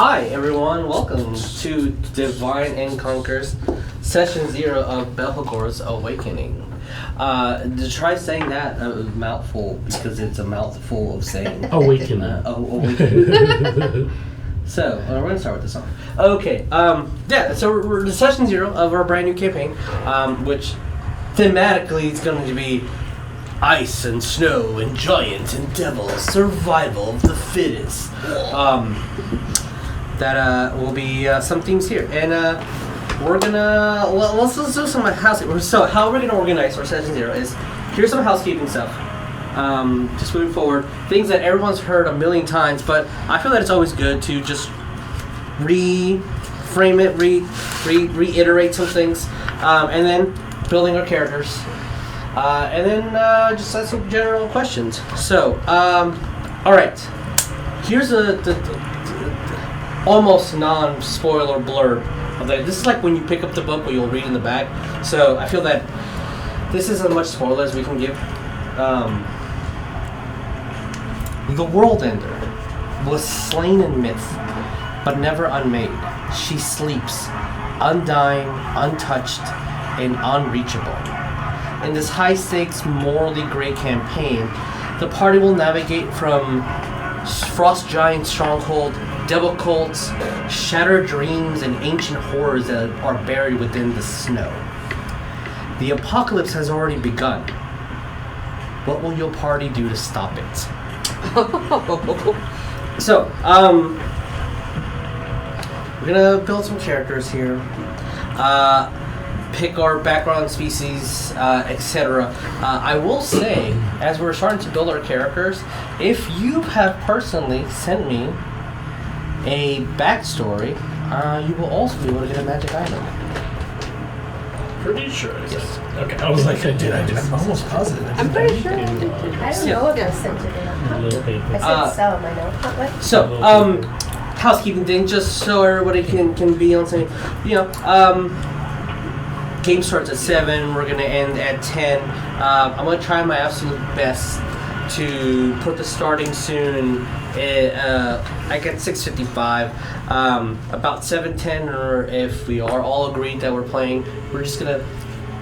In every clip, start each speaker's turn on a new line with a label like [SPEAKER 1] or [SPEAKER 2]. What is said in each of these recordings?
[SPEAKER 1] Hi everyone, welcome to Divine and Conquer's Session 0 of Belphegor's Awakening. Try saying that a mouthful because it's a mouthful of saying
[SPEAKER 2] Awakening.
[SPEAKER 1] Awakening. So, we're going to start with this song. Okay, so we're in Session 0 of our brand new campaign, which thematically is going to be ice and snow and giants and devils, survival of the fittest. That will be some themes here, and we're gonna let's do some housekeeping. So how we're gonna organize our Session 0 is here's some housekeeping stuff. Just moving forward, things that everyone's heard a million times, but I feel that it's always good to just reframe it, reiterate some things, and then building our characters, and then just ask some general questions. So, all right, here's the almost non-spoiler blurb of that. This is like when you pick up the book where you'll read in the back. So I feel that this is as much spoiler as we can give. The World Ender was slain in myth, but never unmade. She sleeps, undying, untouched, and unreachable. In this high-stakes, morally gray campaign, the party will navigate from Frost Giant Stronghold, devil cults, shattered dreams, and ancient horrors that are buried within the snow. The apocalypse has already begun. What will your party do to stop it? So, we're gonna build some characters here. Pick our background, species, etc. I will say, as we're starting to build our characters, if you have personally sent me a backstory, you will also be able to get a magic item.
[SPEAKER 3] Pretty sure.
[SPEAKER 1] Yes.
[SPEAKER 3] Okay. I was like, I'm almost positive.
[SPEAKER 4] I'm pretty sure I did. I don't know if I sent it in a
[SPEAKER 2] Little paper.
[SPEAKER 4] I said so in my note.
[SPEAKER 1] So, housekeeping thing, just so everybody can be on same. Game starts at 7. We're gonna end at 10. I'm gonna try my absolute best to put the starting soon. I get 6:55. About 7:10, or if we are all agreed that we're playing, we're just gonna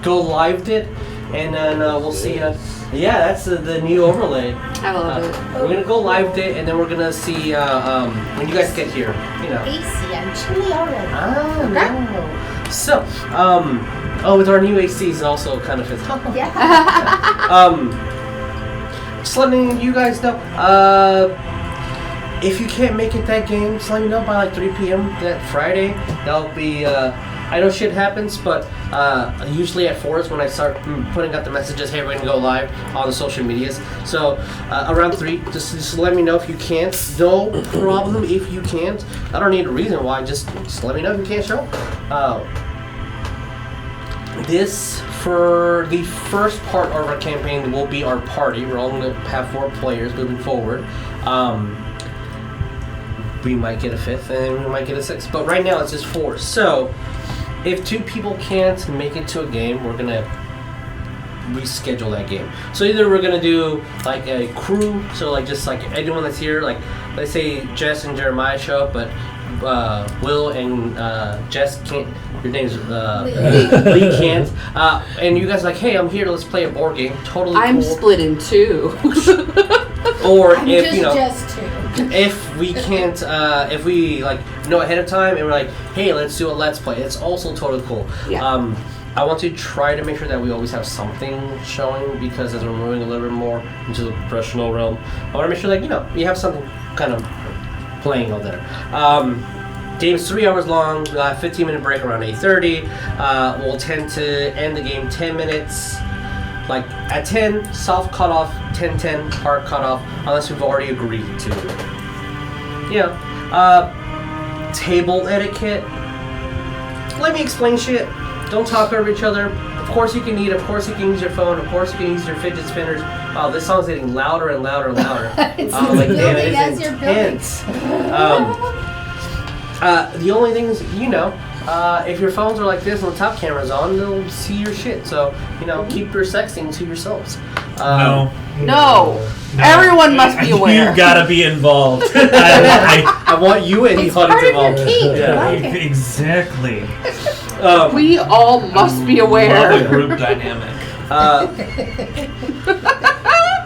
[SPEAKER 1] go live it, and then we'll see. Yeah, that's the new overlay.
[SPEAKER 5] I love it.
[SPEAKER 1] We're gonna go live it, and then we're gonna see when you guys get here.
[SPEAKER 4] AC, I'm chilly already.
[SPEAKER 1] No. So, with our new ACs, it also kind of fits.
[SPEAKER 4] Yeah.
[SPEAKER 1] Just letting you guys know, if you can't make it that game, just let me know by like 3 p.m. that Friday. That'll be, I know shit happens, but usually at 4 is when I start putting out the messages, hey, we're gonna go live on the social medias. So around 3, just let me know if you can't. No problem if you can't. I don't need a reason why, just let me know if you can't show. This, for the first part of our campaign, will be our party. We're only going to have 4 players moving forward. We might get a 5th, and we might get a 6th. But right now, it's just 4. So, if 2 people can't make it to a game, we're going to reschedule that game. So either we're going to do, like, a crew. So, like, just, like, anyone that's here. Like, let's say Jess and Jeremiah show up, but Will and Jess can't. Your name's Lee can't. And you guys are like, hey, I'm here. Let's play a board game. Totally cool.
[SPEAKER 5] I'm split in 2.
[SPEAKER 1] Or
[SPEAKER 4] I'm
[SPEAKER 1] if
[SPEAKER 4] just 2.
[SPEAKER 1] if we can't, if we like know ahead of time and we're like, hey, let's do a let's play. It's also totally cool.
[SPEAKER 5] Yeah.
[SPEAKER 1] I want to try to make sure that we always have something showing, because as we're moving a little bit more into the professional realm, I want to make sure that you have something kind of playing out there. Game's 3 hours long. We'll have 15-minute break around 8:30. We'll tend to end the game 10 minutes. Like at 10, soft cutoff, 10-10, hard cutoff, unless we've already agreed to. Table etiquette. Let me explain shit. Don't talk over each other. Of course you can eat, of course you can use your phone, of course you can use your fidget spinners. Oh, this song's getting louder and louder and louder.
[SPEAKER 4] It's
[SPEAKER 1] Like, damn, it
[SPEAKER 4] building as
[SPEAKER 1] is
[SPEAKER 4] you're building.
[SPEAKER 1] intense. The only thing is, if your phones are like this and the top camera's on, they'll see your shit. So, keep your sexting to yourselves.
[SPEAKER 5] No. Everyone must be aware.
[SPEAKER 2] You gotta be involved.
[SPEAKER 1] I want you and
[SPEAKER 4] It's part of your kink.
[SPEAKER 1] Yeah.
[SPEAKER 4] I like it.
[SPEAKER 2] Exactly.
[SPEAKER 5] We all must be aware.
[SPEAKER 2] Love a group dynamic.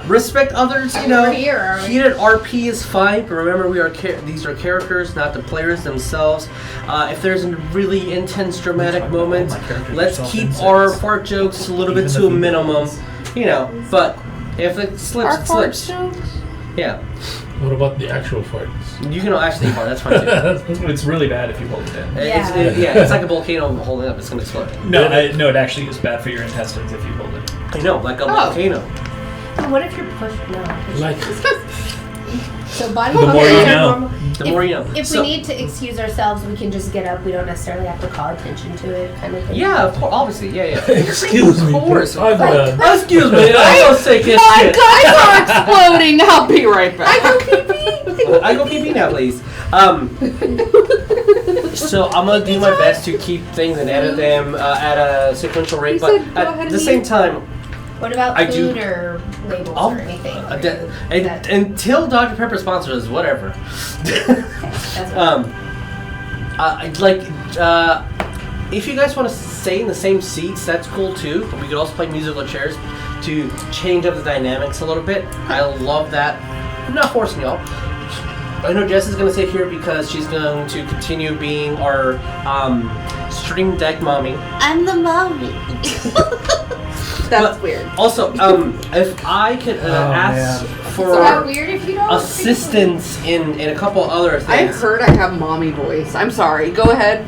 [SPEAKER 1] Respect others,
[SPEAKER 4] We're here, are we?
[SPEAKER 1] Heated RP is fine, but remember these are characters, not the players themselves. If there's a really intense dramatic moment, let's keep our fart jokes a little bit to a minimum, but if it slips,
[SPEAKER 5] Our
[SPEAKER 1] it
[SPEAKER 5] fart
[SPEAKER 1] slips.
[SPEAKER 5] jokes?
[SPEAKER 1] Yeah.
[SPEAKER 3] What about the actual farts?
[SPEAKER 1] You can actually fart, that's fine too.
[SPEAKER 2] It's really bad if you hold it in.
[SPEAKER 1] It's like a volcano holding up, it's going to explode.
[SPEAKER 2] No, it actually is bad for your intestines if you hold it.
[SPEAKER 1] I know, like a volcano.
[SPEAKER 4] What if you're pushed? No.
[SPEAKER 3] Like,
[SPEAKER 4] So body
[SPEAKER 2] The more
[SPEAKER 4] functions
[SPEAKER 2] you
[SPEAKER 4] are
[SPEAKER 2] know.
[SPEAKER 4] normal.
[SPEAKER 1] The more you know.
[SPEAKER 4] If
[SPEAKER 1] So-
[SPEAKER 4] we need to excuse ourselves, we can just get up. We don't necessarily have to call attention to it, kind of thing.
[SPEAKER 1] Yeah, of course, obviously, yeah.
[SPEAKER 3] excuse me.
[SPEAKER 1] Of course.
[SPEAKER 3] I'm done.
[SPEAKER 1] Excuse me, I'm so sick as
[SPEAKER 5] My
[SPEAKER 1] shit.
[SPEAKER 5] guys are exploding. I'll be right back.
[SPEAKER 4] I go pee-pee.
[SPEAKER 1] I go pee now, please. So I'm gonna do my best to keep things and edit them at a sequential rate,
[SPEAKER 5] You
[SPEAKER 1] but
[SPEAKER 5] said go ahead
[SPEAKER 1] at
[SPEAKER 5] and
[SPEAKER 1] the
[SPEAKER 5] eat.
[SPEAKER 1] same time,
[SPEAKER 4] What about
[SPEAKER 1] I do-
[SPEAKER 4] food or labels
[SPEAKER 1] I'll-
[SPEAKER 4] or anything?
[SPEAKER 1] until Dr. Pepper sponsors us, whatever.
[SPEAKER 4] That's
[SPEAKER 1] If you guys want to stay in the same seats, that's cool too. But we could also play musical chairs to change up the dynamics a little bit. I love that. I'm not forcing y'all. I know Jess is going to sit here because she's going to continue being our stream deck mommy.
[SPEAKER 4] I'm the mommy.
[SPEAKER 5] That's
[SPEAKER 1] But
[SPEAKER 5] weird.
[SPEAKER 1] Also, if I could ask
[SPEAKER 4] Is that
[SPEAKER 1] for
[SPEAKER 4] weird if you don't?
[SPEAKER 1] assistance in a couple other
[SPEAKER 5] I
[SPEAKER 1] things.
[SPEAKER 5] heard I have mommy voice. I'm sorry. Go ahead.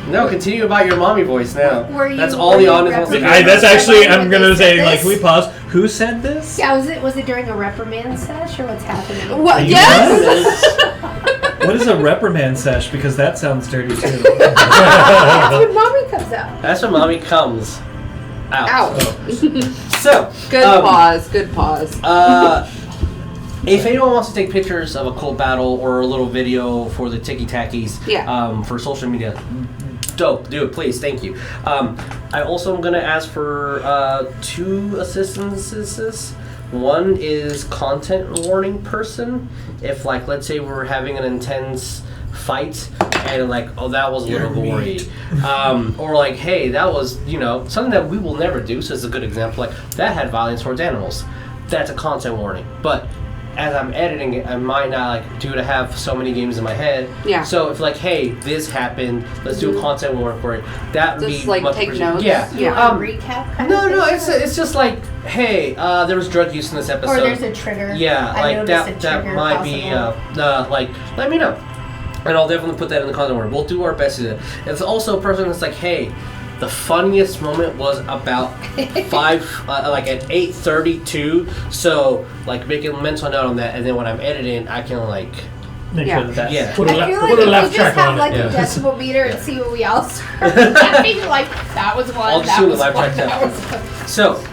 [SPEAKER 1] No, continue about your mommy voice now.
[SPEAKER 4] Were you-
[SPEAKER 1] That's all
[SPEAKER 4] were
[SPEAKER 1] the
[SPEAKER 4] you
[SPEAKER 1] audience wants to hear.
[SPEAKER 4] representing-
[SPEAKER 2] That's actually, I'm
[SPEAKER 4] When
[SPEAKER 2] gonna
[SPEAKER 4] they
[SPEAKER 2] say,
[SPEAKER 4] said
[SPEAKER 2] like,
[SPEAKER 4] this?
[SPEAKER 2] we pause. Who said this?
[SPEAKER 4] Yeah, was it during a reprimand sesh or what's happening?
[SPEAKER 5] What?
[SPEAKER 2] You
[SPEAKER 5] Yes.
[SPEAKER 2] What is a reprimand sesh? Because that sounds dirty too.
[SPEAKER 4] That's when mommy comes out.
[SPEAKER 1] That's when mommy comes out.
[SPEAKER 5] Ouch.
[SPEAKER 1] So,
[SPEAKER 5] Good pause. Good pause.
[SPEAKER 1] if anyone wants to take pictures of a cool battle or a little video for the Tiki Takis for social media, dope, do it, please, thank you. I also am going to ask for 2 assistances. One is content warning person. If, like, let's say we're having an intense fight and, like, oh, that was a little gory. Or, like, hey, that was, something that we will never do. So it's a good example. Like, that had violence towards animals. That's a content warning. But as I'm editing it, I might not, like, to have so many games in my head.
[SPEAKER 5] Yeah.
[SPEAKER 1] So if, like, hey, this happened, let's do a content warning for it. That would
[SPEAKER 5] Just,
[SPEAKER 1] be
[SPEAKER 5] like,
[SPEAKER 1] much
[SPEAKER 5] take
[SPEAKER 1] appreciated.
[SPEAKER 5] notes?
[SPEAKER 1] Yeah.
[SPEAKER 4] You want a recap kind of
[SPEAKER 1] No,
[SPEAKER 4] thing?
[SPEAKER 1] it's just like, hey, there was drug use in this episode.
[SPEAKER 4] Or there's a trigger.
[SPEAKER 1] Yeah,
[SPEAKER 4] I
[SPEAKER 1] like
[SPEAKER 4] noticed
[SPEAKER 1] that
[SPEAKER 4] a trigger
[SPEAKER 1] might be
[SPEAKER 4] possible.
[SPEAKER 1] like, let me know. And I'll definitely put that in the content warning. We'll do our best to do that. It's also a person that's like, hey, the funniest moment was about like at 8:32. So like make a mental note on that, and then when I'm editing, I can like
[SPEAKER 2] Make
[SPEAKER 5] Yeah.
[SPEAKER 2] sure that that's
[SPEAKER 1] Yeah.
[SPEAKER 3] Put
[SPEAKER 4] I
[SPEAKER 3] a,
[SPEAKER 4] feel
[SPEAKER 3] put
[SPEAKER 4] like
[SPEAKER 3] a
[SPEAKER 4] if
[SPEAKER 3] laugh
[SPEAKER 4] we
[SPEAKER 3] track
[SPEAKER 4] just have
[SPEAKER 3] on
[SPEAKER 4] like
[SPEAKER 3] it.
[SPEAKER 4] a decibel meter and see what we all start laughing, like that was one,
[SPEAKER 1] I'll just
[SPEAKER 4] that
[SPEAKER 1] do the
[SPEAKER 4] was
[SPEAKER 1] live
[SPEAKER 4] one,
[SPEAKER 1] track
[SPEAKER 4] that
[SPEAKER 1] down.
[SPEAKER 4] was one.
[SPEAKER 1] so.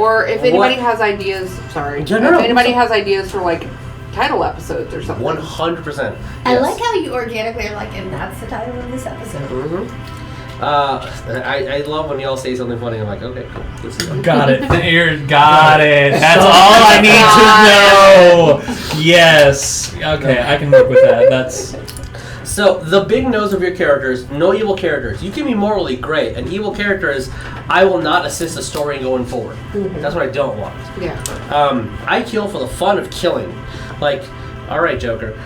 [SPEAKER 5] Or if
[SPEAKER 1] What-
[SPEAKER 5] anybody has ideas, sorry.
[SPEAKER 1] Yeah, no,
[SPEAKER 5] if anybody
[SPEAKER 1] so-
[SPEAKER 5] has ideas for like title episodes or something.
[SPEAKER 1] 100%.
[SPEAKER 4] I like how you organically are like, and that's the title of this episode.
[SPEAKER 1] Mm-hmm. I love when y'all say something funny. I'm like, okay, cool. This is fun.
[SPEAKER 2] Got it. Got it. That's all I need to know. Yes. Okay, I can work with that. That's
[SPEAKER 1] So the big nose of your characters, no evil characters. You can be morally great. An evil character is, I will not assist the story going forward. That's what I don't want.
[SPEAKER 5] Yeah.
[SPEAKER 1] I kill for the fun of killing. Like, all right, Joker.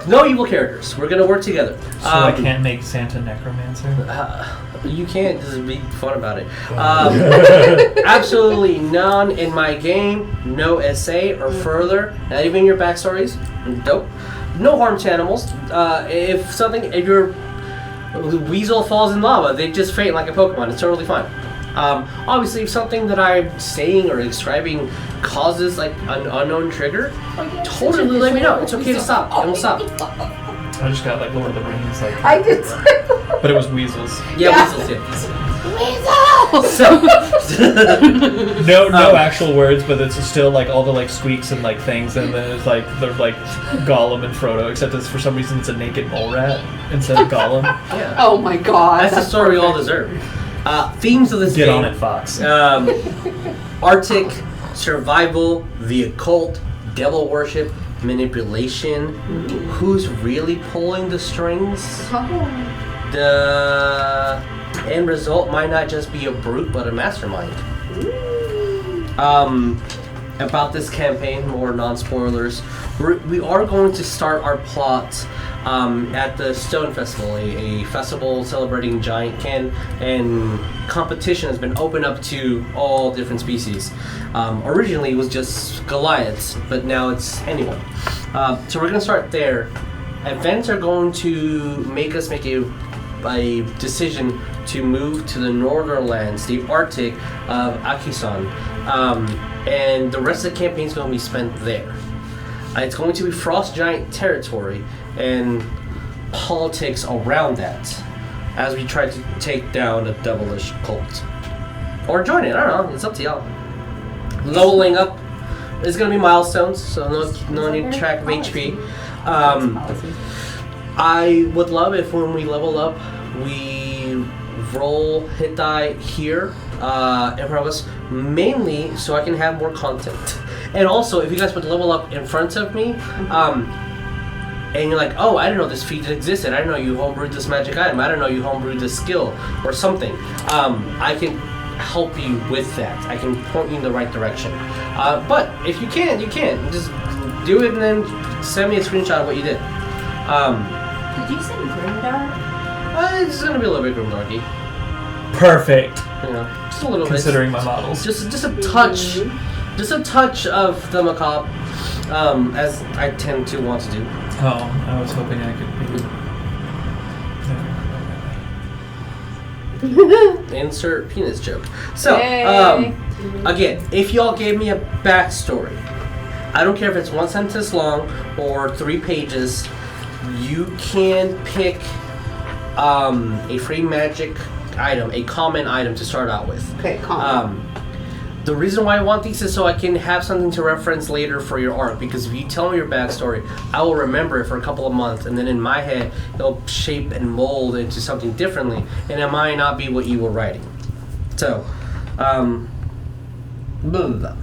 [SPEAKER 1] No evil characters. We're gonna work together.
[SPEAKER 2] so I can't make Santa Necromancer.
[SPEAKER 1] You can't just be fun about it. Absolutely none in my game. No essay or further. Not even your backstories. Dope. No harm to animals. If your weasel falls in lava, they just faint like a Pokemon. It's totally fine. Obviously, if something that I'm saying or describing causes like an unknown trigger, totally let me know. It's okay to stop. And we'll stop.
[SPEAKER 2] I just got like Lord of the Rings, like,
[SPEAKER 4] I did too.
[SPEAKER 2] but it was weasels.
[SPEAKER 1] Yeah,
[SPEAKER 4] Yeah.
[SPEAKER 1] weasels. Yeah. So,
[SPEAKER 2] No actual words, but it's still like all the like squeaks and like things, and then it's like they're like Gollum and Frodo, except it's for some reason it's a naked mole rat instead of Gollum.
[SPEAKER 1] yeah.
[SPEAKER 5] Oh my god.
[SPEAKER 1] That's the story we all
[SPEAKER 5] perfect.
[SPEAKER 1] deserve. Themes of this
[SPEAKER 2] Get
[SPEAKER 1] game.
[SPEAKER 2] on it, Fox.
[SPEAKER 1] Arctic, survival, the occult, devil worship, manipulation. Who's really pulling the strings? The end result might not just be a brute, but a mastermind. About this campaign, more non-spoilers. We are going to start our plot at the Stone Festival, a festival celebrating giant kin, and competition has been opened up to all different species. Originally it was just Goliaths, but now it's anyone. So we're going to start there. Events are going to make us make a decision to move to the northern lands, the Arctic of Akisan, and the rest of the campaign is going to be spent there. It's going to be Frost Giant territory and politics around that as we try to take down a devilish cult. Or join it, I don't know, it's up to y'all. Leveling up is going to be milestones, so no need to track of HP. I would love if when we level up, we roll hit die here in front of us, mainly so I can have more content. And also, if you guys would level up in front of me, and you're like, oh, I didn't know this feat existed. I didn't know you homebrewed this magic item. I didn't know you homebrewed this skill or something. I can help you with that. I can point you in the right direction. But if you can't, you can't. Just do it and then send me a screenshot of what you did.
[SPEAKER 4] Did you say Grimdark?
[SPEAKER 1] It's gonna be a little bit grimdarky.
[SPEAKER 2] Perfect.
[SPEAKER 1] You know, just a little
[SPEAKER 2] Considering
[SPEAKER 1] bit.
[SPEAKER 2] my models.
[SPEAKER 1] Just a touch. Just a touch of the macabre, as I tend to want to do.
[SPEAKER 2] Oh, I was hoping I could maybe.
[SPEAKER 1] Insert penis joke. So,
[SPEAKER 5] Yay.
[SPEAKER 1] again, if y'all gave me a backstory, I don't care if it's one sentence long or 3 pages, you can pick a free magic item, a common item to start out with.
[SPEAKER 5] Okay, calm.
[SPEAKER 1] The reason why I want these is so I can have something to reference later for your arc, because if you tell me your backstory, I will remember it for a couple of months, and then in my head, it'll shape and mold into something differently, and it might not be what you were writing. So, blah, blah,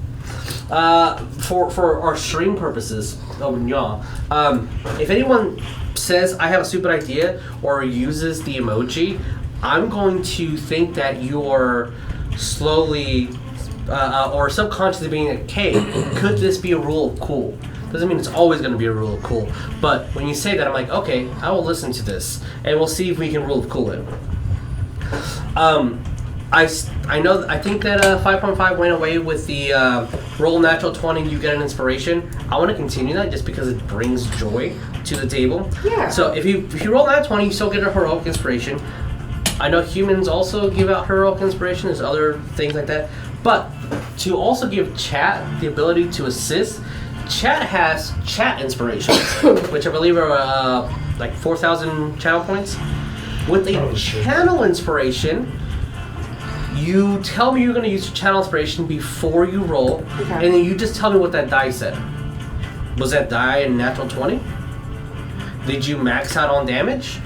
[SPEAKER 1] blah. For our stream purposes, if anyone says I have a stupid idea or uses the emoji, I'm going to think that you're slowly or subconsciously being like, hey, could this be a rule of cool? Doesn't mean it's always going to be a rule of cool, but when you say that, I'm like, okay, I will listen to this, and we'll see if we can rule of cool it. I think that 5.5 went away with the roll natural 20, you get an inspiration. I want to continue that just because it brings joy to the table.
[SPEAKER 5] Yeah.
[SPEAKER 1] So if you roll that 20, you still get a heroic inspiration. I know humans also give out heroic inspiration. There's other things like that. But to also give chat the ability to assist, chat has chat inspirations, which I believe are like 4,000 channel points. With a channel inspiration, you tell me you're going to use your channel inspiration before you roll,
[SPEAKER 5] Okay.
[SPEAKER 1] and then you just tell me what that die said. Was that die a natural 20? Did you max out on damage?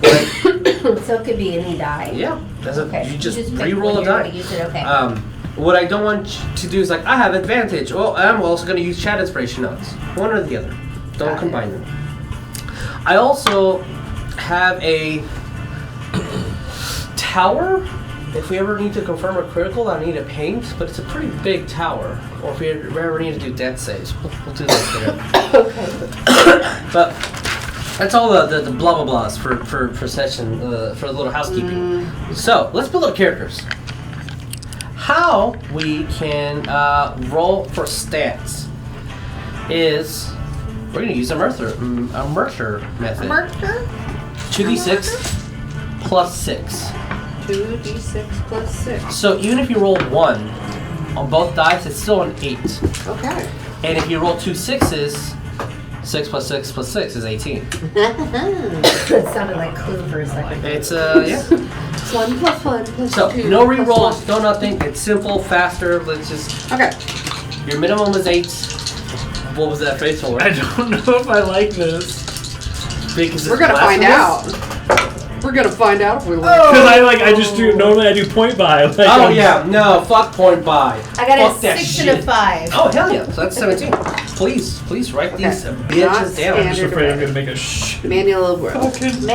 [SPEAKER 4] So it could be any die.
[SPEAKER 1] Yeah, that's
[SPEAKER 4] Okay.
[SPEAKER 1] you just
[SPEAKER 4] pick
[SPEAKER 1] re-roll
[SPEAKER 4] when
[SPEAKER 1] a
[SPEAKER 4] you're
[SPEAKER 1] die.
[SPEAKER 4] gonna use it, okay.
[SPEAKER 1] What I don't want you to do is like, I have advantage. Well, I'm also going to use chat inspiration notes. One or the other. Don't
[SPEAKER 4] Got
[SPEAKER 1] combine them. I also have a tower. If we ever need to confirm a critical, I need a paint, but it's a pretty big tower. Or if we ever need to do death saves, we'll do that there.
[SPEAKER 4] Okay.
[SPEAKER 1] But that's all the blah blah blahs for session, for a little housekeeping. So let's build up characters. How we can roll for stats is we're gonna use a Mercer method.
[SPEAKER 5] Mercer?
[SPEAKER 1] 2d6 plus 6.
[SPEAKER 5] 2d6 plus 6.
[SPEAKER 1] So even if you roll 1 on both dice, it's still an 8.
[SPEAKER 5] Okay.
[SPEAKER 1] And if you roll 2 6s, 6 plus 6 plus 6 is 18.
[SPEAKER 4] It sounded like Clue for a second.
[SPEAKER 1] It's yeah.
[SPEAKER 5] 1 plus 1 plus
[SPEAKER 1] So
[SPEAKER 5] 2.
[SPEAKER 1] no
[SPEAKER 5] plus
[SPEAKER 1] rerolls,
[SPEAKER 5] 1.
[SPEAKER 1] no nothing. It's simple, faster. Let's just.
[SPEAKER 5] Okay.
[SPEAKER 1] Your minimum is 8. What was that face for?
[SPEAKER 2] I don't know if I like this.
[SPEAKER 1] Because
[SPEAKER 5] We're
[SPEAKER 1] it's
[SPEAKER 5] gonna find
[SPEAKER 1] blasphemous?
[SPEAKER 5] out. We're gonna find out if we like
[SPEAKER 2] Because I just do, normally I do point buy. Like,
[SPEAKER 1] Oh yeah, no, fuck point buy.
[SPEAKER 4] I got
[SPEAKER 1] Fuck
[SPEAKER 4] a
[SPEAKER 1] that
[SPEAKER 4] 6
[SPEAKER 1] shit.
[SPEAKER 4] and a 5.
[SPEAKER 1] Oh hell yeah, so that's 17. Please write these
[SPEAKER 5] Okay.
[SPEAKER 1] bitches
[SPEAKER 5] Not
[SPEAKER 1] down.
[SPEAKER 2] I'm just
[SPEAKER 5] standard
[SPEAKER 2] afraid I'm
[SPEAKER 5] array.
[SPEAKER 2] gonna make a shh.
[SPEAKER 5] Manual of growth.
[SPEAKER 2] Fucking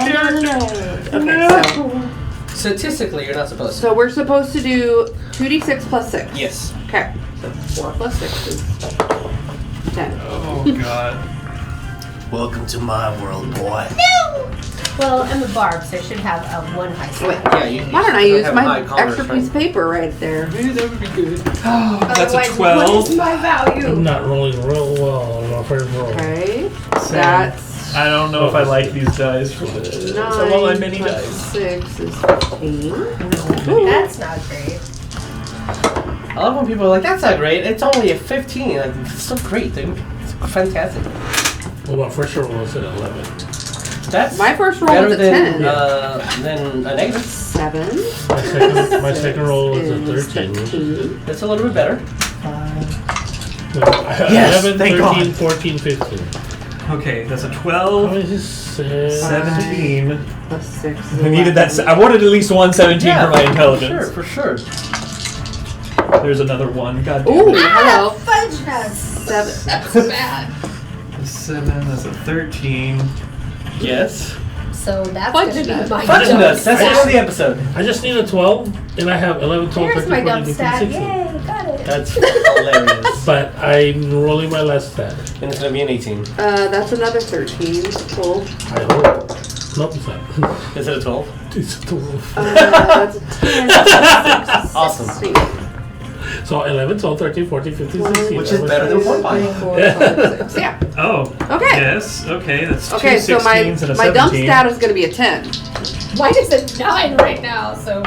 [SPEAKER 5] Okay,
[SPEAKER 1] Statistically, you're not supposed to.
[SPEAKER 5] so we're supposed to do 2d6 plus 6.
[SPEAKER 1] Yes.
[SPEAKER 5] Okay. So 4 plus 6 is 10.
[SPEAKER 2] Oh god.
[SPEAKER 1] Welcome to my world, boy.
[SPEAKER 4] No! Well, I'm a barb, so I should have a 1 high score.
[SPEAKER 5] Wait.
[SPEAKER 1] Yeah, you.
[SPEAKER 5] Why don't I
[SPEAKER 1] you
[SPEAKER 5] use
[SPEAKER 1] have
[SPEAKER 5] my
[SPEAKER 1] high commerce,
[SPEAKER 5] extra
[SPEAKER 1] right?
[SPEAKER 5] piece of paper right there? Maybe that would be good.
[SPEAKER 2] That's a
[SPEAKER 4] Otherwise,
[SPEAKER 2] 12.
[SPEAKER 4] What is my value?
[SPEAKER 3] I'm not rolling real well on my first roll.
[SPEAKER 5] Okay.
[SPEAKER 2] Same.
[SPEAKER 5] That's
[SPEAKER 2] I don't know if I like these dice for this. I want my
[SPEAKER 5] 9
[SPEAKER 2] mini
[SPEAKER 5] plus
[SPEAKER 2] dice.
[SPEAKER 5] 6 is 15.
[SPEAKER 4] That's not great.
[SPEAKER 1] I love when people are like, "That's not great. It's only a 15." Like, it's so great, dude. It's fantastic.
[SPEAKER 3] Well, my first roll was at 11.
[SPEAKER 1] That's
[SPEAKER 5] My first roll
[SPEAKER 1] better
[SPEAKER 5] was a
[SPEAKER 1] than
[SPEAKER 5] 10.
[SPEAKER 1] than a negative.
[SPEAKER 5] 7.
[SPEAKER 3] My second roll was a 13.
[SPEAKER 5] 13.
[SPEAKER 1] That's a little bit better.
[SPEAKER 3] Yes, 11,
[SPEAKER 2] thank
[SPEAKER 3] 13,
[SPEAKER 2] God.
[SPEAKER 3] 14, 15.
[SPEAKER 2] Okay, that's a
[SPEAKER 3] How
[SPEAKER 2] 12,
[SPEAKER 3] many is this?
[SPEAKER 2] 17.
[SPEAKER 5] Plus 6 is
[SPEAKER 2] I needed that.
[SPEAKER 5] 11.
[SPEAKER 2] I wanted at least one 17 for my intelligence.
[SPEAKER 1] For sure.
[SPEAKER 2] There's another one. God damn
[SPEAKER 5] Ooh,
[SPEAKER 2] it.
[SPEAKER 5] hello.
[SPEAKER 4] Fudge nuts.
[SPEAKER 5] 7.
[SPEAKER 4] That's bad.
[SPEAKER 2] 7, that's a 13.
[SPEAKER 1] Yes.
[SPEAKER 4] So that's
[SPEAKER 5] Fudge
[SPEAKER 4] going to be
[SPEAKER 5] nuts.
[SPEAKER 4] my
[SPEAKER 1] Fudge
[SPEAKER 4] dump
[SPEAKER 1] nuts. That's the end of the
[SPEAKER 4] stat.
[SPEAKER 1] episode.
[SPEAKER 3] I just need a 12, and I have 11, 12,
[SPEAKER 4] There's
[SPEAKER 3] 13,
[SPEAKER 4] my
[SPEAKER 3] 14,
[SPEAKER 4] dump
[SPEAKER 3] 15,
[SPEAKER 4] stat.
[SPEAKER 3] 16.
[SPEAKER 4] Yay, got it.
[SPEAKER 1] That's hilarious.
[SPEAKER 3] But I'm rolling my last stat.
[SPEAKER 1] And it's gonna be an 18.
[SPEAKER 5] That's another 13. Cool.
[SPEAKER 3] I hope. Nope, it's not.
[SPEAKER 1] Is it a 12?
[SPEAKER 3] It's a 12.
[SPEAKER 5] That's a 10.
[SPEAKER 1] Awesome.
[SPEAKER 5] 16.
[SPEAKER 3] So 11, 12, 13, 14, 15, 16.
[SPEAKER 1] Which is better than 4
[SPEAKER 5] 3,
[SPEAKER 1] by.
[SPEAKER 5] 4, 5, 6. Yeah.
[SPEAKER 2] Oh.
[SPEAKER 5] Okay.
[SPEAKER 2] Yes. Okay, that's two
[SPEAKER 5] Okay, so
[SPEAKER 2] 16s and a
[SPEAKER 5] my dump
[SPEAKER 2] 17.
[SPEAKER 5] stat is going to be a 10.
[SPEAKER 4] Mine is a 9 right now, so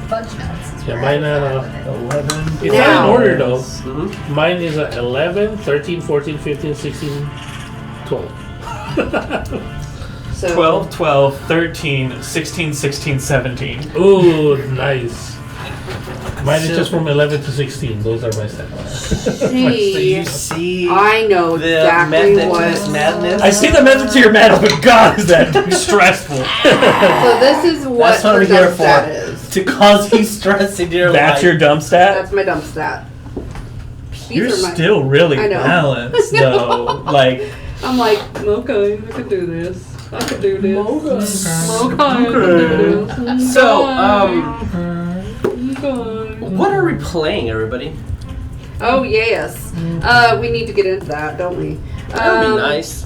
[SPEAKER 4] fudge nuts. is
[SPEAKER 3] Yeah,
[SPEAKER 4] where
[SPEAKER 3] mine
[SPEAKER 4] I was at
[SPEAKER 2] 11.
[SPEAKER 3] It's not in
[SPEAKER 5] Now.
[SPEAKER 3] order though.
[SPEAKER 1] Mm-hmm.
[SPEAKER 3] Mine is a 11, 13, 14, 15, 16, 12.
[SPEAKER 5] So
[SPEAKER 2] 12, 12, 13, 16, 16, 17.
[SPEAKER 3] Ooh, nice. Mine is just from 11 to 16. Those are my stats.
[SPEAKER 1] So you see
[SPEAKER 5] I know
[SPEAKER 1] the
[SPEAKER 5] exactly
[SPEAKER 1] method to
[SPEAKER 5] what.
[SPEAKER 1] this madness?
[SPEAKER 2] I see the method to your madness, but God, is that stressful.
[SPEAKER 5] So this is what
[SPEAKER 1] That's what
[SPEAKER 5] her
[SPEAKER 1] I'm here
[SPEAKER 5] dump stat
[SPEAKER 1] for.
[SPEAKER 5] is.
[SPEAKER 1] To cause you stress in your
[SPEAKER 2] That's
[SPEAKER 1] life.
[SPEAKER 2] your dump stat?
[SPEAKER 5] That's my dump stat. These
[SPEAKER 2] You're
[SPEAKER 5] are my-
[SPEAKER 2] still really
[SPEAKER 5] I know.
[SPEAKER 2] balanced,
[SPEAKER 5] I know.
[SPEAKER 2] though. Like,
[SPEAKER 5] I'm like, okay, I could do this. I could do this. Okay, I could do this.
[SPEAKER 1] So,
[SPEAKER 5] Okay.
[SPEAKER 1] what are we playing, everybody?
[SPEAKER 5] Oh yes. We need to get into that, don't we?
[SPEAKER 1] That would be nice.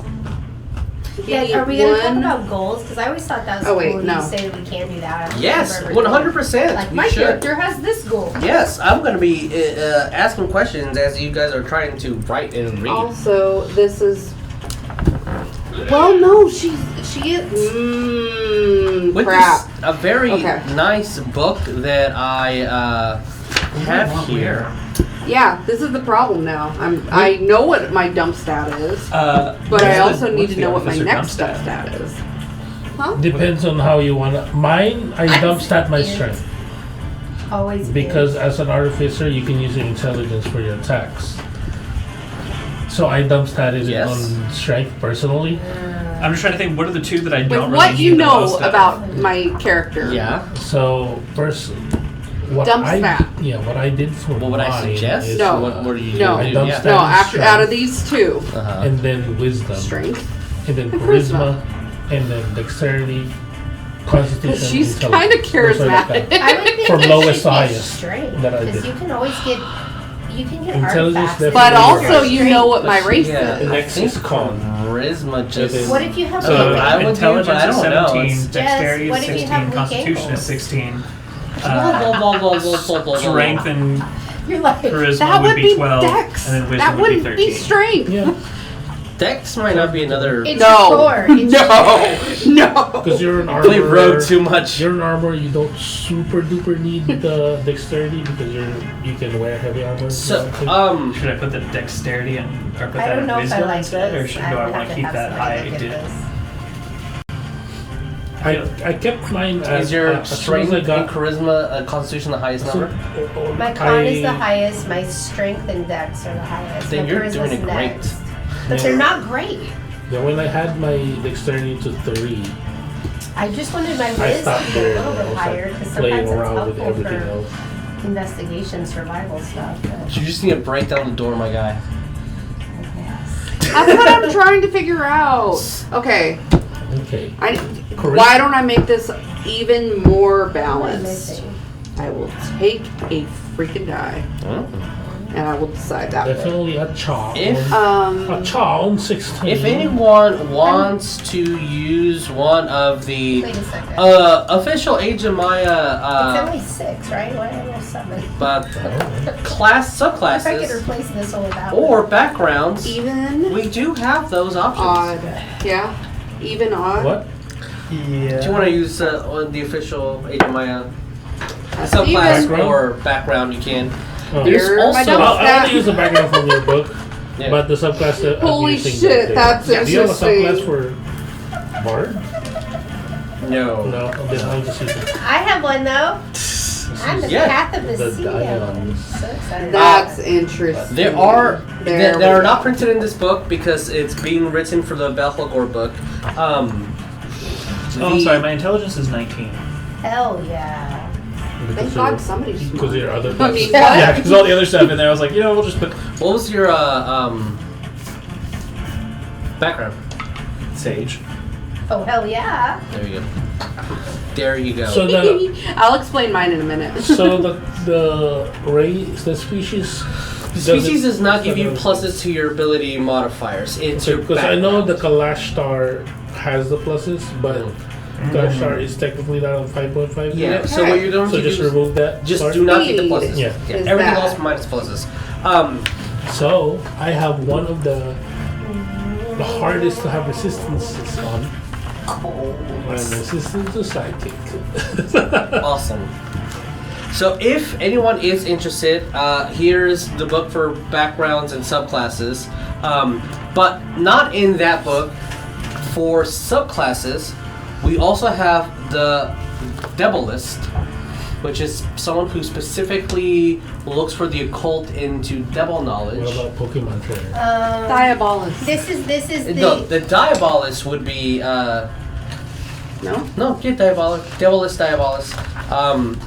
[SPEAKER 4] Yeah,
[SPEAKER 5] need
[SPEAKER 4] are we going to talk
[SPEAKER 5] one-
[SPEAKER 4] about goals? Because I always thought that was
[SPEAKER 5] Oh, wait,
[SPEAKER 4] cool.
[SPEAKER 5] no.
[SPEAKER 4] You say that we can't do that. I don't
[SPEAKER 1] Yes,
[SPEAKER 4] remember everything.
[SPEAKER 1] 100%.
[SPEAKER 4] Like,
[SPEAKER 1] we
[SPEAKER 4] my
[SPEAKER 1] should.
[SPEAKER 4] character has this goal.
[SPEAKER 1] Yes, I'm going to be asking questions as you guys are trying to write and read.
[SPEAKER 5] Also, this is. Well, no, she is.
[SPEAKER 1] With
[SPEAKER 5] Crap.
[SPEAKER 1] this, a very
[SPEAKER 5] Okay.
[SPEAKER 1] nice book that I have here.
[SPEAKER 5] Yeah, this is the problem now. I know what my dump stat is, but I also need to know what my next dump stat is. Huh?
[SPEAKER 3] Depends on how you want to. Mine, I
[SPEAKER 4] I'm
[SPEAKER 3] dump stat my
[SPEAKER 4] in.
[SPEAKER 3] strength.
[SPEAKER 4] Always
[SPEAKER 3] Because as an artificer, you can use your intelligence for your attacks. So I dump statted
[SPEAKER 1] Yes.
[SPEAKER 3] it on strength personally.
[SPEAKER 2] I'm just trying to think, what are the two that I don't
[SPEAKER 5] With
[SPEAKER 2] really
[SPEAKER 5] what
[SPEAKER 2] need
[SPEAKER 5] you
[SPEAKER 2] the
[SPEAKER 5] know
[SPEAKER 2] most of?
[SPEAKER 5] about my character.
[SPEAKER 1] Yeah.
[SPEAKER 3] So first, what
[SPEAKER 5] Dump
[SPEAKER 3] I
[SPEAKER 5] stat.
[SPEAKER 3] what I did for
[SPEAKER 1] What would I
[SPEAKER 3] mine
[SPEAKER 1] suggest?
[SPEAKER 3] is,
[SPEAKER 5] No.
[SPEAKER 1] What do you
[SPEAKER 5] No.
[SPEAKER 1] do?
[SPEAKER 3] I dump
[SPEAKER 1] Yeah.
[SPEAKER 3] stat.
[SPEAKER 5] No, after
[SPEAKER 3] Strength.
[SPEAKER 5] out of these two,
[SPEAKER 1] Uh-huh.
[SPEAKER 3] and then wisdom,
[SPEAKER 5] strength.
[SPEAKER 3] and then
[SPEAKER 5] and
[SPEAKER 3] charisma, and then dexterity, constitution.
[SPEAKER 5] She's
[SPEAKER 3] intelligence.
[SPEAKER 5] kind of
[SPEAKER 3] Those are like
[SPEAKER 5] charismatic.
[SPEAKER 3] that.
[SPEAKER 4] I would think
[SPEAKER 3] From
[SPEAKER 4] it
[SPEAKER 3] lowest
[SPEAKER 4] should
[SPEAKER 3] to
[SPEAKER 4] be
[SPEAKER 3] highest
[SPEAKER 4] strength,
[SPEAKER 3] that I
[SPEAKER 4] because
[SPEAKER 3] did.
[SPEAKER 4] you can always get
[SPEAKER 3] Intelligence
[SPEAKER 4] artifacts.
[SPEAKER 3] definitely
[SPEAKER 5] But
[SPEAKER 3] works.
[SPEAKER 5] also, you know what my race
[SPEAKER 1] Yeah,
[SPEAKER 5] is.
[SPEAKER 1] I
[SPEAKER 3] Next
[SPEAKER 1] think
[SPEAKER 3] is con.
[SPEAKER 1] charisma just.
[SPEAKER 4] What if you have
[SPEAKER 1] So
[SPEAKER 2] So
[SPEAKER 4] weak
[SPEAKER 1] I would do,
[SPEAKER 2] intelligence
[SPEAKER 1] but I
[SPEAKER 2] is
[SPEAKER 1] don't know.
[SPEAKER 2] 17,
[SPEAKER 1] It's-
[SPEAKER 2] dexterity
[SPEAKER 4] what
[SPEAKER 2] is
[SPEAKER 4] if you
[SPEAKER 2] 16,
[SPEAKER 4] have weak
[SPEAKER 2] constitution
[SPEAKER 4] ankles?
[SPEAKER 2] is 16.
[SPEAKER 1] Strength
[SPEAKER 2] Strength and
[SPEAKER 4] You're like,
[SPEAKER 2] charisma
[SPEAKER 5] That
[SPEAKER 2] would
[SPEAKER 5] would
[SPEAKER 2] be
[SPEAKER 5] be
[SPEAKER 2] 12,
[SPEAKER 5] dex.
[SPEAKER 2] and then wisdom
[SPEAKER 5] That
[SPEAKER 2] would be
[SPEAKER 5] wouldn't be
[SPEAKER 2] 13.
[SPEAKER 5] strength.
[SPEAKER 3] Yeah,
[SPEAKER 1] Dex might not be another.
[SPEAKER 4] it's
[SPEAKER 5] No.
[SPEAKER 4] your core. It's your
[SPEAKER 5] No, no.
[SPEAKER 3] because you're an
[SPEAKER 1] Play
[SPEAKER 3] armor.
[SPEAKER 1] rogue too much.
[SPEAKER 3] You're an armor. You don't super duper need the dexterity because you can wear heavy armor.
[SPEAKER 1] So,
[SPEAKER 2] Should I put the dexterity and or put
[SPEAKER 4] I
[SPEAKER 2] that
[SPEAKER 4] don't
[SPEAKER 2] in
[SPEAKER 4] know if I
[SPEAKER 2] wisdom
[SPEAKER 4] like
[SPEAKER 2] instead, or
[SPEAKER 4] this.
[SPEAKER 2] do
[SPEAKER 4] I
[SPEAKER 2] I
[SPEAKER 4] would
[SPEAKER 2] want
[SPEAKER 4] have
[SPEAKER 2] to keep
[SPEAKER 4] have
[SPEAKER 2] that
[SPEAKER 4] somebody
[SPEAKER 2] high?
[SPEAKER 4] look at this.
[SPEAKER 3] I kept mine at...
[SPEAKER 1] Is your
[SPEAKER 3] as soon as
[SPEAKER 1] strength
[SPEAKER 3] I
[SPEAKER 1] and
[SPEAKER 3] got...
[SPEAKER 1] charisma, constitution the highest number?
[SPEAKER 4] My con is the highest. My strength and dex are the highest.
[SPEAKER 1] Then
[SPEAKER 4] my
[SPEAKER 1] you're
[SPEAKER 4] charisma's
[SPEAKER 1] doing it great.
[SPEAKER 4] next. But they're not great.
[SPEAKER 3] Yeah, when I had my dexterity to 3,
[SPEAKER 4] I just wanted my
[SPEAKER 3] I
[SPEAKER 4] wisdom
[SPEAKER 3] stopped
[SPEAKER 4] to be
[SPEAKER 3] there
[SPEAKER 4] a
[SPEAKER 3] and
[SPEAKER 4] little
[SPEAKER 3] I
[SPEAKER 4] bit
[SPEAKER 3] was
[SPEAKER 4] higher
[SPEAKER 3] like
[SPEAKER 4] because
[SPEAKER 3] playing
[SPEAKER 4] sometimes it's
[SPEAKER 3] around with
[SPEAKER 4] helpful
[SPEAKER 3] everything
[SPEAKER 4] for
[SPEAKER 3] else.
[SPEAKER 4] investigation, survival stuff. But
[SPEAKER 1] So you just need to break down the door, my guy.
[SPEAKER 4] yes.
[SPEAKER 5] That's what I'm trying to figure out. Okay.
[SPEAKER 3] Okay.
[SPEAKER 5] Why don't I make this even more
[SPEAKER 4] What am I
[SPEAKER 5] balanced?
[SPEAKER 4] missing?
[SPEAKER 5] I will take a freaking die, and I will decide that way.
[SPEAKER 3] Definitely a charm.
[SPEAKER 1] If
[SPEAKER 3] A charm 16.
[SPEAKER 1] if anyone wants to use one of the
[SPEAKER 4] Wait a second.
[SPEAKER 1] official Age of
[SPEAKER 4] it's
[SPEAKER 1] Maya
[SPEAKER 4] only 6, right? Why am I 7?
[SPEAKER 1] but
[SPEAKER 4] If I could
[SPEAKER 1] subclasses
[SPEAKER 4] replace this one with that
[SPEAKER 1] or
[SPEAKER 4] one.
[SPEAKER 1] backgrounds,
[SPEAKER 5] Even,
[SPEAKER 1] we do have those options.
[SPEAKER 5] odd. Yeah. Even odd.
[SPEAKER 3] What?
[SPEAKER 2] Yeah.
[SPEAKER 1] Do you want to use on the official Age of Maya
[SPEAKER 5] That's
[SPEAKER 1] subclass
[SPEAKER 5] even.
[SPEAKER 1] or background? You can.
[SPEAKER 3] Oh.
[SPEAKER 1] There's
[SPEAKER 5] Here, my
[SPEAKER 1] also
[SPEAKER 5] dumb
[SPEAKER 3] I only use the background from your book,
[SPEAKER 1] Yeah.
[SPEAKER 3] but the subclass that I'm
[SPEAKER 5] Holy
[SPEAKER 3] using
[SPEAKER 5] shit, that's
[SPEAKER 3] Do you have a
[SPEAKER 5] interesting.
[SPEAKER 3] subclass for Bard?
[SPEAKER 1] no.
[SPEAKER 3] No, then I'm just using
[SPEAKER 4] I have one though. I'm the
[SPEAKER 1] Yeah.
[SPEAKER 4] Path of the
[SPEAKER 3] The
[SPEAKER 4] Sea.
[SPEAKER 3] diamonds.
[SPEAKER 4] I'm so excited.
[SPEAKER 5] That's interesting.
[SPEAKER 1] There are
[SPEAKER 5] There
[SPEAKER 1] that
[SPEAKER 5] we
[SPEAKER 1] are
[SPEAKER 5] go.
[SPEAKER 1] not printed in this book because it's being written for the Belphegor book.
[SPEAKER 2] Oh, I'm sorry. My intelligence is 19.
[SPEAKER 4] Hell yeah.
[SPEAKER 5] Thank God somebody's
[SPEAKER 3] because of your other
[SPEAKER 5] I mean,
[SPEAKER 3] classes.
[SPEAKER 5] what?
[SPEAKER 2] Yeah, because all the other stuff in there, I was like, we'll just put
[SPEAKER 1] What was your background?
[SPEAKER 2] Sage.
[SPEAKER 4] Oh hell yeah.
[SPEAKER 1] There you go. There you go.
[SPEAKER 3] So the
[SPEAKER 5] I'll explain mine in a minute.
[SPEAKER 3] so the race, the species.
[SPEAKER 1] the species does not give you pluses to your ability modifiers. It's your
[SPEAKER 3] Because I know
[SPEAKER 1] background.
[SPEAKER 3] the Kalash Star has the pluses, but Kalash Star is technically not on 5.5.
[SPEAKER 1] Yeah.
[SPEAKER 3] yet.
[SPEAKER 1] So what you're going
[SPEAKER 3] So
[SPEAKER 1] to
[SPEAKER 3] just
[SPEAKER 1] do is
[SPEAKER 3] remove that.
[SPEAKER 1] just
[SPEAKER 3] part.
[SPEAKER 1] do not get the
[SPEAKER 5] Speed
[SPEAKER 1] pluses.
[SPEAKER 3] Yeah.
[SPEAKER 5] is
[SPEAKER 1] Everything
[SPEAKER 5] that.
[SPEAKER 1] else minus pluses.
[SPEAKER 3] So I have one of the hardest to have resistances on. I'm resistant to psychic.
[SPEAKER 1] Awesome. So if anyone is interested, here's the book for backgrounds and subclasses. But not in that book. For subclasses, we also have the Devil List, which is someone who specifically looks for the occult into devil knowledge.
[SPEAKER 3] What about Pokemon trainer?
[SPEAKER 5] Diabolus.
[SPEAKER 4] This is
[SPEAKER 1] No, the Diabolus would be
[SPEAKER 5] No?
[SPEAKER 1] yeah, Diabolus.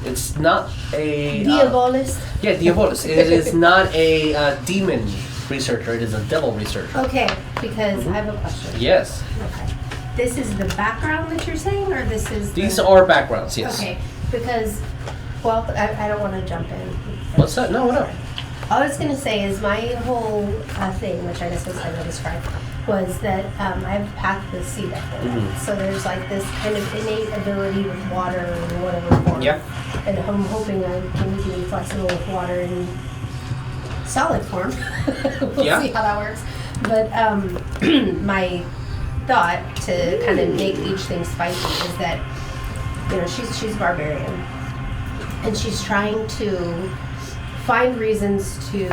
[SPEAKER 1] It's not a
[SPEAKER 4] Diabolist.
[SPEAKER 1] yeah, Diabolus. It is not a demon researcher. It is a devil researcher.
[SPEAKER 4] Okay, because I have a question.
[SPEAKER 1] Yes,
[SPEAKER 4] Okay. This is the background that you're saying, or this is
[SPEAKER 1] these
[SPEAKER 4] the...
[SPEAKER 1] are backgrounds. Yes.
[SPEAKER 4] Okay, because, well, I don't want to jump in.
[SPEAKER 1] What's that? No, whatever.
[SPEAKER 4] All I was going to say is my whole thing, which I guess was how to describe, was that I have Path of the Sea Devil. So there's like this kind of innate ability with water in whatever form.
[SPEAKER 1] Yep.
[SPEAKER 4] And I'm hoping I can be flexible with water in solid form. We'll
[SPEAKER 1] Yeah.
[SPEAKER 4] see how that works. But my thought to kind of make each thing spicy is that, she's a barbarian. And she's trying to find reasons to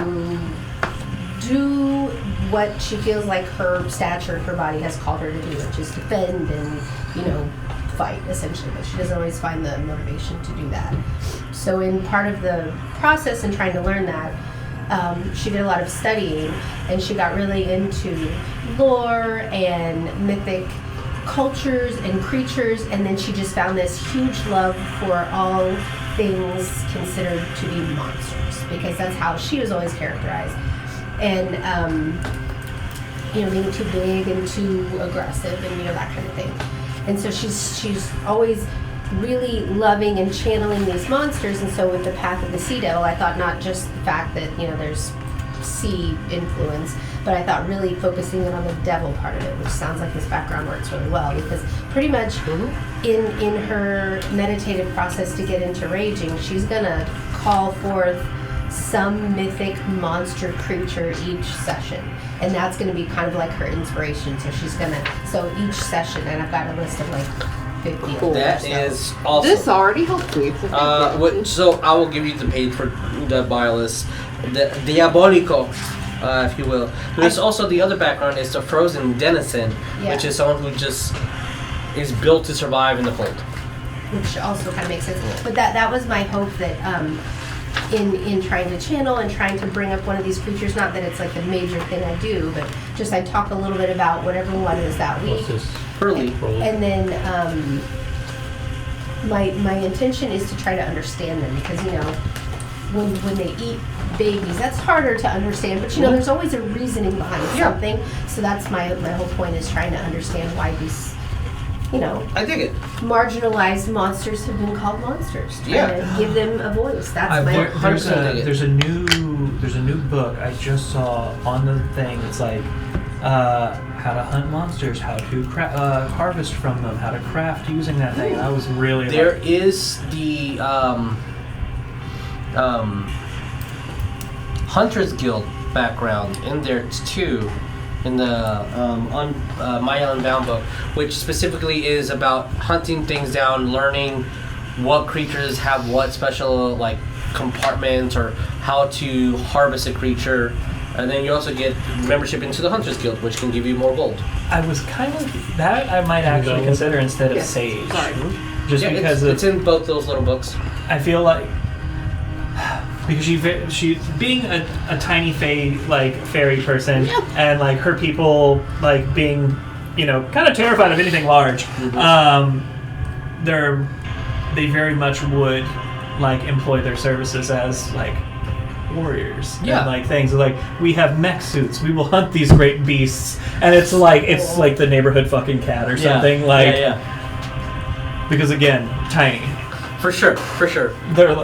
[SPEAKER 4] do what she feels like her stature, her body has called her to do, which is defend and, fight, essentially. But she doesn't always find the motivation to do that. So in part of the process in trying to learn that, she did a lot of studying, and she got really into lore and mythic cultures and creatures, and then she just found this huge love for all things considered to be monsters, because that's how she was always characterized. And being too big and too aggressive and that kind of thing. And so she's always really loving and channeling these monsters. And so with the Path of the Sea Devil, I thought not just the fact that there's sea influence, but I thought really focusing in on the devil part of it, which sounds like this background works really well, because pretty much in her meditative process to get into raging, she's gonna call forth some mythic monster creature each session, and that's going to be kind of like her inspiration. So each session, and I've got a list of like 50 of them.
[SPEAKER 1] That
[SPEAKER 4] So
[SPEAKER 1] is awesome.
[SPEAKER 5] This already helps me. So thank you.
[SPEAKER 1] So I will give you the page for the Biolus, the Diabolico, if you will. There's also the other background is the Frozen Denizen,
[SPEAKER 4] Yeah.
[SPEAKER 1] which is someone who just is built to survive in the cold.
[SPEAKER 4] Which also kind of makes sense. But that was my hope that in trying to channel and trying to bring up one of these creatures, not that it's like the major thing I do, but just I talk a little bit about whatever one is that week.
[SPEAKER 1] Pearly.
[SPEAKER 4] And then my intention is to try to understand them because, you know, when they eat babies, that's harder to understand, but you know, there's always a reasoning behind something. So that's my whole point is trying to understand why these, you know,
[SPEAKER 1] I dig it.
[SPEAKER 4] marginalized monsters have been called monsters. Trying to give them a voice. That's my
[SPEAKER 2] there's a new book I just saw on the thing. It's like how to hunt monsters, how to harvest from them, how to craft using that thing. I was really
[SPEAKER 1] there is the Hunters Guild background in there too, in the My Unbound book, which specifically is about hunting things down, learning what creatures have what special like compartments or how to harvest a creature. And then you also get membership into the Hunters Guild, which can give you more gold.
[SPEAKER 2] I was kind of that I might actually consider instead of Sage, just because
[SPEAKER 1] it's in both those little books.
[SPEAKER 2] I feel like because she being a tiny fairy person, and like her people like being, you know, kind of terrified of anything large. They very much would like employ their services as like warriors and like things like we have mech suits, we will hunt these great beasts, and it's like the neighborhood fucking cat or something because again, tiny.
[SPEAKER 1] For sure.
[SPEAKER 2] They're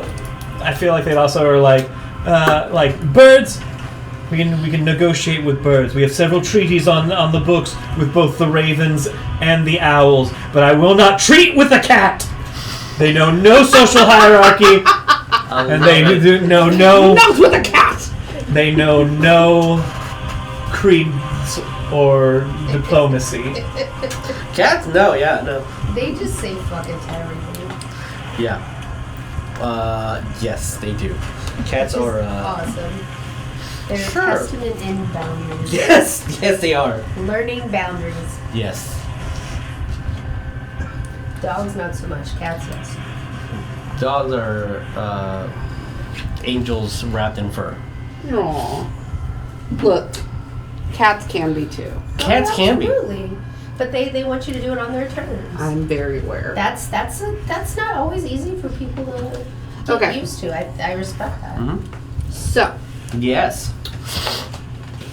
[SPEAKER 2] I feel like they also are like birds. We can negotiate with birds. We have several treaties on the books with both the ravens and the owls, but I will not treat with a cat. They know no social hierarchy, and they know no.
[SPEAKER 5] Not with a cat.
[SPEAKER 2] They know no creeds or diplomacy.
[SPEAKER 1] Cats? No.
[SPEAKER 4] They just say fucking everything.
[SPEAKER 1] Yeah. Yes, they do. Cats are
[SPEAKER 4] awesome. They're a testament in boundaries.
[SPEAKER 1] Yes, they are.
[SPEAKER 4] Learning boundaries.
[SPEAKER 1] Yes.
[SPEAKER 4] Dogs not so much. Cats yes.
[SPEAKER 1] Dogs are angels wrapped in fur.
[SPEAKER 5] Aww. Look, cats can be too.
[SPEAKER 1] Cats can be.
[SPEAKER 4] Absolutely. But they want you to do it on their terms.
[SPEAKER 5] I'm very aware.
[SPEAKER 4] That's not always easy for people to get used to. I respect that.
[SPEAKER 1] Mm-hmm.
[SPEAKER 5] So.
[SPEAKER 1] Yes.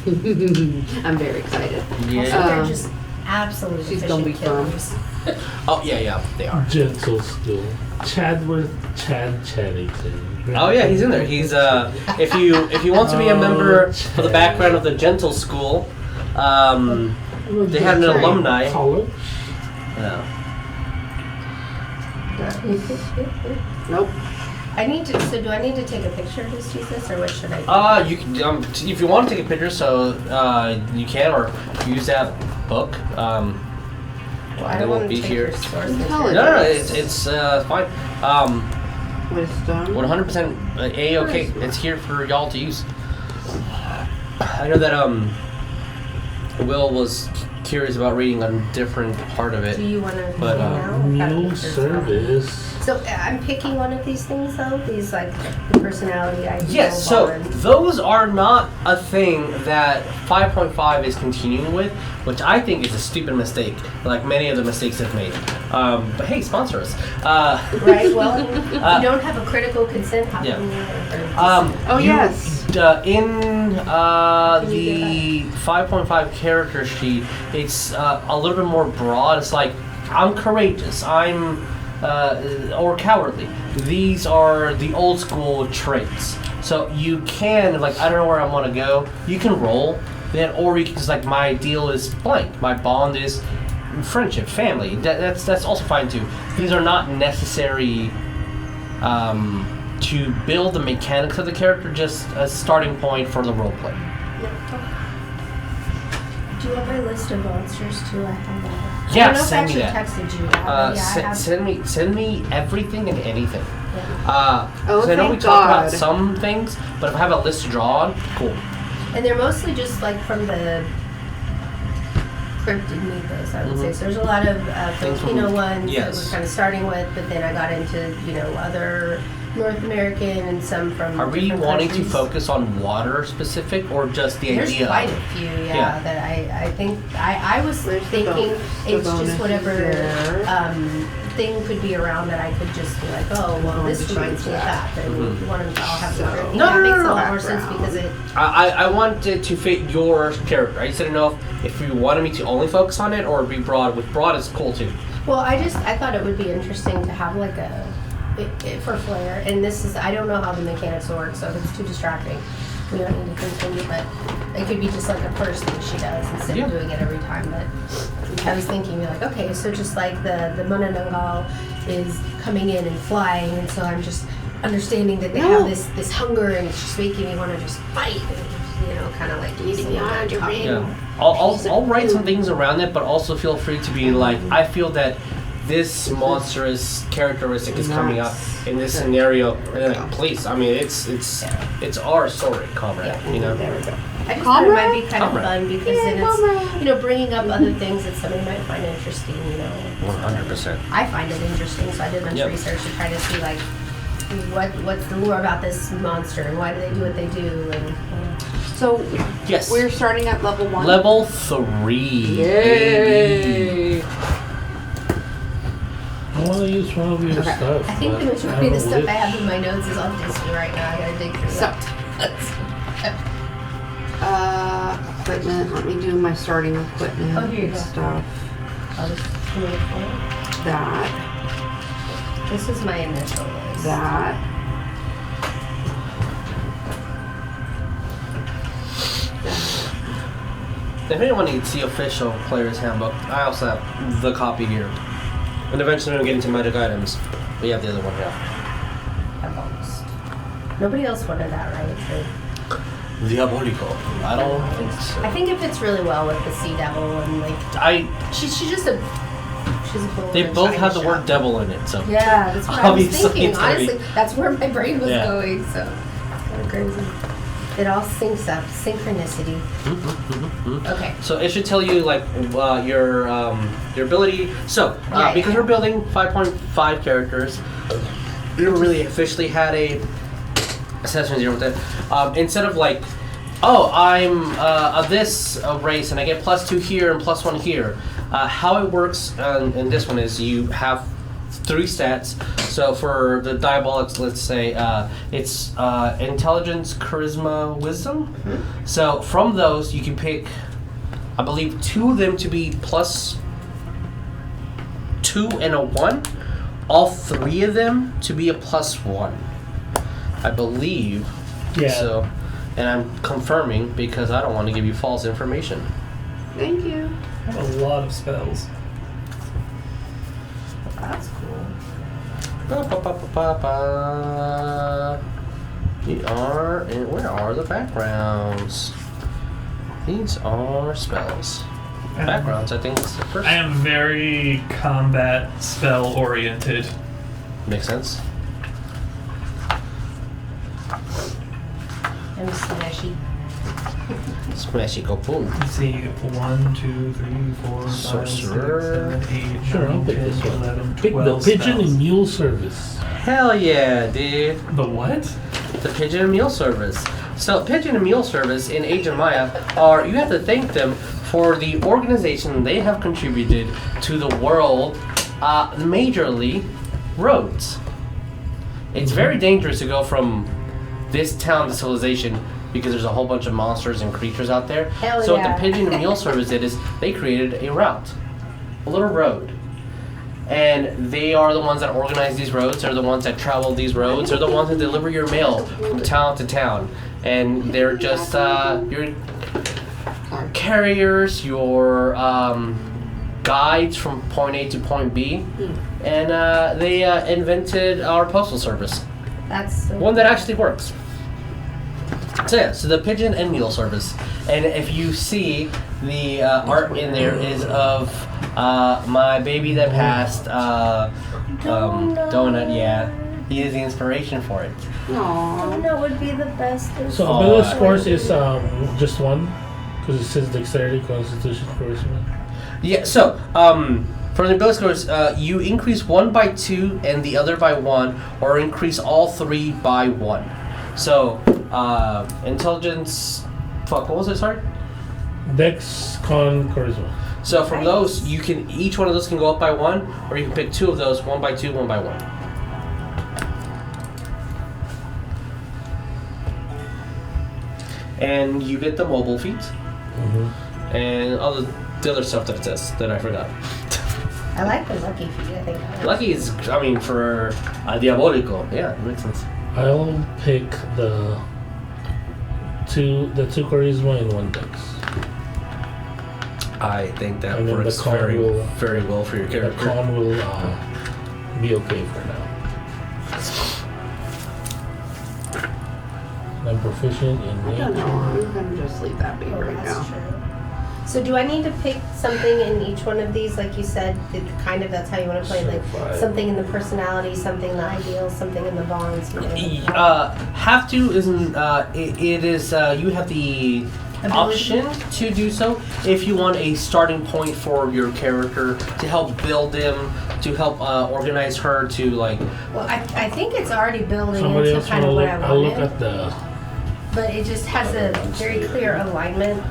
[SPEAKER 5] I'm very excited.
[SPEAKER 1] Yeah.
[SPEAKER 4] Also, they're just absolutely
[SPEAKER 5] she's gonna be
[SPEAKER 4] killers.
[SPEAKER 1] Oh yeah, they are.
[SPEAKER 3] Gentle School. Chadworth Chaddington.
[SPEAKER 1] Oh yeah, he's in there. He's if you want to be a member for the background of the Gentle School, they had an alumni.
[SPEAKER 3] College?
[SPEAKER 1] No.
[SPEAKER 5] Nope.
[SPEAKER 4] So do I need to take a picture of this Jesus, or what should I do?
[SPEAKER 1] You can if you want to take a picture, so you can, or use that book.
[SPEAKER 4] Well, I don't want to take your source material.
[SPEAKER 1] No, it's fine.
[SPEAKER 5] Wisdom.
[SPEAKER 1] 100% A-okay. It's here for y'all to use. I know that Will was curious about reading a different part of it.
[SPEAKER 4] Do you want to
[SPEAKER 1] but
[SPEAKER 3] new service.
[SPEAKER 4] So I'm picking one of these things though. These like the personality ideal.
[SPEAKER 1] Yes, so those are not a thing that 5.5 is continuing with, which I think is a stupid mistake, like many of the mistakes they've made. But hey, sponsor us.
[SPEAKER 4] Right. Well, if you don't have a critical consent, how can you?
[SPEAKER 5] Yes.
[SPEAKER 1] In the 5.5 character sheet, it's a little bit more broad. It's like, I'm courageous, I'm or cowardly. These are the old school traits. So you can, like, I don't know where I want to go, you can roll, then, or you can just, like, my ideal is blank. My bond is friendship, family. That's also fine too. These are not necessary to build the mechanics of the character, just a starting point for the roleplay.
[SPEAKER 4] Do you have my list of monsters too? I have that.
[SPEAKER 1] Yeah,
[SPEAKER 4] I don't know
[SPEAKER 1] send
[SPEAKER 4] if
[SPEAKER 1] me
[SPEAKER 4] I actually texted you that.
[SPEAKER 1] Send me everything and anything.
[SPEAKER 4] Yeah.
[SPEAKER 1] So I know we talked about some things, but if I have a list drawn, cool.
[SPEAKER 4] And they're mostly just like from the scripted mythos, I would say. So there's a lot of Filipino ones that we're kind of starting with, but then I got into, other North American and some from
[SPEAKER 1] Are we wanting
[SPEAKER 4] countries.
[SPEAKER 1] to focus on water specific or just the
[SPEAKER 4] There's
[SPEAKER 1] idea?
[SPEAKER 4] quite a few, that I think I was thinking it's just whatever thing could be around that I could just be like, oh well, this reminds me of that. But I mean, if you want them to all have different. That makes a lot more sense because it.
[SPEAKER 1] I wanted to fit your character. I just didn't know if you wanted me to only focus on it or be broad. With broad is cool too.
[SPEAKER 4] Well, I thought it would be interesting to have like for flair, and this is I don't know how the mechanics work, so if it's too distracting, we don't need to continue. But it could be just like a first thing she does instead of doing it every time. But I was thinking like, okay, so just like the Mitangelii is coming in and flying, and so I'm just understanding that they have this hunger, and it's just making me want to just fight, and, kind of like eating me on your brain.
[SPEAKER 1] Yeah. I'll write some things around it, but also feel free to be like, I feel that this monstrous characteristic is coming out in this scenario, and then like, please, I mean, it's our story, comrade.
[SPEAKER 4] There we go. I just thought it might be kind of fun because then it's bringing up other things that somebody might find interesting.
[SPEAKER 1] 100%.
[SPEAKER 4] I find it interesting, so I did a bunch of research to try to see like what's the lore about this monster and why do they do what they do and.
[SPEAKER 5] So
[SPEAKER 1] yes,
[SPEAKER 5] we're starting at level 1.
[SPEAKER 1] Level 3.
[SPEAKER 5] Yay!
[SPEAKER 3] I want to use one of your stuff.
[SPEAKER 4] I think the majority of the stuff I have in my notes is on Disney right now. I gotta dig through
[SPEAKER 5] that. Equipment. Let me do my starting equipment and stuff. That.
[SPEAKER 4] This is my initial list.
[SPEAKER 5] That.
[SPEAKER 1] If anyone needs the official player's handbook, I also have the copy here. And eventually when we get into magic items, we have the other one here.
[SPEAKER 4] Almost. Nobody else wanted that, right?
[SPEAKER 1] Diabolico. I don't think so.
[SPEAKER 4] I think it fits really well with the Sea Devil and like she's just a bull.
[SPEAKER 1] They both have the word devil in it, so
[SPEAKER 4] yeah, that's what I was thinking.
[SPEAKER 1] Honestly,
[SPEAKER 4] Honestly, that's where my brain was going. So kind of crazy. It all syncs up. Synchronicity. Okay.
[SPEAKER 1] So it should tell you like your ability. So because we're building 5.5 characters, we never really officially had a assessment zero with it. Instead of like, oh, I'm of this race and I get +2 here and +1 here. How it works in this one is you have 3 stats. So for the diabolics, let's say it's intelligence, charisma, wisdom. So from those, you can pick, I believe, 2 of them to be +2 and a 1. All 3 of them to be a +1. I believe.
[SPEAKER 3] Yeah.
[SPEAKER 1] So, and I'm confirming because I don't want to give you false information.
[SPEAKER 5] Thank you.
[SPEAKER 2] I have a lot of spells.
[SPEAKER 4] That's cool.
[SPEAKER 1] Where are the backgrounds? These are spells. Backgrounds, I think is the first.
[SPEAKER 2] I am very combat spell oriented.
[SPEAKER 1] Makes sense.
[SPEAKER 4] I'm smashy.
[SPEAKER 1] Smashy go boom.
[SPEAKER 2] Let's see, 1, 2, 3, 4, 5, 6,
[SPEAKER 1] Sorcerer.
[SPEAKER 2] 7, 8,
[SPEAKER 3] Sure,
[SPEAKER 2] 9,
[SPEAKER 3] I'll pick
[SPEAKER 2] 10,
[SPEAKER 3] this one.
[SPEAKER 2] 11,
[SPEAKER 3] Pick the
[SPEAKER 2] 12
[SPEAKER 3] pigeon
[SPEAKER 2] spells.
[SPEAKER 3] and mule service.
[SPEAKER 1] Hell yeah, dude.
[SPEAKER 2] The what?
[SPEAKER 1] The pigeon and mule service. So pigeon and mule service in Age of Maya are, you have to thank them for the organization they have contributed to the world, majorly roads. It's very dangerous to go from this town to civilization because there's a whole bunch of monsters and creatures out there.
[SPEAKER 4] Hell
[SPEAKER 1] so
[SPEAKER 4] yeah.
[SPEAKER 1] what the pigeon and mule service did is they created a route, a little road. And they are the ones that organize these roads. They're the ones that travel these roads. They're the ones that deliver your mail from town to town. And they're just your carriers, your guides from point A to point B. And they invented our postal service.
[SPEAKER 4] That's so
[SPEAKER 1] One that actually works. So yeah, so the pigeon and mule service. And if you see the art in there is of my baby that passed, Donut, yeah. He is the inspiration for it.
[SPEAKER 5] Aww.
[SPEAKER 4] Donut would be the best.
[SPEAKER 3] So ability scores is just 1 because it says dexterity, constitution, charisma.
[SPEAKER 1] Yeah. So for the ability scores, you increase one by 2 and the other by 1, or increase all 3 by 1. So intelligence. Fuck. What was it? Sorry.
[SPEAKER 3] Dex, Con, Charisma.
[SPEAKER 1] So from those, you can each one of those can go up by 1, or you can pick 2 of those, 1 by 2, 1 by 1. And you get the mobile feat, and all the other stuff that it says that I forgot.
[SPEAKER 4] I like the lucky feat. I think.
[SPEAKER 1] Lucky is, I mean, for Diabolico. Yeah, it makes sense.
[SPEAKER 3] I'll pick the two Charisma and 1 Dex.
[SPEAKER 1] I think that
[SPEAKER 3] And then
[SPEAKER 1] works
[SPEAKER 3] the con
[SPEAKER 1] very,
[SPEAKER 3] will-
[SPEAKER 1] very well for your
[SPEAKER 3] The
[SPEAKER 1] character.
[SPEAKER 3] con will be okay for now. I'm proficient in
[SPEAKER 5] I don't know.
[SPEAKER 3] nature.
[SPEAKER 5] I'm gonna just leave that be right
[SPEAKER 4] That's
[SPEAKER 5] now.
[SPEAKER 4] true. So do I need to pick something in each one of these, like you said, kind of that's how you want to play, like something in the personality, something in the ideals, something in the bonds?
[SPEAKER 1] Have to isn't. It is. You have the
[SPEAKER 4] Ability?
[SPEAKER 1] option to do so if you want a starting point for your character to help build him, to help organize her, to like.
[SPEAKER 4] Well, I think it's already building
[SPEAKER 3] Somebody
[SPEAKER 4] into
[SPEAKER 3] else
[SPEAKER 4] kind of
[SPEAKER 3] will
[SPEAKER 4] what
[SPEAKER 3] look,
[SPEAKER 4] I
[SPEAKER 3] I'll look
[SPEAKER 4] wanted,
[SPEAKER 3] at the.
[SPEAKER 4] but it just has a very clear alignment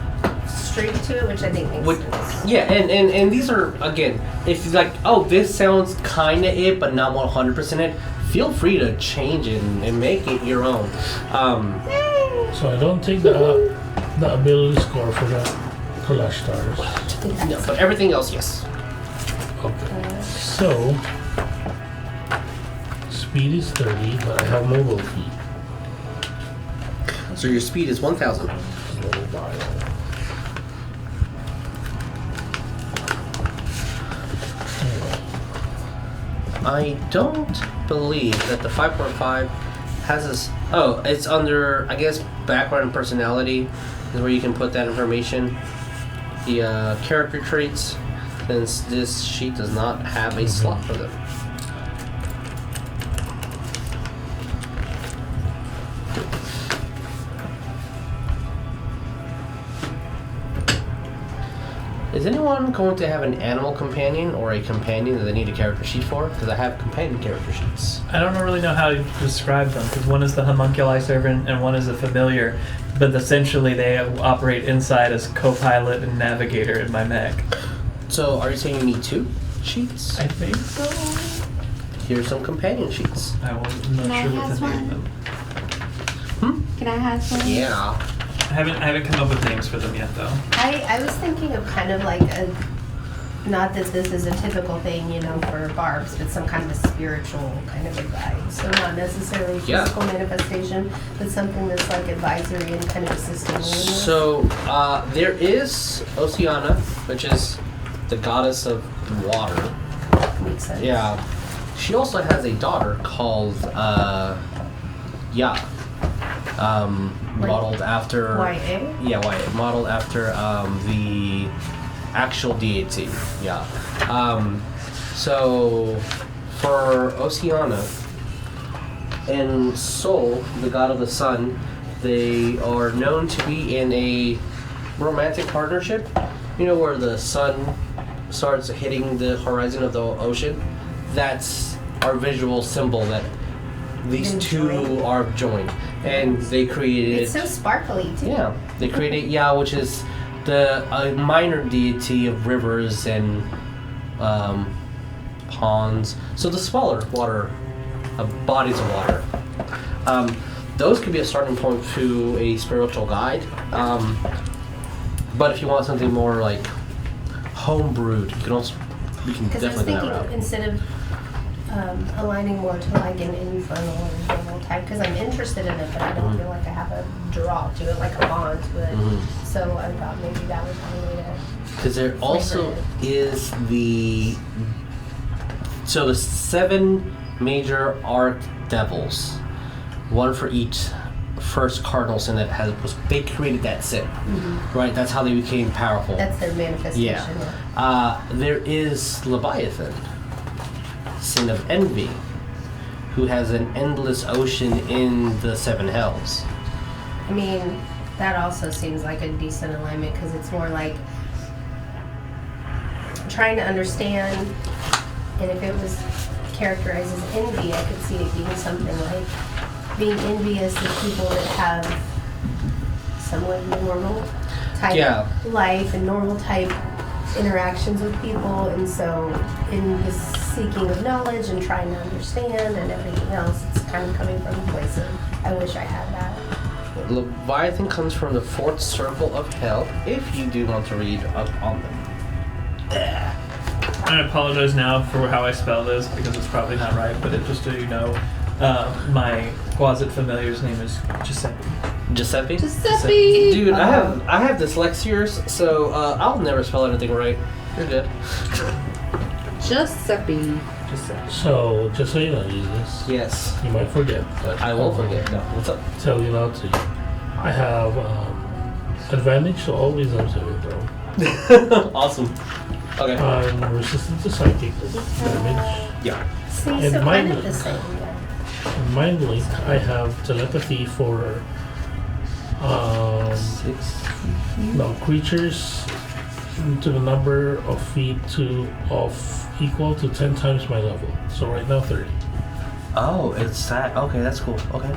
[SPEAKER 4] streak to it, which I think makes
[SPEAKER 1] Would,
[SPEAKER 4] sense.
[SPEAKER 1] yeah, and these are, again, if you're like, oh, this sounds kind of it, but not 100% it, feel free to change it and make it your own.
[SPEAKER 3] So I don't take the ability score for the Clash Stars.
[SPEAKER 1] No, but everything else, yes.
[SPEAKER 3] Okay. So speed is 30, but I have mobile feet.
[SPEAKER 1] So your speed is 1,000. I don't believe that the 5.5 has this. Oh, it's under, I guess, background and personality is where you can put that information. The character traits, since this sheet does not have a slot for them. Is anyone going to have an animal companion or a companion that they need a character sheet for? Because I have companion character sheets.
[SPEAKER 2] I don't really know how to describe them, because one is the homunculi servant and one is a familiar, but essentially they operate inside as co-pilot and navigator in my mech.
[SPEAKER 1] So, are you saying you need 2 sheets?
[SPEAKER 2] I think so.
[SPEAKER 1] Here's some companion sheets.
[SPEAKER 2] I'm not
[SPEAKER 6] Can I
[SPEAKER 2] sure what
[SPEAKER 6] have
[SPEAKER 2] to name
[SPEAKER 6] one?
[SPEAKER 2] them.
[SPEAKER 6] Can I have some?
[SPEAKER 1] Yeah.
[SPEAKER 2] I haven't come up with names for them yet, though.
[SPEAKER 4] I was thinking of kind of like a, not that this is a typical thing, you know, for barbs, but some kind of a spiritual kind of a guide. So not necessarily
[SPEAKER 1] Yeah.
[SPEAKER 4] physical manifestation, but something that's like advisory and kind of assisting. in this.
[SPEAKER 1] So, there is Oceana, which is the goddess of water.
[SPEAKER 4] Makes sense.
[SPEAKER 1] Yeah. She also has a daughter called, modeled after.
[SPEAKER 4] YA?
[SPEAKER 1] Yeah, YA. Modeled after the actual deity. Yeah. So for Oceana and Sol, the god of the sun, they are known to be in a romantic partnership. You know, where the sun starts hitting the horizon of the ocean. That's our visual symbol that these
[SPEAKER 4] They're
[SPEAKER 1] two
[SPEAKER 4] joined.
[SPEAKER 1] are joined, and they created.
[SPEAKER 4] It's so sparkly too.
[SPEAKER 1] Yeah, they created which is the minor deity of rivers and ponds. So the smaller water, bodies of water. Those could be a starting point to a spiritual guide. But if you want something more like homebrewed, you can
[SPEAKER 4] Because I was
[SPEAKER 1] definitely go that
[SPEAKER 4] thinking
[SPEAKER 1] route.
[SPEAKER 4] instead of aligning more to like an infernal or infernal type, because I'm interested in it, but I don't feel like I have a draw to it, like a bond to it. So I thought maybe that was one way to.
[SPEAKER 1] Because there also is the 7 major archdevils, one for each first cardinal sin that they created that sin, right? That's how they became powerful.
[SPEAKER 4] That's their manifestation.
[SPEAKER 1] Yeah. There is Leviathan, sin of envy, who has an endless ocean in the 7 hells.
[SPEAKER 4] I mean, that also seems like a decent alignment because it's more like trying to understand, and if it was characterized as envy, I could see it being something like being envious of people that have somewhat normal type life and normal type interactions with people, and so in the seeking of knowledge and trying to understand and everything else, it's kind of coming from a place of, I wish I had that.
[SPEAKER 1] Leviathan comes from the fourth circle of hell, if you do want to read up on them.
[SPEAKER 2] I apologize now for how I spell this because it's probably not right, but just so you know, my closet familiar's name is Giuseppe.
[SPEAKER 1] Giuseppe?
[SPEAKER 5] Giuseppe!
[SPEAKER 1] Dude, I have dyslexia, so I'll never spell anything right. You're good.
[SPEAKER 5] Giuseppe.
[SPEAKER 3] So, just so you know, Jesus,
[SPEAKER 1] Yes.
[SPEAKER 3] you might forget, but
[SPEAKER 1] I won't forget. No. What's up?
[SPEAKER 3] tell you now to you. I have advantage to all wisdom saving throw.
[SPEAKER 1] Awesome. Okay.
[SPEAKER 3] I'm resistant to psychic damage.
[SPEAKER 1] Yeah.
[SPEAKER 4] See,
[SPEAKER 3] And
[SPEAKER 4] so
[SPEAKER 3] mine-
[SPEAKER 4] kind of the same. Yeah.
[SPEAKER 3] In Mind Link, I have telepathy for
[SPEAKER 1] 6.
[SPEAKER 3] creatures to the number of feet equal to 10 times my level. So right now 30.
[SPEAKER 1] Oh, it's that. Okay, that's cool. Okay.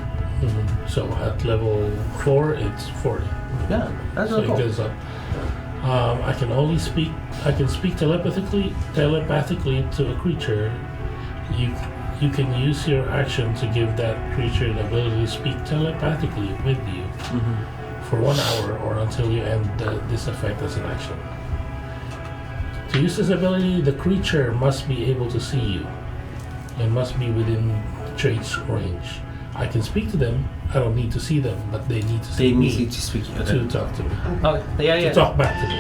[SPEAKER 3] So at level 4, it's 40.
[SPEAKER 1] Yeah, that's
[SPEAKER 3] So
[SPEAKER 1] really
[SPEAKER 3] it
[SPEAKER 1] cool.
[SPEAKER 3] goes up. I can speak telepathically to a creature. You can use your action to give that creature the ability to speak telepathically with you for 1 hour or until you end this effect as an action. To use this ability, the creature must be able to see you and must be within trait's range. I can speak to them. I don't need to see them, but they need to see
[SPEAKER 1] They
[SPEAKER 3] me
[SPEAKER 1] need to speak.
[SPEAKER 3] to talk to me.
[SPEAKER 1] Okay. Yeah,
[SPEAKER 3] To
[SPEAKER 1] yeah.
[SPEAKER 3] talk back to me.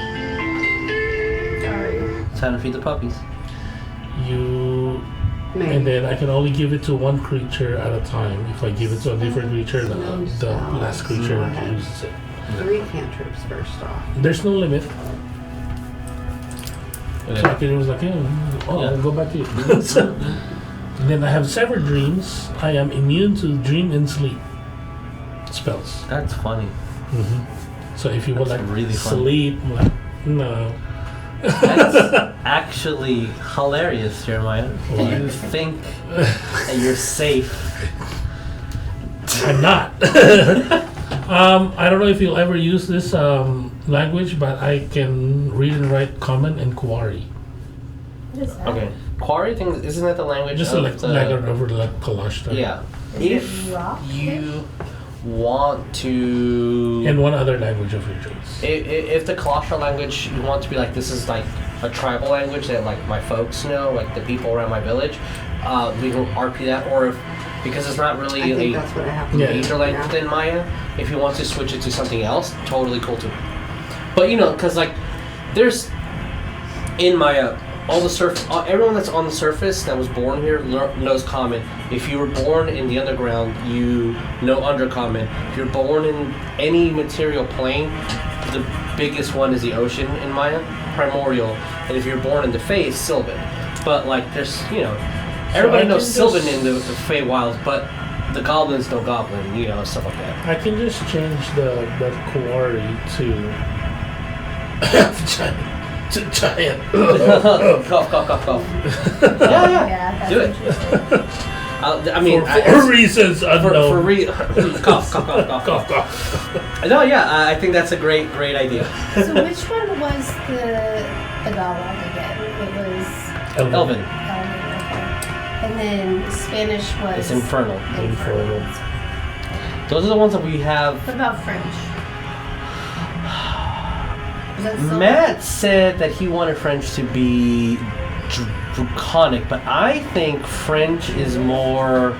[SPEAKER 4] Sorry.
[SPEAKER 1] Time to feed the puppies.
[SPEAKER 3] And
[SPEAKER 5] Maybe.
[SPEAKER 3] then I can only give it to one creature at a time. If I give it to a different creature, the last creature loses it.
[SPEAKER 5] 3 cantrips first off.
[SPEAKER 3] There's no limit. So I can just like,
[SPEAKER 1] Yeah.
[SPEAKER 3] I'll go back to you. And then I have Severed Dreams. I am immune to dream and sleep spells.
[SPEAKER 1] That's funny.
[SPEAKER 3] So if you would
[SPEAKER 1] That's
[SPEAKER 3] like
[SPEAKER 1] really fun.
[SPEAKER 3] sleep, I'm like, no.
[SPEAKER 1] That's actually hilarious, Jeremiah.
[SPEAKER 3] Why?
[SPEAKER 1] You think that you're safe.
[SPEAKER 3] I'm not. I don't know if you'll ever use this language, but I can read and write common and quarry.
[SPEAKER 4] What is that?
[SPEAKER 1] Okay. Quarry thing, isn't that the language
[SPEAKER 3] Just
[SPEAKER 1] of
[SPEAKER 3] like
[SPEAKER 1] the...
[SPEAKER 3] language over the collage stuff.
[SPEAKER 1] Yeah.
[SPEAKER 4] Is
[SPEAKER 1] If
[SPEAKER 4] it rock?
[SPEAKER 1] you want to...
[SPEAKER 3] And one other language of your choice.
[SPEAKER 1] If the Colossus language, you want to be like, this is like a tribal language that like my folks know, like the people around my village, we will RP that, or if, because it's not really
[SPEAKER 5] I think
[SPEAKER 1] a
[SPEAKER 5] that's what I have.
[SPEAKER 3] Yeah.
[SPEAKER 1] major language in Maya, if you want to switch it to something else, totally cool too. But you know, because like, there's, in Maya, everyone that's on the surface that was born here knows common. If you were born in the underground, you know undercommon. If you're born in any material plane, the biggest one is the ocean in Maya, primordial. And if you're born in the Fae, it's Sylvan. But like, there's, you know, everybody
[SPEAKER 3] I
[SPEAKER 1] knows
[SPEAKER 3] can
[SPEAKER 1] Sylvan
[SPEAKER 3] just-
[SPEAKER 1] in the Fae Wilds, but the goblins know goblin, you know, stuff like that.
[SPEAKER 3] I can just change the quarry to giant.
[SPEAKER 1] Cough, cough, cough, cough. Yeah, yeah.
[SPEAKER 4] Yeah, that's
[SPEAKER 1] Do it.
[SPEAKER 4] interesting.
[SPEAKER 1] I mean,
[SPEAKER 3] for reasons unknown.
[SPEAKER 1] cough, cough, cough, cough,
[SPEAKER 3] Cough,
[SPEAKER 1] cough.
[SPEAKER 3] cough.
[SPEAKER 1] No, yeah, I think that's a great idea.
[SPEAKER 4] So which one was the Tagalog again? It was
[SPEAKER 1] Elvin.
[SPEAKER 4] Elvin, okay. And then Spanish was
[SPEAKER 1] It's infernal.
[SPEAKER 4] Infernal.
[SPEAKER 1] Those are the ones that we have.
[SPEAKER 4] What about French? Is that still
[SPEAKER 1] Matt said that he wanted French to be draconic, but I think French is more.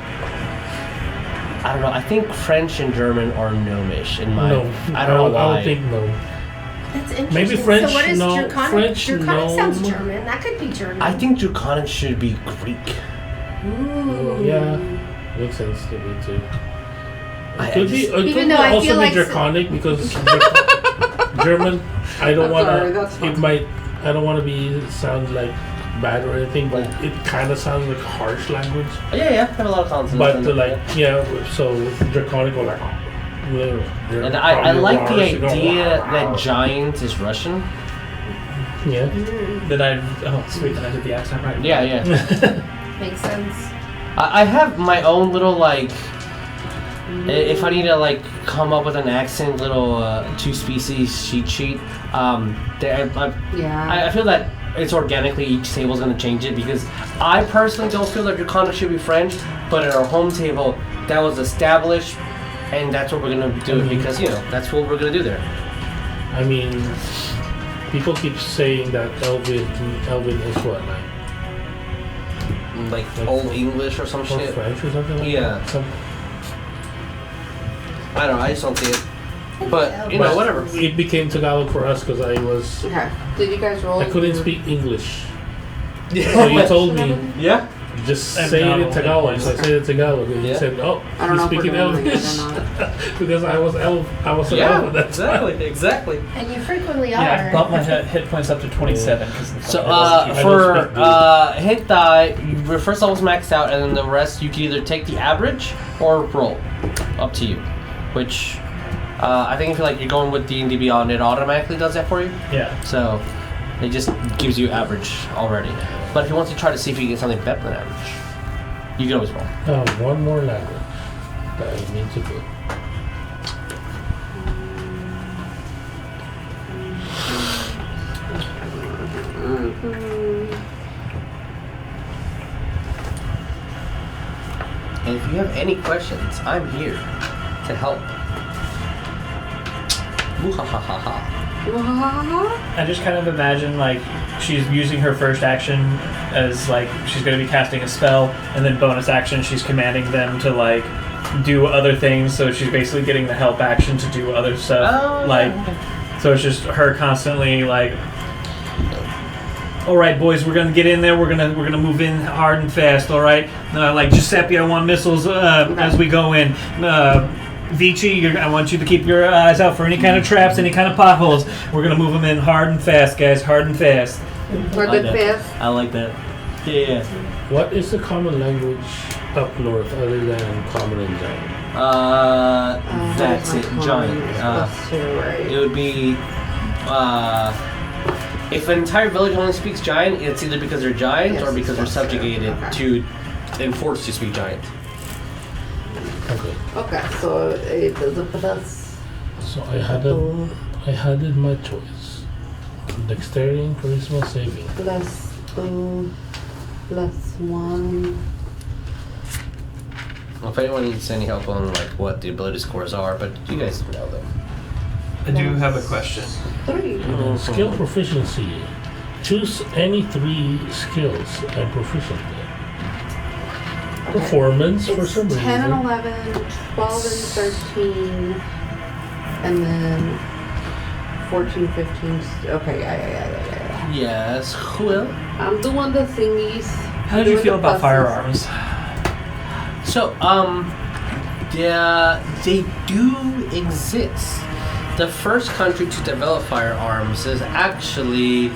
[SPEAKER 1] I don't know. I think French and German are gnomish in my.
[SPEAKER 3] No,
[SPEAKER 1] I don't know
[SPEAKER 3] I
[SPEAKER 1] why.
[SPEAKER 3] don't think no.
[SPEAKER 4] That's interesting.
[SPEAKER 3] Maybe French,
[SPEAKER 4] So what is
[SPEAKER 3] no.
[SPEAKER 4] Draconic?
[SPEAKER 3] French,
[SPEAKER 4] Draconic sounds
[SPEAKER 3] no.
[SPEAKER 4] German. That could be German.
[SPEAKER 1] I think draconic should be Greek.
[SPEAKER 4] Ooh.
[SPEAKER 3] Yeah, makes sense to me too.
[SPEAKER 1] I
[SPEAKER 3] It could be.
[SPEAKER 1] just-
[SPEAKER 3] It
[SPEAKER 4] Even
[SPEAKER 3] could
[SPEAKER 4] though I
[SPEAKER 3] also
[SPEAKER 4] feel
[SPEAKER 3] be
[SPEAKER 4] like
[SPEAKER 3] draconic because German. I don't
[SPEAKER 5] I'm
[SPEAKER 3] want
[SPEAKER 5] sorry,
[SPEAKER 3] to.
[SPEAKER 5] that's fine.
[SPEAKER 3] It might. I don't want to be sound like bad or anything, but it kind of sounds like harsh language.
[SPEAKER 1] Yeah, have a lot of consonants.
[SPEAKER 3] But
[SPEAKER 1] in
[SPEAKER 3] to
[SPEAKER 1] it,
[SPEAKER 3] like, yeah, so draconic or like.
[SPEAKER 1] And I like the idea that giant is Russian.
[SPEAKER 3] Yeah.
[SPEAKER 2] Oh, sweet, then I did the accent right.
[SPEAKER 1] Yeah.
[SPEAKER 4] Makes sense.
[SPEAKER 1] I have my own little, like, if I need to, like, come up with an accent, little two species cheat sheet. I feel that it's organically each table's going to change it, because I personally don't feel that your conduct should be French, but at our home table, that was established, and that's what we're going to do it, because, you know, that's what we're going to do there.
[SPEAKER 3] I mean, people keep saying that Elvin is what,
[SPEAKER 1] Like Old English or some shit.
[SPEAKER 3] French or something like
[SPEAKER 1] Yeah.
[SPEAKER 3] that?
[SPEAKER 1] I don't know, I just don't see it. But, you know, whatever.
[SPEAKER 3] It became Tagalog for us because
[SPEAKER 5] Okay. Did you guys roll?
[SPEAKER 3] I couldn't speak English. So you told me,
[SPEAKER 1] Yeah?
[SPEAKER 3] just say it in Tagalog. So I said it in Tagalog. And you said, oh,
[SPEAKER 5] I don't know
[SPEAKER 3] you
[SPEAKER 5] if we're
[SPEAKER 3] speaking
[SPEAKER 5] doing it
[SPEAKER 3] Elvish.
[SPEAKER 5] or not.
[SPEAKER 3] Because I was an elf. That's
[SPEAKER 1] exactly.
[SPEAKER 4] And you frequently are.
[SPEAKER 2] Yeah, I bumped my hit points up to 27 because
[SPEAKER 1] So, for hit die, your first level's maxed out, and then the rest you can either take the average or roll. Up to you. Which, I think if you're going with D&D Beyond, it automatically does that for you.
[SPEAKER 2] Yeah.
[SPEAKER 1] So, it just gives you average already. But if you want to try to see if you get something better than average, you can always roll.
[SPEAKER 3] one more language that I need to do.
[SPEAKER 1] And if you have any questions, I'm here to help.
[SPEAKER 2] I just kind of imagine like she's using her first action as like she's going to be casting a spell, and then bonus action she's commanding them to like do other things. So she's basically getting the help action to do other stuff. So it's just her constantly like, all right, boys, we're gonna get in there. We're gonna move in hard and fast. All right, like Giuseppe, I want missiles as we go in. Vici, I want you to keep your eyes out for any kind of traps, any kind of potholes. We're gonna move them in hard and fast, guys. Hard and fast.
[SPEAKER 5] Hard and fast.
[SPEAKER 1] I like that. Yeah.
[SPEAKER 3] What is the common language up north other than common and giant?
[SPEAKER 1] That's it. Giant. It would be. If an entire village only speaks giant, it's either because they're giant or because they're subjugated to and forced to speak giant.
[SPEAKER 5] Okay, so it does it for us.
[SPEAKER 3] So I had my choice. Dexterity and charisma saving.
[SPEAKER 5] +2, +1.
[SPEAKER 1] Well, if anyone needs any help on like what the ability scores are, but you guys know them.
[SPEAKER 2] I do have a question.
[SPEAKER 5] 3.
[SPEAKER 3] Skill proficiency. Choose any 3 skills and proficient in. Performance for some reason.
[SPEAKER 5] 10 and 11, 12 and 13, and then 14, 15. Okay, yeah.
[SPEAKER 1] Yes, Will.
[SPEAKER 5] I'm doing the thingies.
[SPEAKER 2] How did you feel about firearms?
[SPEAKER 1] So, they do exist. The first country to develop firearms is actually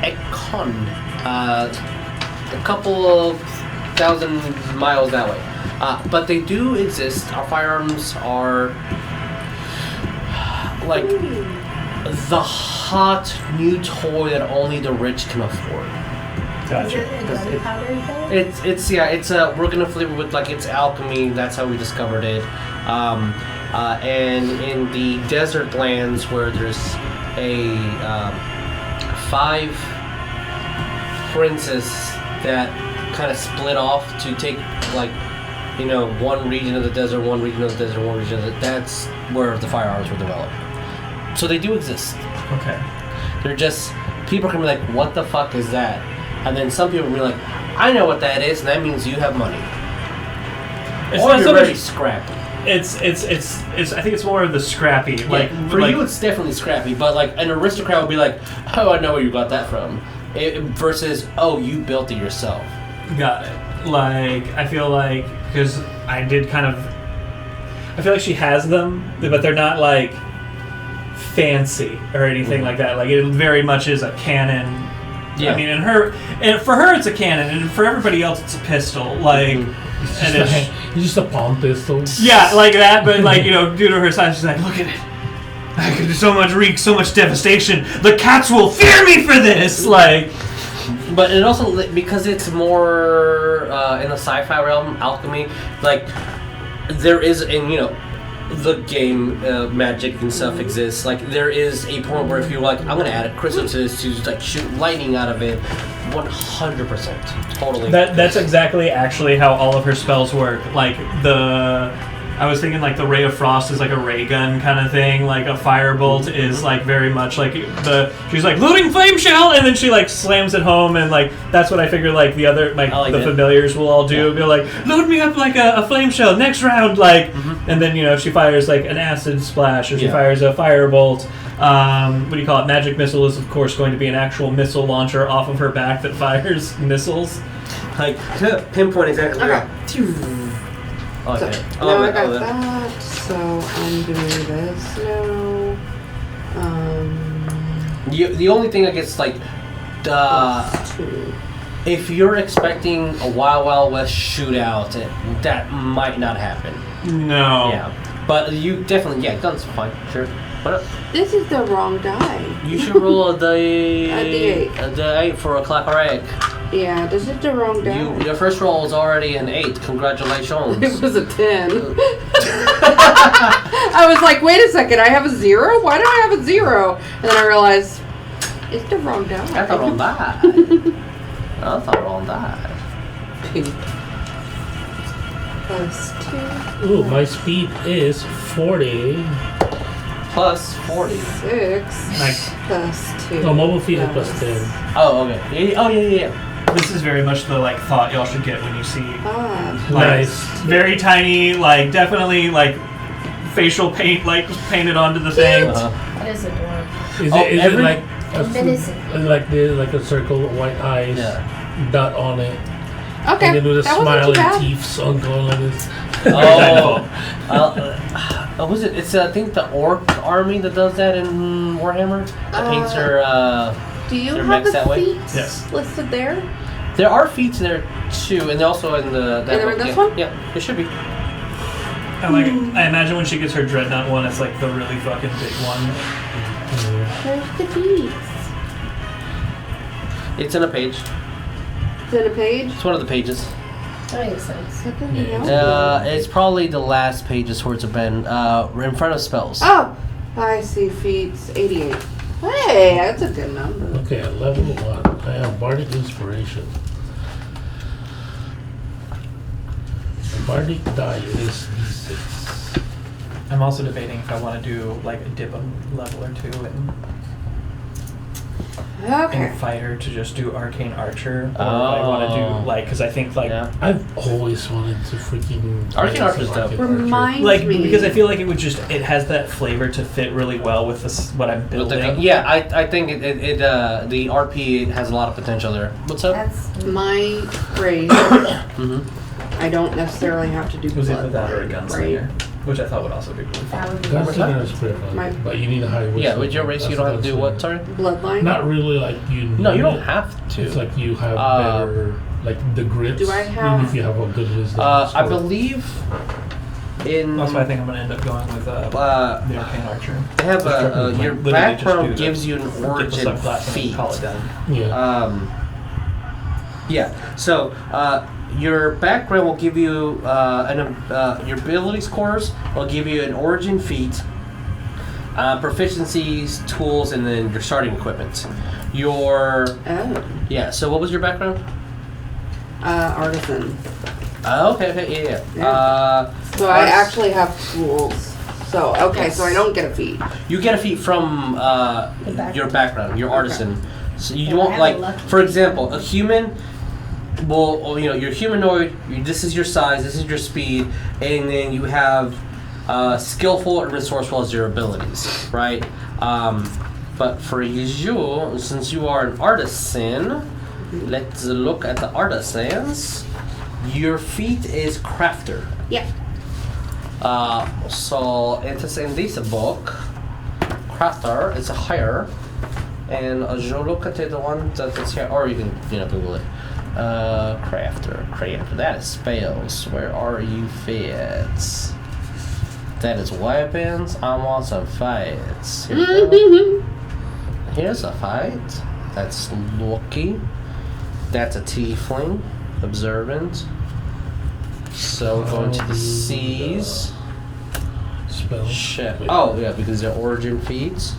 [SPEAKER 1] Ekon, a couple of 1,000 miles that way. But they do exist. Our firearms are like the hot new toy that only the rich can afford.
[SPEAKER 2] Gotcha.
[SPEAKER 4] Is it a gunpowder thing?
[SPEAKER 1] It's we're gonna flavor with like it's alchemy. That's how we discovered it. And in the desert lands where there's a 5 princes that kind of split off to take like one region of the desert, one region of the desert, one region of the that's where the firearms were developed. So they do exist.
[SPEAKER 2] Okay.
[SPEAKER 1] They're just people can be like, what the fuck is that? And then some people will be like, I know what that is, and that means you have money.
[SPEAKER 2] It's
[SPEAKER 1] or
[SPEAKER 2] not
[SPEAKER 1] you're
[SPEAKER 2] so
[SPEAKER 1] very
[SPEAKER 2] much-
[SPEAKER 1] scrappy.
[SPEAKER 2] It's I think it's more of the scrappy. Like
[SPEAKER 1] for
[SPEAKER 2] like,
[SPEAKER 1] you, it's definitely scrappy. But like an aristocrat would be like, "Oh, I know where you got that from," versus, "Oh, you built it yourself."
[SPEAKER 2] Got it. Like I feel like because I did kind of, I feel like she has them, but they're not like fancy or anything like that. Like it very much is a cannon.
[SPEAKER 1] Yeah.
[SPEAKER 2] I mean, and for her it's a cannon, and for everybody else it's a pistol. Like. And
[SPEAKER 3] It's just a palm pistol.
[SPEAKER 2] Yeah, like that, but like, due to her size, she's like, look at it. I can do so much so much devastation. The cats will fear me for this. Like,
[SPEAKER 1] but it also because it's more in the sci-fi realm, alchemy. Like there is, and the game magic and stuff exists. Like there is a point where if you're like, I'm gonna add a crystal to this to like shoot lightning out of it, 100%, totally.
[SPEAKER 2] That's exactly actually how all of her spells work. Like I was thinking like the Ray of Frost is like a ray gun kind of thing. Like a firebolt is like very much like she's like loading flame shell, and then she like slams it home, and like that's what I figure like the other like the familiars will all do. Be like, load me up like a flame shell next round, like, and then she fires like an acid splash, or she fires a firebolt. What do you call it? Magic missile is of course going to be an actual missile launcher off of her back that fires missiles.
[SPEAKER 1] Like pinpoint exactly.
[SPEAKER 5] Okay. So now I got that, so I'm doing this now.
[SPEAKER 1] The only thing I guess like, if you're expecting a Wild Wild West shootout, that might not happen.
[SPEAKER 2] No.
[SPEAKER 1] Yeah, but you definitely guns are fine. Sure. What?
[SPEAKER 5] This is the wrong die.
[SPEAKER 1] You should roll a
[SPEAKER 5] D8.
[SPEAKER 1] A D8 for a Cleric.
[SPEAKER 5] Yeah, this is the wrong die.
[SPEAKER 1] Your first roll is already an 8. Congratulations.
[SPEAKER 5] It was a 10. I was like, wait a second, I have a 0? Why do I have a 0? And then I realized, it's the wrong die.
[SPEAKER 1] That's the wrong die. That's the wrong die.
[SPEAKER 5] +2.
[SPEAKER 3] Ooh, my speed is 40.
[SPEAKER 1] Plus 40.
[SPEAKER 5] 6.
[SPEAKER 2] Nice.
[SPEAKER 5] +2.
[SPEAKER 3] Oh, mobile feet is +10.
[SPEAKER 1] Oh, okay. Yeah.
[SPEAKER 2] This is very much the like thought y'all should get when you see
[SPEAKER 3] Nice.
[SPEAKER 2] very tiny, like definitely like facial paint like painted onto the thing.
[SPEAKER 4] That is adorable.
[SPEAKER 3] Is it like
[SPEAKER 4] menacing.
[SPEAKER 3] like a circle of white eyes, dot on it,
[SPEAKER 5] Okay.
[SPEAKER 3] and then with a
[SPEAKER 5] that wasn't
[SPEAKER 3] smile
[SPEAKER 5] too
[SPEAKER 3] and
[SPEAKER 5] bad.
[SPEAKER 3] teeth sunk on like this.
[SPEAKER 1] Was it? It's I think the Orc army that does that in Warhammer. That paints their.
[SPEAKER 5] Do you
[SPEAKER 1] their
[SPEAKER 5] have
[SPEAKER 1] mechs that
[SPEAKER 5] the
[SPEAKER 1] way?
[SPEAKER 5] feats
[SPEAKER 2] Yes.
[SPEAKER 5] listed there?
[SPEAKER 1] There are feats there too, and they're also in the. That
[SPEAKER 5] in this one?
[SPEAKER 1] Yeah, it should be.
[SPEAKER 2] I imagine when she gets her dreadnought one, it's like the really fucking big one.
[SPEAKER 5] Where's the feats?
[SPEAKER 1] It's in a page.
[SPEAKER 5] Is it a page?
[SPEAKER 1] It's one of the pages.
[SPEAKER 4] That makes sense.
[SPEAKER 1] It's probably the last pages towards the bend, in front of spells.
[SPEAKER 5] Oh, I see feats 88. Hey, that's a good number.
[SPEAKER 3] Okay, at level 1, I have Bardic Inspiration. The Bardic die is D6.
[SPEAKER 2] I'm also debating if I want to do like a dip a level or two in fighter to just do arcane archer, or if I want to do like because I think like
[SPEAKER 3] I've always wanted to freaking
[SPEAKER 1] Arcane Archer is dope.
[SPEAKER 5] Reminds
[SPEAKER 2] like
[SPEAKER 5] me.
[SPEAKER 2] because I feel like it has that flavor to fit really well with this what I'm building.
[SPEAKER 1] I think it the RP has a lot of potential there. What's up?
[SPEAKER 4] That's
[SPEAKER 5] My phrase. I don't necessarily have to do
[SPEAKER 2] Was
[SPEAKER 5] blood
[SPEAKER 2] either that or a gunslinger, which I thought would also be really fun.
[SPEAKER 4] that would be
[SPEAKER 3] Gunslinger is pretty
[SPEAKER 5] My-
[SPEAKER 3] fun, but you need a high wisdom.
[SPEAKER 1] Yeah, with your race you don't have to do what? Sorry.
[SPEAKER 5] Bloodline.
[SPEAKER 3] Not really like you.
[SPEAKER 1] No, you
[SPEAKER 3] need
[SPEAKER 1] don't
[SPEAKER 3] it.
[SPEAKER 1] have to.
[SPEAKER 3] It's like you have better, like the grits.
[SPEAKER 5] Do I have-
[SPEAKER 3] Even if you have a good wisdom.
[SPEAKER 1] I
[SPEAKER 3] score.
[SPEAKER 1] believe in.
[SPEAKER 2] That's why I think I'm gonna end up going with the arcane archer.
[SPEAKER 1] They have your
[SPEAKER 2] Literally just
[SPEAKER 1] background
[SPEAKER 2] do the-
[SPEAKER 1] gives you an
[SPEAKER 2] Get the
[SPEAKER 1] origin
[SPEAKER 2] subclass and
[SPEAKER 1] feat.
[SPEAKER 2] call it done.
[SPEAKER 3] Yeah.
[SPEAKER 1] So your background will give you your ability scores will give you an origin feat, proficiencies, tools, and then your starting equipment. Your So what was your background?
[SPEAKER 5] Artisan.
[SPEAKER 1] Okay, yeah.
[SPEAKER 5] So I actually have tools. So so I don't get a feat.
[SPEAKER 1] You get a feat from your background, your artisan. So you
[SPEAKER 4] Yeah, I
[SPEAKER 1] won't
[SPEAKER 4] have a
[SPEAKER 1] like,
[SPEAKER 4] lucky
[SPEAKER 1] for example, a human. Well, you're humanoid. This is your size. This is your speed, and then you have skillful and resourceful as your abilities, right? But for you, since you are an artisan, let's look at the artisans. Your feat is crafter.
[SPEAKER 5] Yeah.
[SPEAKER 1] So it is in this book, crafter is higher, and you look at the one that is here, or you can Google it. Crafter. That is spells. Where are you fits? That is weapons. I want some fights. Here's a fight. That's Loki. That's a tiefling. Observant. So we're going to the seas.
[SPEAKER 3] Spell.
[SPEAKER 1] Shit. Oh, yeah, because they're origin feeds.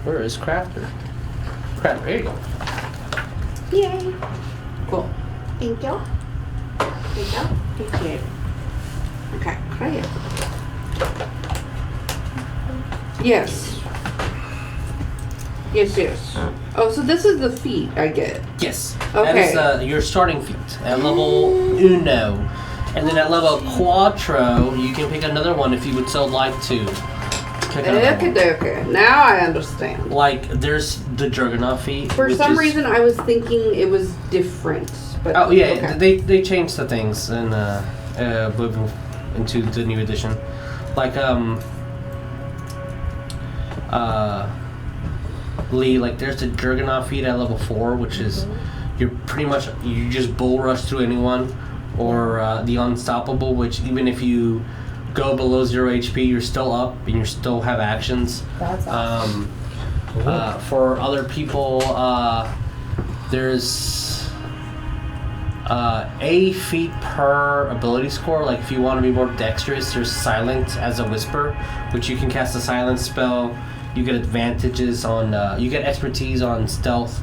[SPEAKER 1] Where is Crafter? Crafter, here you go.
[SPEAKER 5] Yay. Cool. Thank you. Thank you. Appreciate it. Okay, great. Yes. Yes. Oh, so this is the feat I get.
[SPEAKER 1] Yes.
[SPEAKER 5] Okay.
[SPEAKER 1] That is your starting feat at level uno. And then at level quattro, you can pick another one if you would so like to.
[SPEAKER 5] Okay. Now I understand.
[SPEAKER 1] Like, there's the Juggernaut feat.
[SPEAKER 5] For some reason, I was thinking it was different. But
[SPEAKER 1] oh, yeah,
[SPEAKER 5] okay.
[SPEAKER 1] they changed the things in moving into the new edition. Like, Lee, like, there's the Juggernaut feat at level 4, which is, you just bull rush through anyone. Or the Unstoppable, which even if you go below 0 HP, you're still up and you still have actions.
[SPEAKER 4] That's awesome.
[SPEAKER 1] For other people, there's a feat per ability score. Like if you want to be more dexterous, there's Silent as a Whisper, which you can cast a silence spell. You get advantages on, you get expertise on stealth.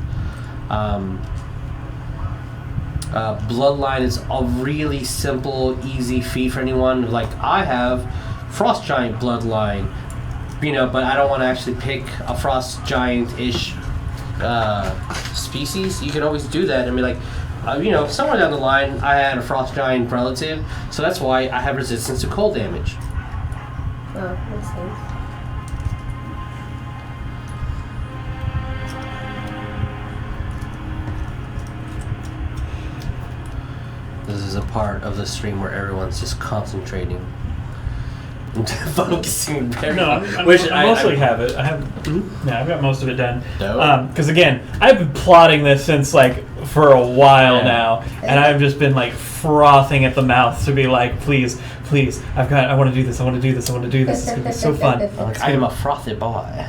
[SPEAKER 1] Bloodline is a really simple, easy feat for anyone. Like, I have Frost Giant Bloodline, but I don't want to actually pick a Frost Giant-ish species. You can always do that and be like, somewhere down the line, I had a Frost Giant relative, so that's why I have resistance to cold damage.
[SPEAKER 4] Oh, makes sense.
[SPEAKER 1] This is a part of the stream where everyone's just concentrating and focusing very
[SPEAKER 2] No, I mostly have it. I've got most of it done. Because again, I've been plotting this since for a while now, and I've just been frothing at the mouth to be like, please, I want to do this. It's gonna be so fun.
[SPEAKER 1] I am a frothy boy.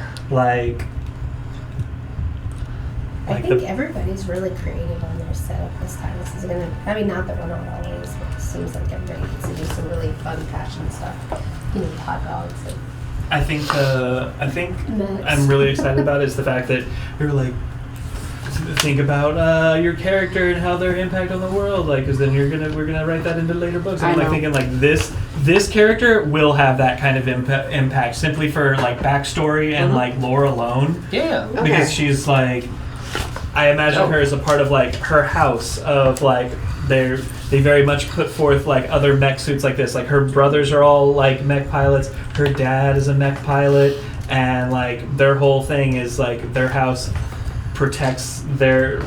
[SPEAKER 4] I think everybody's really creative on their setup this time. This is gonna, not that we're not always, but it seems like everybody gets to do some really fun fashion stuff. Hot dogs. And
[SPEAKER 2] I think
[SPEAKER 4] Nuts.
[SPEAKER 2] I'm really excited about is the fact that you're think about your character and how their impact on the world, because then we're gonna write that into later books. I'm thinking this character will have that kind of impact simply for backstory and lore alone.
[SPEAKER 1] Yeah,
[SPEAKER 2] because she's I imagine her as a part of her house of they very much put forth other mech suits like this. Her brothers are all mech pilots. Her dad is a mech pilot, and their whole thing is their house protects their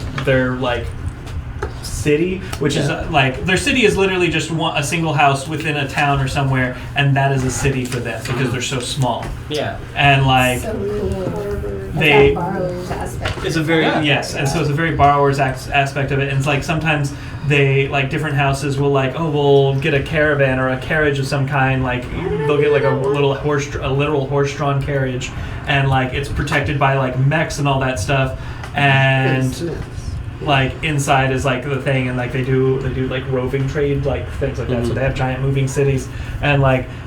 [SPEAKER 2] city, which is their city is literally just a single house within a town or somewhere, and that is a city for them because they're so small.
[SPEAKER 1] Yeah,
[SPEAKER 4] so
[SPEAKER 2] and
[SPEAKER 4] cool.
[SPEAKER 2] they
[SPEAKER 4] borrower's aspect.
[SPEAKER 2] It's a very and so it's a very borrower's aspect of it. And it's sometimes they different houses will we'll get a caravan or a carriage of some kind. They'll get a literal horse-drawn carriage, and it's protected by mechs and all that stuff. And inside is the thing, and they do roving trade things like that. So they have giant moving cities, and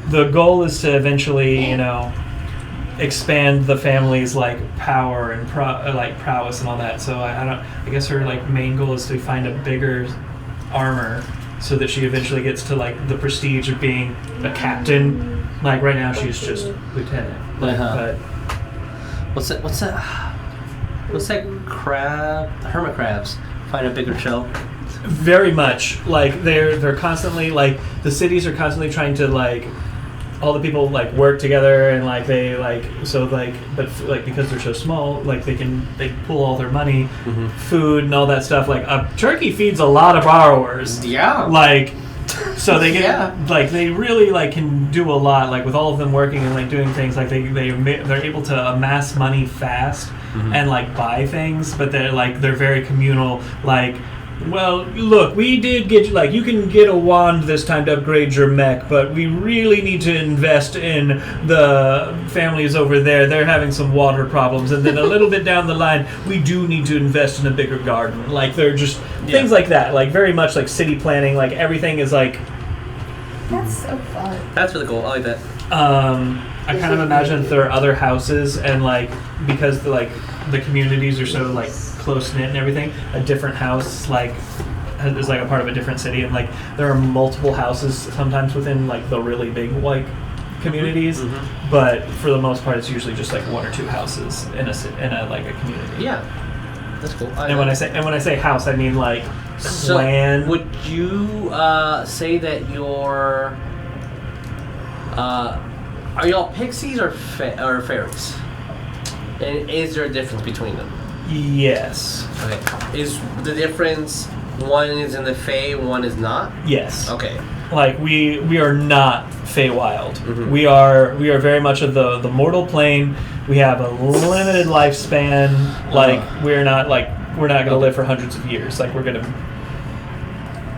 [SPEAKER 2] the goal is to eventually expand the family's power and prowess and all that. So I guess her main goal is to find a bigger armor so that she eventually gets to the prestige of being a captain. Right now she's just lieutenant. But
[SPEAKER 1] what's that crab? Hermit crabs find a bigger shell.
[SPEAKER 2] Very much they're constantly the cities are constantly trying to all the people work together, and they but because they're so small, they pull all their money, food and all that stuff. A turkey feeds a lot of borrowers.
[SPEAKER 1] Yeah.
[SPEAKER 2] So they get they really can do a lot with all of them working and doing things they're able to amass money fast and buy things, but they're very communal. Well, look, we did get, like, you can get a wand this time to upgrade your mech, but we really need to invest in the families over there. They're having some water problems. And then a little bit down the line, we do need to invest in a bigger garden. Like, they're just things like that. Like, very much like city planning. Like, everything is like...
[SPEAKER 4] That's so fun.
[SPEAKER 1] That's really cool. I like that.
[SPEAKER 2] I kind of imagine if there are other houses and, like, because the communities are so, like, close-knit and everything, a different house, like, is, like, a part of a different city, and, like, there are multiple houses sometimes within, like, the really big, like, communities, but for the most part, it's usually just, like, one or two houses in a like, a community.
[SPEAKER 1] Yeah. That's cool.
[SPEAKER 2] And when I say house, I mean, like,
[SPEAKER 1] so
[SPEAKER 2] land.
[SPEAKER 1] Would you say that you're... are y'all pixies or fairies? And is there a difference between them?
[SPEAKER 2] Yes.
[SPEAKER 1] Okay. Is the difference one is in the Fae, one is not?
[SPEAKER 2] Yes.
[SPEAKER 1] Okay.
[SPEAKER 2] Like we are not Feywild.
[SPEAKER 1] Mm-hmm.
[SPEAKER 2] We are very much of the mortal plane. We have a limited lifespan. Like we're not going to live for hundreds of years. Like we're going to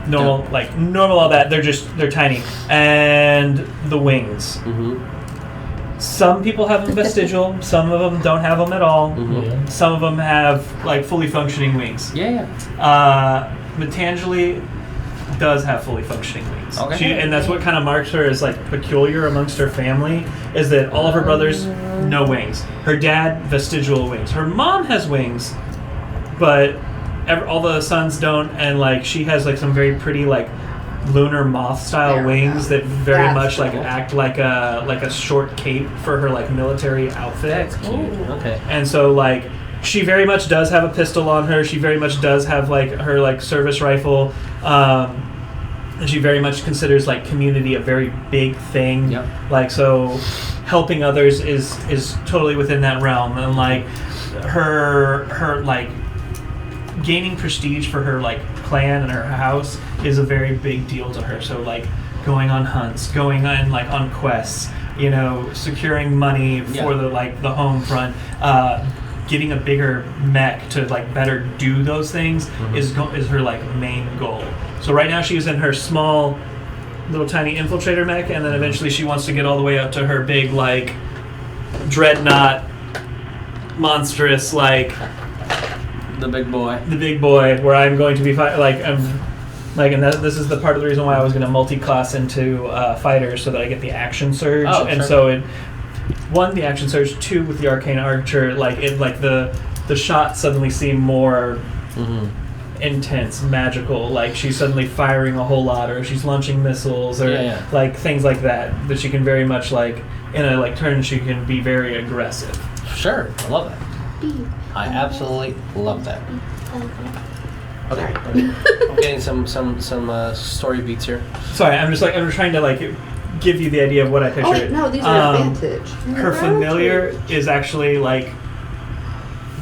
[SPEAKER 2] normal all that. They're tiny. And the wings.
[SPEAKER 1] Mm-hmm.
[SPEAKER 2] Some people have them vestigial. Some of them don't have them at all.
[SPEAKER 1] Mm-hmm.
[SPEAKER 2] Some of them have like fully functioning wings.
[SPEAKER 1] Yeah.
[SPEAKER 2] Mitangelii does have fully functioning wings.
[SPEAKER 1] Okay.
[SPEAKER 2] And that's what kind of marks her as like peculiar amongst her family, is that all of her brothers, no wings. Her dad, vestigial wings. Her mom has wings, but all the sons don't, and like she has like some very pretty like lunar moth style wings that very much like act like a short cape for her like military outfit.
[SPEAKER 1] That's cute. Okay.
[SPEAKER 2] And so like she very much does have a pistol on her. She very much does have like her like service rifle. And she very much considers like community a very big thing.
[SPEAKER 1] Yep.
[SPEAKER 2] Like so helping others is totally within that realm. And like her like gaining prestige for her like clan and her house is a very big deal to her. So like going on hunts, going on like on quests, you know, securing money for the home front, getting a bigger mech to like better do those things is her like main goal. So right now she's in her small little tiny infiltrator mech, and then eventually she wants to get all the way up to her big like dreadnought monstrous like
[SPEAKER 1] The big boy,
[SPEAKER 2] where I'm going to be and this is the part of the reason why I was going to multi-class into fighter, so that I get the action surge. So the action surge, 2 with the arcane archer, like the shots suddenly seem more intense, magical, like she's suddenly firing a whole lot, or she's launching missiles, or like things like that she can very much like in a like turn she can be very aggressive.
[SPEAKER 1] Sure, I love that. I absolutely love that. Okay, I'm getting some story beats here.
[SPEAKER 2] Sorry, I'm just trying to like give you the idea of what I picture.
[SPEAKER 5] Oh wait, no, these are advantage.
[SPEAKER 2] Her familiar is actually like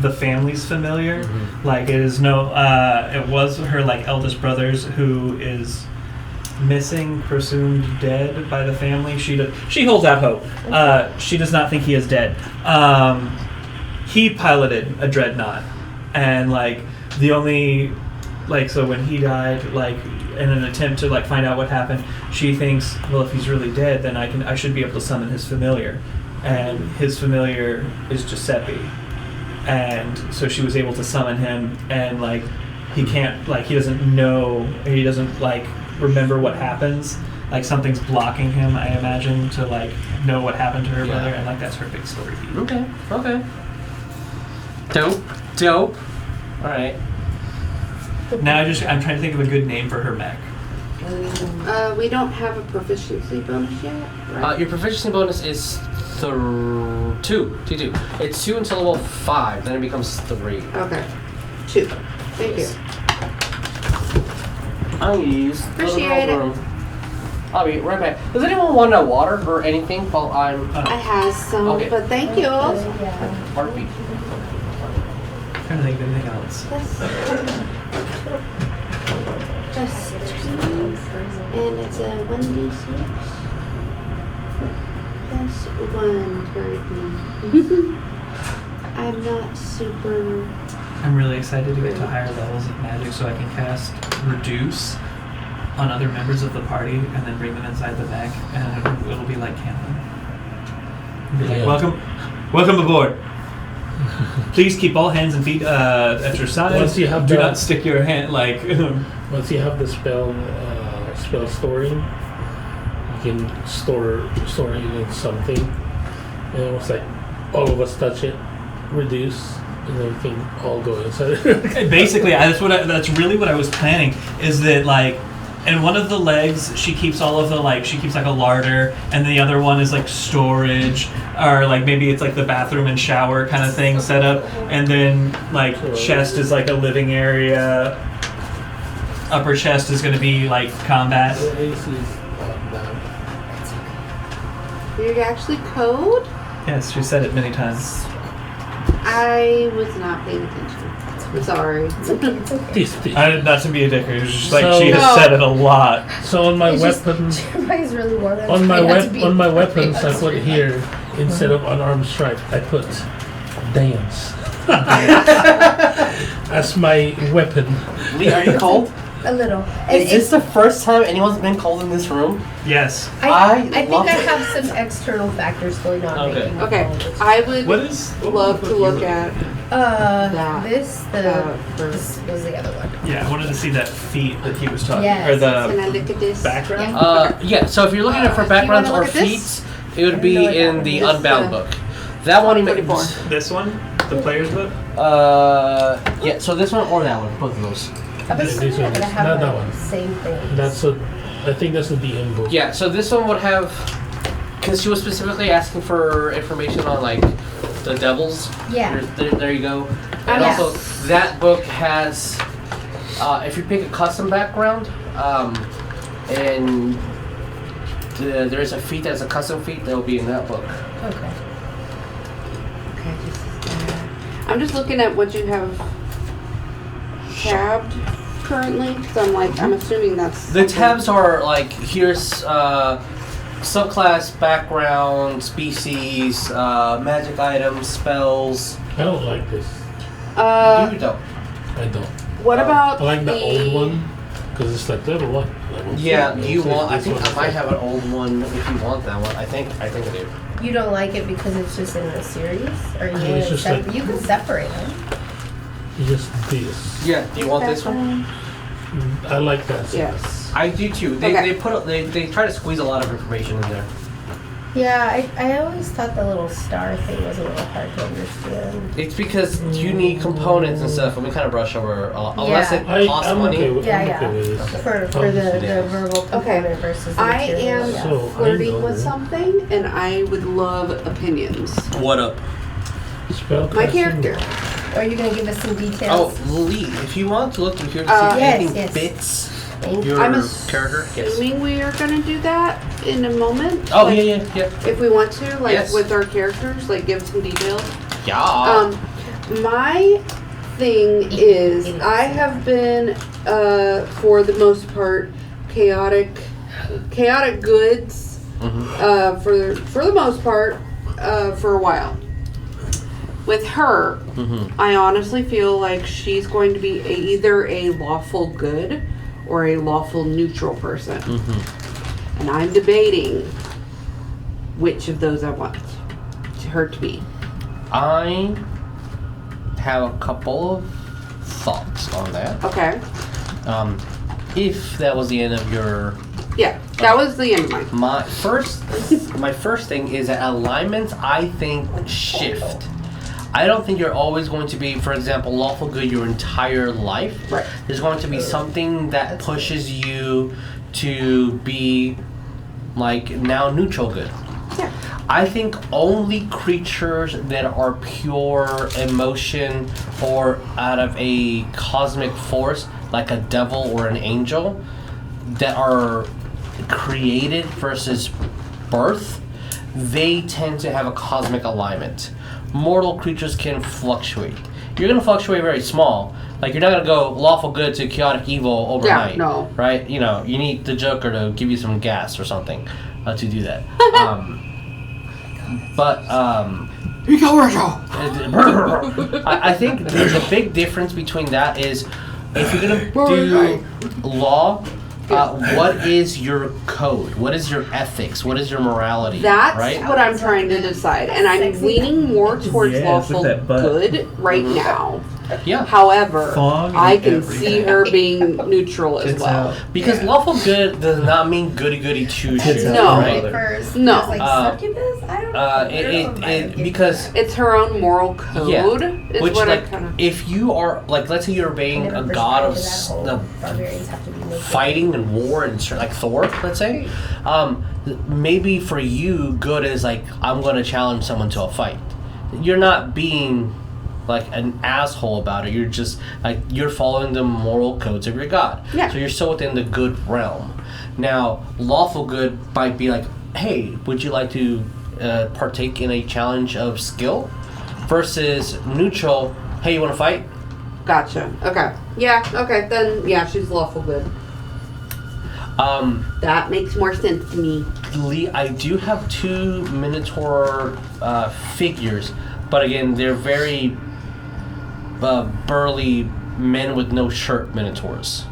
[SPEAKER 2] the family's familiar. Like it is it was her like eldest brother's, who is missing, presumed dead by the family. She holds out hope. She does not think he is dead. He piloted a dreadnought, and like the only like so when he died, like in an attempt to like find out what happened, she thinks, well, if he's really dead, then I should be able to summon his familiar, and his familiar is Giuseppe, and so she was able to summon him, and like he doesn't like remember what happens. Like something's blocking him, I imagine, to like know what happened to her brother, and like that's her big story beat.
[SPEAKER 1] Okay. Dope. All right.
[SPEAKER 2] Now I'm trying to think of a good name for her mech.
[SPEAKER 5] We don't have a proficiency bonus yet, right?
[SPEAKER 1] Your proficiency bonus is 2. It's 2 until level 5, then it becomes 3.
[SPEAKER 5] Okay. 2. Thank you.
[SPEAKER 1] I'll use.
[SPEAKER 5] Appreciate it.
[SPEAKER 1] I'll be right back. Does anyone want a water or anything while I'm...
[SPEAKER 5] I have some, but thank you.
[SPEAKER 1] Heartbeat.
[SPEAKER 2] I'm trying to think of anything else.
[SPEAKER 5] Just 2, and it's a 1d6. That's 1 currently. I'm not super
[SPEAKER 6] I'm really excited to get to higher levels of magic so I can cast Reduce on other members of the party and then bring them inside the mech, and it'll be like canon. It'll be like, welcome aboard. Please keep all hands and feet at your sides.
[SPEAKER 3] Once you have
[SPEAKER 6] Do
[SPEAKER 3] that-
[SPEAKER 6] not stick your hand like.
[SPEAKER 3] Once you have the spell storing, you can store it in something, and it's like all of us touch it, reduce, and everything all go inside.
[SPEAKER 6] Basically, that's really what I was planning. Is that like, and one of the legs she keeps all of the she keeps like a larder, and the other one is like storage, or like maybe it's like the bathroom and shower kind of thing set up, and then like chest is like a living area. Upper chest is going to be like combat.
[SPEAKER 3] The AC is down.
[SPEAKER 5] You actually code?
[SPEAKER 6] Yes, she said it many times.
[SPEAKER 5] I was not paying attention. I'm sorry.
[SPEAKER 6] Not to be a dick, it was just like
[SPEAKER 3] So-
[SPEAKER 6] she has said it a lot.
[SPEAKER 3] So on my
[SPEAKER 4] It's just-
[SPEAKER 3] weapon,
[SPEAKER 4] Everybody's really warm.
[SPEAKER 3] on my weapons, I put here instead of unarmed strike, I put dance as my weapon.
[SPEAKER 1] Lee, are you cold?
[SPEAKER 4] A little.
[SPEAKER 1] Is this the first time anyone's been cold in this room?
[SPEAKER 6] Yes.
[SPEAKER 4] I think
[SPEAKER 1] love
[SPEAKER 4] I
[SPEAKER 1] it.
[SPEAKER 4] have some external factors going on.
[SPEAKER 1] Okay.
[SPEAKER 4] making me
[SPEAKER 5] Okay,
[SPEAKER 4] cold.
[SPEAKER 5] I would
[SPEAKER 6] What is?
[SPEAKER 5] love to look at that.
[SPEAKER 4] This was the other one.
[SPEAKER 6] Yeah, I wanted to see that feat that he was talking,
[SPEAKER 4] Yes.
[SPEAKER 6] or
[SPEAKER 5] Can
[SPEAKER 6] the
[SPEAKER 5] I look at this?
[SPEAKER 6] background.
[SPEAKER 1] Yeah, so if you're looking for
[SPEAKER 5] you
[SPEAKER 1] backgrounds
[SPEAKER 5] wanna
[SPEAKER 1] or
[SPEAKER 5] look at this?
[SPEAKER 1] feats, it would be
[SPEAKER 4] I don't know
[SPEAKER 1] in
[SPEAKER 4] what
[SPEAKER 1] the
[SPEAKER 5] that one is.
[SPEAKER 1] Unbound book. That one,
[SPEAKER 5] 24.
[SPEAKER 6] This one, the player's book.
[SPEAKER 1] yeah, so this one or that one, both of those.
[SPEAKER 4] I was
[SPEAKER 3] These
[SPEAKER 4] thinking
[SPEAKER 3] ones,
[SPEAKER 4] that I have
[SPEAKER 3] not that
[SPEAKER 4] like
[SPEAKER 3] one.
[SPEAKER 4] the same thing.
[SPEAKER 3] I think that's the DM book.
[SPEAKER 1] Yeah, so this one would have, because she was specifically asking for information on like the devils.
[SPEAKER 4] Yeah.
[SPEAKER 1] There you go. And
[SPEAKER 4] Yes.
[SPEAKER 1] also that book has, if you pick a custom background, and there's a feat that's a custom feat that will be in that book.
[SPEAKER 4] Okay.
[SPEAKER 5] Okay, this is that. I'm just looking at what you have tabbed currently, so I'm assuming that's
[SPEAKER 1] The
[SPEAKER 5] something-
[SPEAKER 1] tabs are like, here's subclass, background, species, magic items, spells.
[SPEAKER 3] I don't like this.
[SPEAKER 1] You don't.
[SPEAKER 3] I don't.
[SPEAKER 5] What about
[SPEAKER 3] I like the old
[SPEAKER 5] the-
[SPEAKER 3] one because it's like level 1. Level
[SPEAKER 1] Yeah,
[SPEAKER 3] 2,
[SPEAKER 1] do you
[SPEAKER 3] level
[SPEAKER 1] want? I
[SPEAKER 3] 6,
[SPEAKER 1] think
[SPEAKER 3] this
[SPEAKER 1] I
[SPEAKER 3] one
[SPEAKER 1] might
[SPEAKER 3] is
[SPEAKER 1] have an old one if you want that one. I think I do.
[SPEAKER 4] You don't like it because it's just in a series, or you
[SPEAKER 3] I mean,
[SPEAKER 4] want
[SPEAKER 3] it's
[SPEAKER 4] it
[SPEAKER 3] just like-
[SPEAKER 4] you can separate them.
[SPEAKER 3] just this.
[SPEAKER 1] Yeah. Do you want this one?
[SPEAKER 3] I like that.
[SPEAKER 5] Yes.
[SPEAKER 1] I do too. They
[SPEAKER 5] Okay.
[SPEAKER 1] they try to squeeze a lot of information in there.
[SPEAKER 4] Yeah, I always thought the little star thing was a little hard to understand.
[SPEAKER 1] It's because you need components and stuff, and we kind of brush over unless
[SPEAKER 4] Yeah.
[SPEAKER 1] it costs
[SPEAKER 3] I'm
[SPEAKER 1] money.
[SPEAKER 3] okay with,
[SPEAKER 4] Yeah,
[SPEAKER 3] I'm
[SPEAKER 4] yeah.
[SPEAKER 3] okay with this.
[SPEAKER 4] For the
[SPEAKER 1] Yeah.
[SPEAKER 4] verbal component versus the
[SPEAKER 5] I
[SPEAKER 4] material.
[SPEAKER 5] am
[SPEAKER 4] Yeah.
[SPEAKER 3] So,
[SPEAKER 5] flirting
[SPEAKER 3] I know
[SPEAKER 5] with
[SPEAKER 3] that.
[SPEAKER 5] something, and I would love opinions.
[SPEAKER 1] What up?
[SPEAKER 3] Spell
[SPEAKER 5] My
[SPEAKER 3] casting.
[SPEAKER 5] character.
[SPEAKER 4] Are you gonna give us some
[SPEAKER 1] Oh,
[SPEAKER 4] details?
[SPEAKER 1] Lee, if you want to look through here to see if
[SPEAKER 5] Yes,
[SPEAKER 1] anything
[SPEAKER 4] yes.
[SPEAKER 1] fits
[SPEAKER 4] Thank
[SPEAKER 1] your
[SPEAKER 5] I'm
[SPEAKER 1] character. Yes.
[SPEAKER 5] assuming we are gonna do that in a moment.
[SPEAKER 1] Oh
[SPEAKER 5] like,
[SPEAKER 1] yeah.
[SPEAKER 5] If we want to, like
[SPEAKER 1] Yes.
[SPEAKER 5] with our characters, like give some details.
[SPEAKER 1] Yeah.
[SPEAKER 5] My thing is, I have been, for the most part, chaotic goods, for the most part, for a while. With her, I honestly feel like she's going to be either a lawful good or a lawful neutral person. And I'm debating which of those I want her to be.
[SPEAKER 1] I have a couple of thoughts on that.
[SPEAKER 5] Okay.
[SPEAKER 1] If that was the end of your,
[SPEAKER 5] Yeah, that was the end of mine.
[SPEAKER 1] my first thing is that alignments, I think, shift. I don't think you're always going to be, for example, lawful good your entire life.
[SPEAKER 5] Right.
[SPEAKER 1] There's going to be something that pushes you to be like now neutral good.
[SPEAKER 5] Yeah.
[SPEAKER 1] I think only creatures that are pure emotion or out of a cosmic force, like a devil or an angel, that are created versus birth, they tend to have a cosmic alignment. Mortal creatures can fluctuate. You're going to fluctuate very small. Like, you're not going to go lawful good to chaotic evil overnight.
[SPEAKER 5] Yeah, no.
[SPEAKER 1] Right? You know, you need the Joker to give you some gas or something to do that. But I think there's a big difference between that is if you're gonna do law, what is your code? What is your ethics? What is your morality?
[SPEAKER 5] That's
[SPEAKER 1] right?
[SPEAKER 5] what I'm trying to decide, and I'm leaning more towards lawful
[SPEAKER 2] look at that butt.
[SPEAKER 5] good right now.
[SPEAKER 1] Yeah.
[SPEAKER 5] However,
[SPEAKER 2] Fog
[SPEAKER 5] I
[SPEAKER 2] and
[SPEAKER 5] can
[SPEAKER 2] everything.
[SPEAKER 5] see her being neutral as
[SPEAKER 2] Tits
[SPEAKER 5] well.
[SPEAKER 2] out.
[SPEAKER 1] Because lawful good does not mean goody goody two shoes.
[SPEAKER 5] No.
[SPEAKER 1] Right?
[SPEAKER 4] First,
[SPEAKER 5] No.
[SPEAKER 4] like succubus? I don't know.
[SPEAKER 1] Because
[SPEAKER 5] It's her own moral code. Is
[SPEAKER 1] which
[SPEAKER 5] what
[SPEAKER 1] like
[SPEAKER 5] I kind of.
[SPEAKER 1] if you are like let's say you're obeying a god of the
[SPEAKER 4] barbarians have to be naked.
[SPEAKER 1] fighting and war and like Thor, let's say, maybe for you good is like I'm going to challenge someone to a fight. You're not being like an asshole about it. You're just like you're following the moral codes of your god.
[SPEAKER 5] Yeah.
[SPEAKER 1] So you're still within the good realm. Now, lawful good might be like, hey, would you like to partake in a challenge of skill? Versus neutral, hey, you want to fight?
[SPEAKER 5] Gotcha. Okay. Yeah. Okay. Then yeah, she's lawful good. That makes more sense to me.
[SPEAKER 1] Lee, I do have 2 Minotaur figures, but again, they're very burly men with no shirt Minotaurs.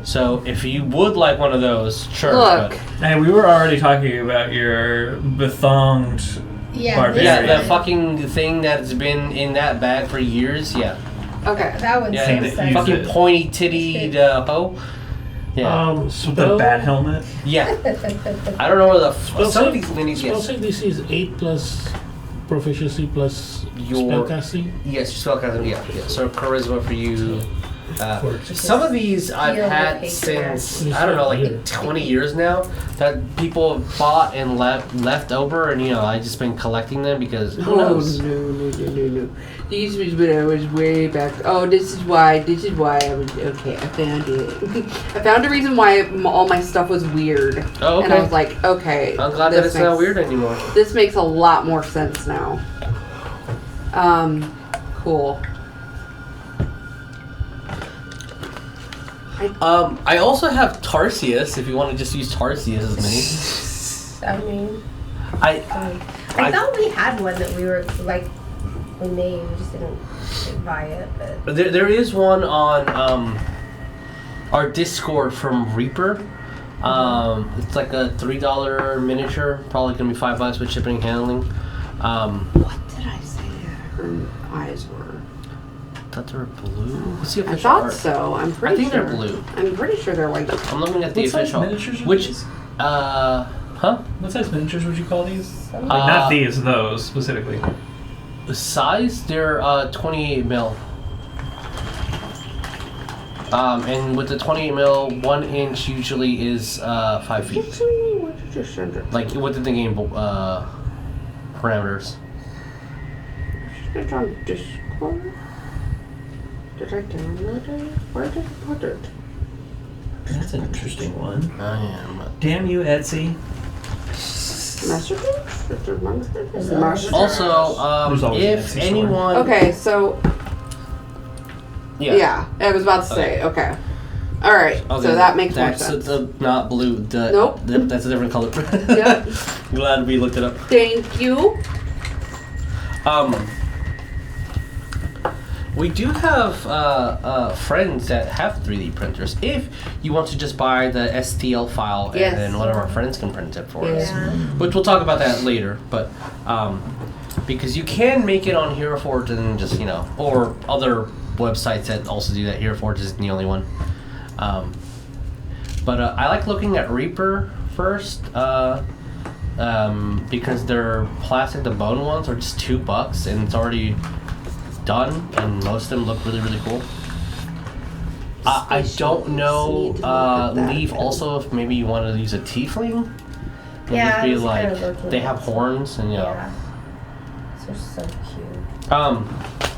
[SPEAKER 1] So if you would like one of those, sure.
[SPEAKER 5] Look.
[SPEAKER 1] but-
[SPEAKER 2] Hey, we were already talking about your bethonged
[SPEAKER 4] Yeah,
[SPEAKER 2] Barbarian.
[SPEAKER 1] yeah,
[SPEAKER 2] Very-
[SPEAKER 1] the fucking thing that's been in that bag for years. Yeah,
[SPEAKER 5] Okay.
[SPEAKER 4] that one's
[SPEAKER 1] yeah,
[SPEAKER 4] so
[SPEAKER 2] that
[SPEAKER 4] sexy.
[SPEAKER 2] you-
[SPEAKER 1] fucking pointy tittied hoe. Yeah,
[SPEAKER 2] with the
[SPEAKER 3] Spell
[SPEAKER 2] bat helmet.
[SPEAKER 1] yeah. I don't know where the
[SPEAKER 3] Spell
[SPEAKER 1] some of
[SPEAKER 3] save-
[SPEAKER 1] these minis.
[SPEAKER 3] Spell
[SPEAKER 1] Yes,
[SPEAKER 3] save DC is 8 plus proficiency plus
[SPEAKER 1] Your-
[SPEAKER 3] spellcasting.
[SPEAKER 1] yes, spellcasting. Yeah, yeah. So charisma for you.
[SPEAKER 3] For-
[SPEAKER 1] Some of these I've
[SPEAKER 4] Feel the
[SPEAKER 1] had
[SPEAKER 4] patriarchy.
[SPEAKER 1] since I don't know, like 20 years now. That people have bought and left over, and I just been collecting them because who knows?
[SPEAKER 5] No. These was when I was way back. Oh, this is why I was okay. I found it. I found a reason why all my stuff was weird.
[SPEAKER 1] Oh, okay.
[SPEAKER 5] And I was like, okay.
[SPEAKER 1] I'm glad that
[SPEAKER 5] this
[SPEAKER 1] it's not
[SPEAKER 5] makes-
[SPEAKER 1] weird anymore.
[SPEAKER 5] This makes a lot more sense now. Cool.
[SPEAKER 1] I also have Tarsius. If you want to just use Tarsius as mini,
[SPEAKER 4] I mean,
[SPEAKER 1] I
[SPEAKER 4] I thought we had one that we were like, we made, we just didn't buy it. But
[SPEAKER 1] there is one on our Discord from Reaper. It's like a $3 miniature, probably gonna be $5 with shipping and handling.
[SPEAKER 5] What did I say her eyes were?
[SPEAKER 1] I thought they were blue. What's the
[SPEAKER 5] I
[SPEAKER 1] official
[SPEAKER 5] thought
[SPEAKER 1] art?
[SPEAKER 5] so. I'm pretty
[SPEAKER 1] I think
[SPEAKER 5] sure.
[SPEAKER 1] they're blue.
[SPEAKER 5] I'm pretty sure they're white.
[SPEAKER 1] I'm looking at the
[SPEAKER 2] What size
[SPEAKER 1] official.
[SPEAKER 2] miniatures are
[SPEAKER 1] Which,
[SPEAKER 2] these?
[SPEAKER 1] huh?
[SPEAKER 2] What size miniatures would you call these? Like,
[SPEAKER 1] Uh,
[SPEAKER 2] not these, those specifically.
[SPEAKER 1] The size, they're 28 mil. And with the 28 mil, 1 inch usually is 5 feet.
[SPEAKER 5] What did you send her?
[SPEAKER 1] Like within the game parameters.
[SPEAKER 5] It's on Discord. Did I download it? Where did I put it?
[SPEAKER 2] That's an interesting one.
[SPEAKER 1] I am.
[SPEAKER 2] Damn you, Etsy.
[SPEAKER 5] Messages? Is there messages? Messages.
[SPEAKER 1] Also,
[SPEAKER 2] There's always an
[SPEAKER 1] if
[SPEAKER 2] Etsy store.
[SPEAKER 1] anyone,
[SPEAKER 5] Okay, so yeah, I was about to say. Okay, all right.
[SPEAKER 1] Okay,
[SPEAKER 5] So that makes more
[SPEAKER 1] that's
[SPEAKER 5] sense.
[SPEAKER 1] not blue.
[SPEAKER 5] Nope.
[SPEAKER 1] That's a different color.
[SPEAKER 5] Yep.
[SPEAKER 1] Glad we looked it up.
[SPEAKER 5] Thank you.
[SPEAKER 1] We do have friends that have 3D printers. If you want to just buy the STL file
[SPEAKER 5] Yes.
[SPEAKER 1] and then one of our friends can print it for us.
[SPEAKER 4] yeah.
[SPEAKER 1] Which we'll talk about that later. But because you can make it on Hero Forge and just, or other websites that also do that. Hero Forge isn't the only one. But I like looking at Reaper first. Because they're plastic, the bone ones are just $2 and it's already done, and most of them look really, really cool. I don't know,
[SPEAKER 5] Need to look at that.
[SPEAKER 1] Leave also if maybe you want to use a tiefling. It'll
[SPEAKER 4] Yeah,
[SPEAKER 1] just
[SPEAKER 4] I
[SPEAKER 1] be
[SPEAKER 4] was
[SPEAKER 1] like
[SPEAKER 4] kinda looking
[SPEAKER 1] they
[SPEAKER 4] at
[SPEAKER 1] have horns and
[SPEAKER 4] Yeah. They're so cute.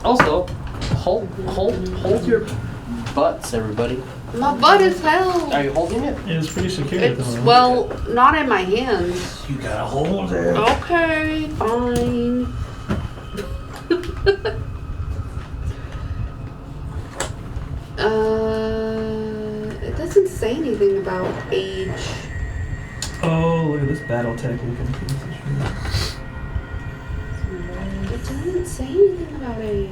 [SPEAKER 1] Also hold your butts, everybody.
[SPEAKER 5] My butt is held.
[SPEAKER 1] Are you holding it?
[SPEAKER 2] It's pretty secure at the
[SPEAKER 5] It's
[SPEAKER 2] moment.
[SPEAKER 5] well, not in my hands.
[SPEAKER 1] You gotta hold it.
[SPEAKER 5] Okay, fine. It doesn't say anything about age.
[SPEAKER 2] Oh, look at this battle tech looking piece of
[SPEAKER 5] It doesn't say anything about age.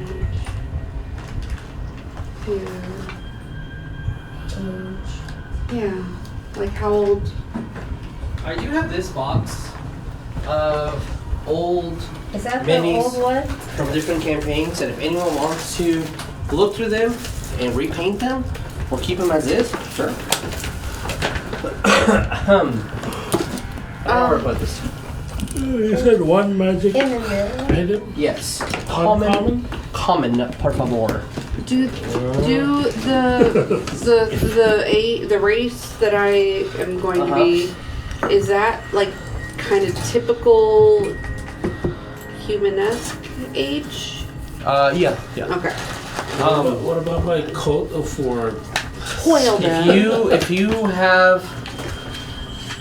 [SPEAKER 5] Yeah. Like how old?
[SPEAKER 1] I do have this box of old
[SPEAKER 4] Is that
[SPEAKER 1] minis
[SPEAKER 4] the old one?
[SPEAKER 1] from different campaigns, and if anyone wants to look through them and repaint them or keep them as is, sure. I don't know about this.
[SPEAKER 3] You said one magic
[SPEAKER 4] In the middle.
[SPEAKER 3] item?
[SPEAKER 1] Yes.
[SPEAKER 3] Uncommon?
[SPEAKER 1] Common, por favor.
[SPEAKER 5] Do the race that I am going to be, is that like kind of typical humanesque age?
[SPEAKER 1] Yeah.
[SPEAKER 5] Okay.
[SPEAKER 3] What about my coat of war?
[SPEAKER 5] Toil them.
[SPEAKER 1] If you have,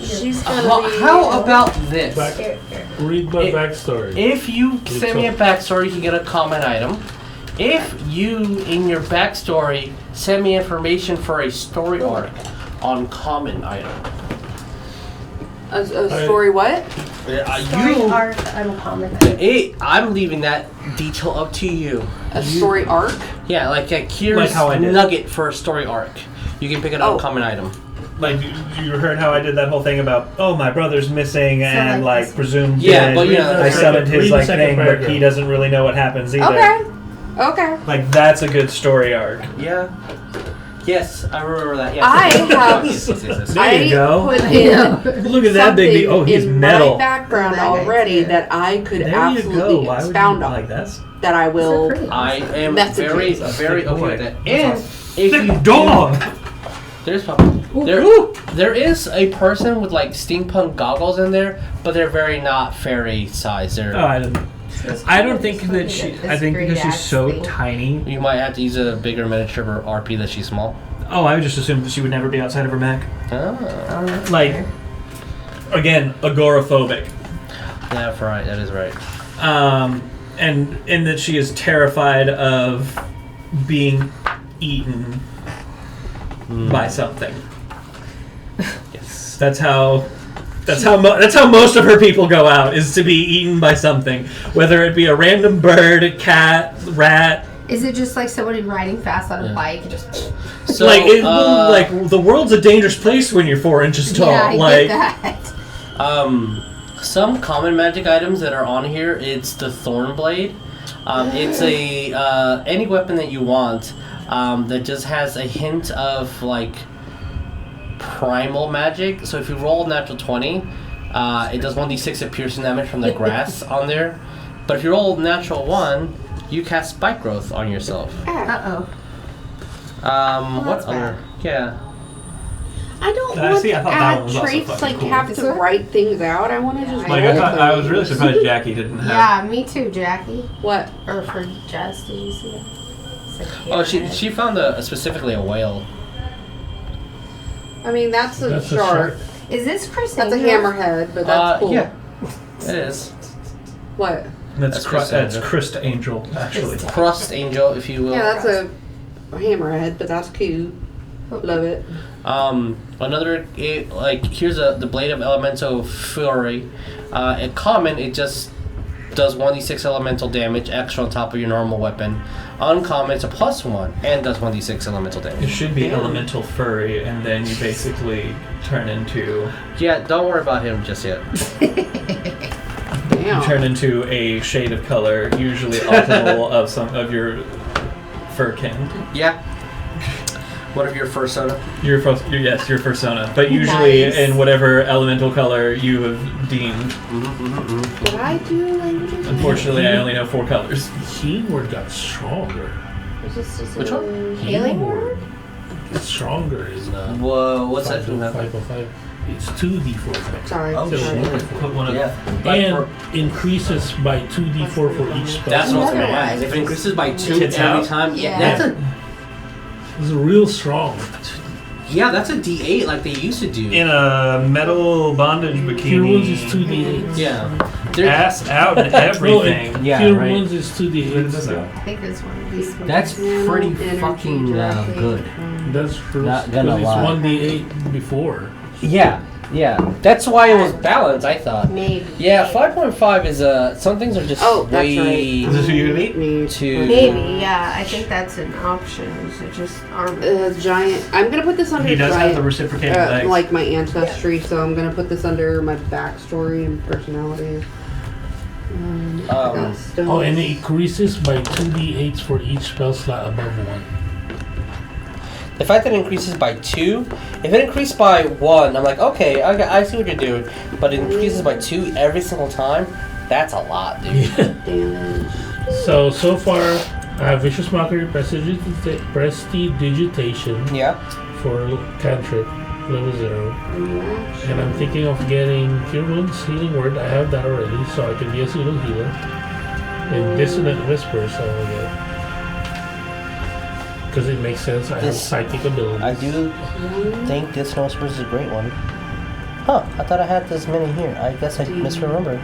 [SPEAKER 5] She's gonna be.
[SPEAKER 1] how about this?
[SPEAKER 4] Here.
[SPEAKER 3] Read my
[SPEAKER 1] It-
[SPEAKER 3] backstory.
[SPEAKER 1] If you send me a backstory, you can get a common item. If you, in your backstory, send me information for a story arc on common item.
[SPEAKER 5] A story what?
[SPEAKER 4] Story arc uncommon.
[SPEAKER 1] I'm leaving that detail up to you.
[SPEAKER 5] A story arc?
[SPEAKER 1] Yeah, like here's
[SPEAKER 2] Like how I did.
[SPEAKER 1] nugget for a story arc. You can pick an uncommon item.
[SPEAKER 2] Like, you heard how I did that whole thing about, oh, my brother's missing and,
[SPEAKER 4] like
[SPEAKER 2] like, presumed
[SPEAKER 1] Yeah,
[SPEAKER 2] dead.
[SPEAKER 1] but, you know,
[SPEAKER 2] I summoned
[SPEAKER 3] read
[SPEAKER 2] his,
[SPEAKER 3] the
[SPEAKER 2] like,
[SPEAKER 3] second
[SPEAKER 2] thing, but
[SPEAKER 3] paragraph.
[SPEAKER 2] he doesn't really know what happens either.
[SPEAKER 5] Okay.
[SPEAKER 2] Like, that's a good story arc.
[SPEAKER 1] Yeah. Yes, I remember that. Yes.
[SPEAKER 5] I have-
[SPEAKER 1] Yes.
[SPEAKER 2] There you go.
[SPEAKER 5] Put in
[SPEAKER 2] Look at that big.
[SPEAKER 5] something
[SPEAKER 2] He's
[SPEAKER 5] in
[SPEAKER 2] metal.
[SPEAKER 5] my background
[SPEAKER 4] Oh, that guy's
[SPEAKER 5] already
[SPEAKER 4] here.
[SPEAKER 5] that I could
[SPEAKER 2] There you go.
[SPEAKER 5] absolutely
[SPEAKER 2] Why would you
[SPEAKER 5] expound on.
[SPEAKER 2] like that's
[SPEAKER 5] That I will.
[SPEAKER 4] So pretty.
[SPEAKER 1] I am
[SPEAKER 5] Messages.
[SPEAKER 1] very,
[SPEAKER 2] That's
[SPEAKER 1] very
[SPEAKER 2] a
[SPEAKER 1] okay
[SPEAKER 2] boy.
[SPEAKER 1] with that. And if you
[SPEAKER 2] dog.
[SPEAKER 1] there's probably there is a person with like steampunk goggles in there, but they're very not fairy size. They're
[SPEAKER 2] I don't think that she. I think because she's so tiny.
[SPEAKER 1] you might have to use a bigger miniature or RP that she's small.
[SPEAKER 2] Oh, I would just assume that she would never be outside of her mech.
[SPEAKER 1] Oh,
[SPEAKER 2] Like, again, agoraphobic.
[SPEAKER 1] that's right. That is right.
[SPEAKER 2] And in that she is terrified of being eaten by something.
[SPEAKER 1] Yes.
[SPEAKER 2] That's how most of her people go out, is to be eaten by something, whether it be a random bird, a cat, rat.
[SPEAKER 4] Is it just like somebody riding fast on a bike and just?
[SPEAKER 1] So,
[SPEAKER 2] like the world's a dangerous place when you're 4 inches tall.
[SPEAKER 4] Yeah, I
[SPEAKER 2] like
[SPEAKER 4] get that.
[SPEAKER 1] some common magic items that are on here. It's the Thorn Blade. It's a any weapon that you want that just has a hint of like primal magic. So if you roll natural 20, it does 1d6 of piercing damage from the grass on there. But if you roll natural 1, you cast Spike Growth on yourself.
[SPEAKER 4] Uh-oh.
[SPEAKER 1] What
[SPEAKER 4] that's
[SPEAKER 1] other? Yeah.
[SPEAKER 5] I don't
[SPEAKER 2] I
[SPEAKER 5] want
[SPEAKER 2] see, I
[SPEAKER 5] to
[SPEAKER 2] thought that one was
[SPEAKER 5] add
[SPEAKER 2] also
[SPEAKER 5] traits
[SPEAKER 2] fucking
[SPEAKER 5] like
[SPEAKER 2] cool.
[SPEAKER 5] have
[SPEAKER 4] Is
[SPEAKER 5] to
[SPEAKER 4] it?
[SPEAKER 5] write things out. I want to just.
[SPEAKER 2] I was really surprised Jackie didn't have.
[SPEAKER 4] Yeah, me too, Jackie.
[SPEAKER 5] What?
[SPEAKER 4] Or for Jess, did you see it? It's like
[SPEAKER 1] Oh,
[SPEAKER 4] hammerhead.
[SPEAKER 1] she found specifically a whale.
[SPEAKER 5] I mean, that's a
[SPEAKER 3] That's a
[SPEAKER 5] shark.
[SPEAKER 4] Is this Chris?
[SPEAKER 5] That's a
[SPEAKER 4] Angel?
[SPEAKER 5] hammerhead, but that's cool.
[SPEAKER 1] Yeah, it is.
[SPEAKER 5] What?
[SPEAKER 2] That's
[SPEAKER 1] That's
[SPEAKER 2] that's
[SPEAKER 1] Chris
[SPEAKER 2] Christ Angel, actually.
[SPEAKER 1] Crust Angel, if you will.
[SPEAKER 5] Yeah, that's a hammerhead, but that's cute. Love it.
[SPEAKER 1] Another here's the Blade of Elemental Fury. In common, it just does 1d6 elemental damage extra on top of your normal weapon. Uncommon, it's a +1 and does 1d6 elemental
[SPEAKER 2] It
[SPEAKER 1] damage.
[SPEAKER 2] should be elemental furry, and then you basically turn into
[SPEAKER 1] Yeah, don't worry about him just yet.
[SPEAKER 5] Damn.
[SPEAKER 2] you turn into a shade of color, usually optimal of some of your furkin.
[SPEAKER 1] Yeah. What of your persona?
[SPEAKER 2] Your persona, but usually
[SPEAKER 4] Nice.
[SPEAKER 2] in whatever elemental color you have deemed.
[SPEAKER 5] Did I do languages?
[SPEAKER 2] Unfortunately, I only know 4 colors.
[SPEAKER 3] Healing word got stronger.
[SPEAKER 5] Is this just
[SPEAKER 1] Which
[SPEAKER 5] a
[SPEAKER 1] one?
[SPEAKER 4] Healing word?
[SPEAKER 3] It's stronger is
[SPEAKER 1] Whoa, what's that?
[SPEAKER 3] 505. It's 2d4 damage.
[SPEAKER 5] Sorry.
[SPEAKER 1] Oh,
[SPEAKER 5] sorry.
[SPEAKER 1] shit.
[SPEAKER 2] Put one of
[SPEAKER 1] Yeah.
[SPEAKER 3] And increases by 2d4 for each spell.
[SPEAKER 1] That's what I was gonna
[SPEAKER 4] Another
[SPEAKER 1] ask.
[SPEAKER 4] one.
[SPEAKER 1] If it increases by 2
[SPEAKER 2] Tits
[SPEAKER 1] every
[SPEAKER 2] out?
[SPEAKER 1] time,
[SPEAKER 4] Yeah.
[SPEAKER 3] It's real strong.
[SPEAKER 1] that's a D8 like they used to do.
[SPEAKER 2] In a metal bondage
[SPEAKER 3] Cure wounds
[SPEAKER 2] bikini,
[SPEAKER 3] is 2d8.
[SPEAKER 1] Yeah.
[SPEAKER 2] ass out and everything.
[SPEAKER 1] Yeah,
[SPEAKER 3] Cure
[SPEAKER 1] right.
[SPEAKER 3] wounds is 2d8.
[SPEAKER 2] So,
[SPEAKER 4] I think it's one of these ones.
[SPEAKER 1] That's pretty
[SPEAKER 5] Energy
[SPEAKER 1] fucking
[SPEAKER 5] directly
[SPEAKER 1] good.
[SPEAKER 3] That's true.
[SPEAKER 1] Not gonna
[SPEAKER 3] But it's
[SPEAKER 1] lie.
[SPEAKER 3] 1d8 before.
[SPEAKER 1] Yeah, Yeah, that's why it was balanced, I thought.
[SPEAKER 4] Maybe.
[SPEAKER 1] Yeah, 5.5 is some things are just
[SPEAKER 5] Oh, that's
[SPEAKER 1] way
[SPEAKER 6] Is this who you're gonna meet?
[SPEAKER 5] Me
[SPEAKER 1] too.
[SPEAKER 4] Maybe, yeah. I think that's an option. Is it just armor?
[SPEAKER 5] Giant. I'm gonna put this under
[SPEAKER 6] He does have
[SPEAKER 5] giant,
[SPEAKER 6] the reciprocating legs.
[SPEAKER 5] like my ancestry, so I'm gonna put this under my backstory and personality. I got stones.
[SPEAKER 3] Oh, and it increases by 2d8s for each spell slot above 1.
[SPEAKER 1] The fact that it increases by 2, if it increased by 1, I'm like, okay, I see what you're doing. But it increases by 2 every single time, that's a lot, dude.
[SPEAKER 5] Damage.
[SPEAKER 3] So far, I have Vicious Mockery, Prestidigitation
[SPEAKER 1] Yeah.
[SPEAKER 3] for cantrip, level 0. And I'm thinking of getting Cure Wounds, Healing Word. I have that already, so I can be a pseudo healer. And Dissonant Whisper, so I'll get. Because it makes sense, I have psychic abilities.
[SPEAKER 1] I do think this Whisper is a great one. Huh, I thought I had this many here. I guess I misremembered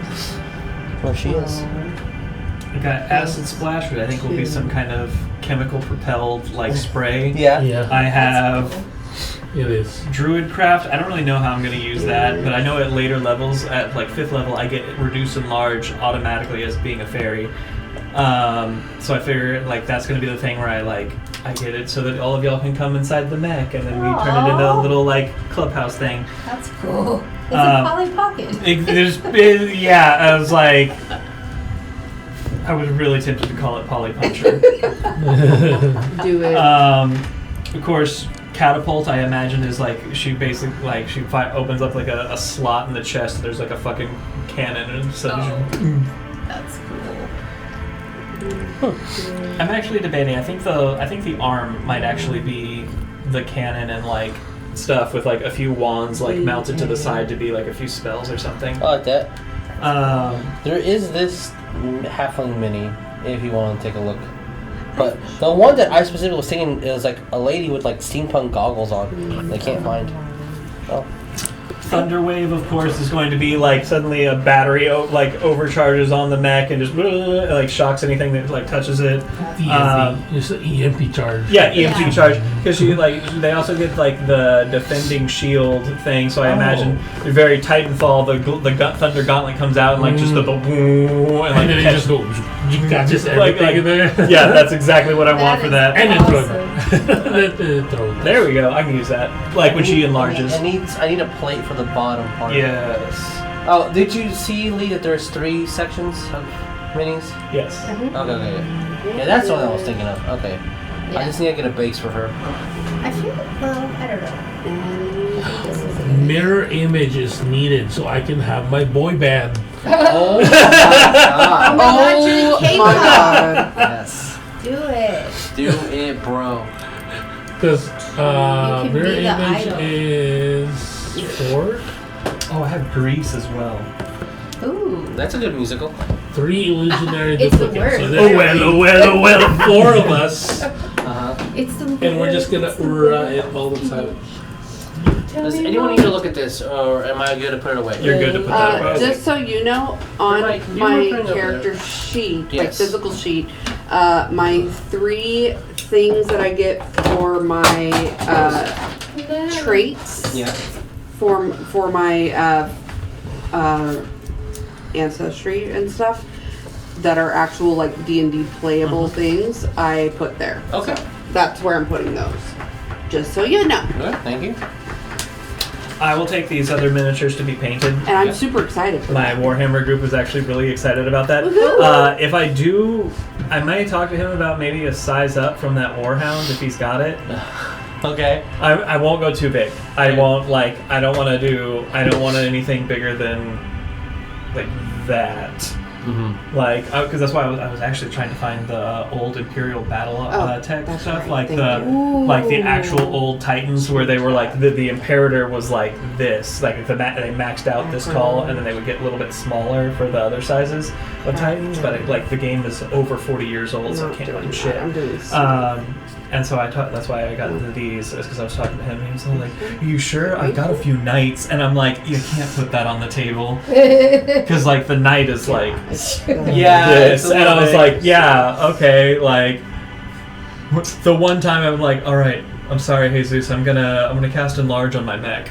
[SPEAKER 1] where she is.
[SPEAKER 6] I got Acid Splash, which I think will be some kind of chemical propelled like spray.
[SPEAKER 1] Yeah.
[SPEAKER 3] Yeah,
[SPEAKER 6] I have
[SPEAKER 3] it is.
[SPEAKER 6] Druidcraft. I don't really know how I'm going to use that, but I know at later levels, at like 5th level, I get Reduce and Large automatically as being a fairy. So I figure like that's going to be the thing where I get it so that all of y'all can come inside the mech, and then we turn it into a little like clubhouse thing.
[SPEAKER 4] That's cool. It's a Polly Pocket.
[SPEAKER 6] Yeah, I was like, I was really tempted to call it Polly Puncher.
[SPEAKER 5] Do it.
[SPEAKER 6] Of course, Catapult, I imagine, is like she basically like she opens up like a slot in the chest. And there's like a fucking cannon and such.
[SPEAKER 4] That's cool.
[SPEAKER 6] I'm actually debating. I think the arm might actually be the cannon and like stuff with like a few wands like mounted to the side to be like a few spells or something.
[SPEAKER 1] I like that.
[SPEAKER 6] There
[SPEAKER 1] is this halfling mini if you want to take a look. But the one that I specifically was thinking is like a lady with like steampunk goggles on. They can't find. Oh.
[SPEAKER 6] Thunderwave, of course, is going to be like suddenly a battery like overcharges on the mech and just like shocks anything that like touches it.
[SPEAKER 3] It's an EMP charge.
[SPEAKER 6] Yeah, EMP charge, because they also get like the defending shield thing. So I imagine the very Titanfall, the Thunder Gauntlet comes out and like just the boom, and like
[SPEAKER 3] then you just go, you got just everything in there.
[SPEAKER 6] Yeah, that's exactly what I want for that.
[SPEAKER 3] And
[SPEAKER 4] awesome.
[SPEAKER 6] There we go. I can use that. Like when she enlarges.
[SPEAKER 1] I need a plate for the bottom part.
[SPEAKER 6] Yes.
[SPEAKER 1] Oh, did you see, Lee, that there's 3 sections of minis?
[SPEAKER 6] Yes.
[SPEAKER 1] Okay. Yeah, that's the one I was thinking of. Okay.
[SPEAKER 4] Yeah.
[SPEAKER 1] I just need to get a base for her.
[SPEAKER 4] I feel, I don't know.
[SPEAKER 3] Mirror image is needed so I can have my boy band.
[SPEAKER 1] Oh my god.
[SPEAKER 5] Oh my god.
[SPEAKER 1] Yes.
[SPEAKER 4] Do it.
[SPEAKER 1] Do it, bro.
[SPEAKER 3] Because
[SPEAKER 4] can
[SPEAKER 3] mirror
[SPEAKER 4] be the
[SPEAKER 3] image
[SPEAKER 4] idol.
[SPEAKER 3] is 4.
[SPEAKER 6] Oh, I have Grease as well.
[SPEAKER 4] Ooh.
[SPEAKER 1] That's a good musical.
[SPEAKER 3] 3 illusionary
[SPEAKER 4] It's the
[SPEAKER 3] duplicates. So
[SPEAKER 4] word.
[SPEAKER 3] there- oh well, 4 of us.
[SPEAKER 4] It's the
[SPEAKER 3] And we're just gonna riot all the time.
[SPEAKER 1] Does anyone need to look at this, or am I good to put it away?
[SPEAKER 6] You're good to put that away.
[SPEAKER 5] Just so you know, on
[SPEAKER 1] Right, you were
[SPEAKER 5] my
[SPEAKER 1] putting it over
[SPEAKER 5] character
[SPEAKER 1] there.
[SPEAKER 5] sheet, my
[SPEAKER 1] Yes.
[SPEAKER 5] physical sheet, my 3 things that I get for my traits
[SPEAKER 1] Yeah.
[SPEAKER 5] for my ancestry and stuff that are actual like D&D playable things, I put there.
[SPEAKER 1] Okay.
[SPEAKER 5] That's where I'm putting those. Just so you know.
[SPEAKER 1] Good. Thank you.
[SPEAKER 6] I will take these other miniatures to be painted.
[SPEAKER 5] And I'm super excited for
[SPEAKER 6] My
[SPEAKER 5] that.
[SPEAKER 6] Warhammer group is actually really excited about that.
[SPEAKER 5] Woohoo!
[SPEAKER 6] If I do, I might talk to him about maybe a size up from that Warhound if he's got it.
[SPEAKER 1] Okay.
[SPEAKER 6] I won't go too big. I won't I don't want anything bigger than like that.
[SPEAKER 1] Mm-hmm.
[SPEAKER 6] Because that's why I was actually trying to find the old Imperial battle tech
[SPEAKER 5] that's
[SPEAKER 6] stuff,
[SPEAKER 5] right.
[SPEAKER 6] like
[SPEAKER 5] Thank
[SPEAKER 6] the actual old Titans, where they were like the Imperator was like this, like they maxed out this tall, and then they would get a little bit smaller for the other sizes of Titans. But the game is over 40 years old, so I can't do shit.
[SPEAKER 5] I'm doing this.
[SPEAKER 6] And so that's why I got these, because I was talking to him, and he was like, "Are you sure? I've got a few knights," and I'm like, "You can't put that on the table," because like the knight is like.
[SPEAKER 1] Yeah.
[SPEAKER 6] This,
[SPEAKER 1] it's a
[SPEAKER 6] and I was
[SPEAKER 1] little
[SPEAKER 6] like,
[SPEAKER 1] big.
[SPEAKER 6] yeah, okay, like the one time I'm like, all right, I'm sorry, Jesus, I'm gonna cast enlarge on my mech.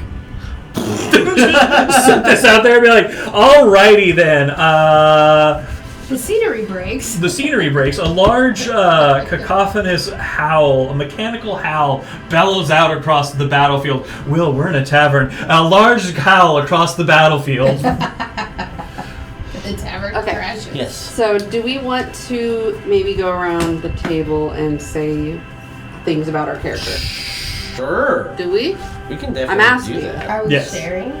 [SPEAKER 2] Set this out there and be like, alrighty then.
[SPEAKER 4] The scenery breaks.
[SPEAKER 2] The scenery breaks. A large, cacophonous howl, a mechanical howl, bellows out across the battlefield. Will, we're in a tavern. A large howl across the battlefield.
[SPEAKER 4] The tavern
[SPEAKER 5] Okay.
[SPEAKER 4] crashes.
[SPEAKER 1] Yes.
[SPEAKER 5] So, do we want to maybe go around the table and say things about our character?
[SPEAKER 1] Sure.
[SPEAKER 5] Do we?
[SPEAKER 1] We can definitely
[SPEAKER 5] I'm asking.
[SPEAKER 1] do that.
[SPEAKER 4] Are we
[SPEAKER 2] Yes.
[SPEAKER 4] sharing?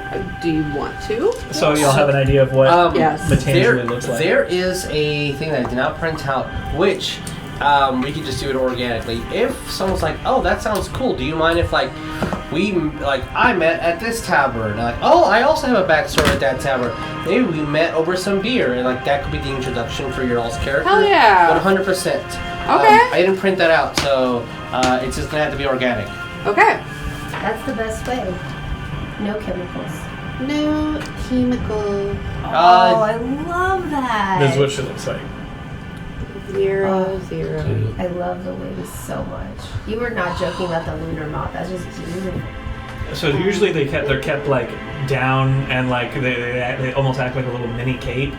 [SPEAKER 5] Do you want to?
[SPEAKER 2] So y'all have an idea of what
[SPEAKER 5] Yes.
[SPEAKER 2] Mitangelii looks like.
[SPEAKER 1] There is a thing that I did not print out, which we could just do it organically. If someone's like, "Oh, that sounds cool. Do you mind if I met at this tavern? And like, oh, I also have a backstory at that tavern. Maybe we met over some beer, and like that could be the introduction for your all's character.
[SPEAKER 5] Hell yeah.
[SPEAKER 1] 100%.
[SPEAKER 5] Okay.
[SPEAKER 1] I didn't print that out, so it's just gonna have to be organic.
[SPEAKER 5] Okay.
[SPEAKER 4] That's the best way. No chemicals.
[SPEAKER 5] No chemical.
[SPEAKER 4] Oh, I love that.
[SPEAKER 2] This is what she looks like.
[SPEAKER 5] 0, 0.
[SPEAKER 4] I love the wings so much. You were not joking about the lunar moth. That's just beautiful.
[SPEAKER 2] So usually they're kept like down and like they almost act like a little mini cape.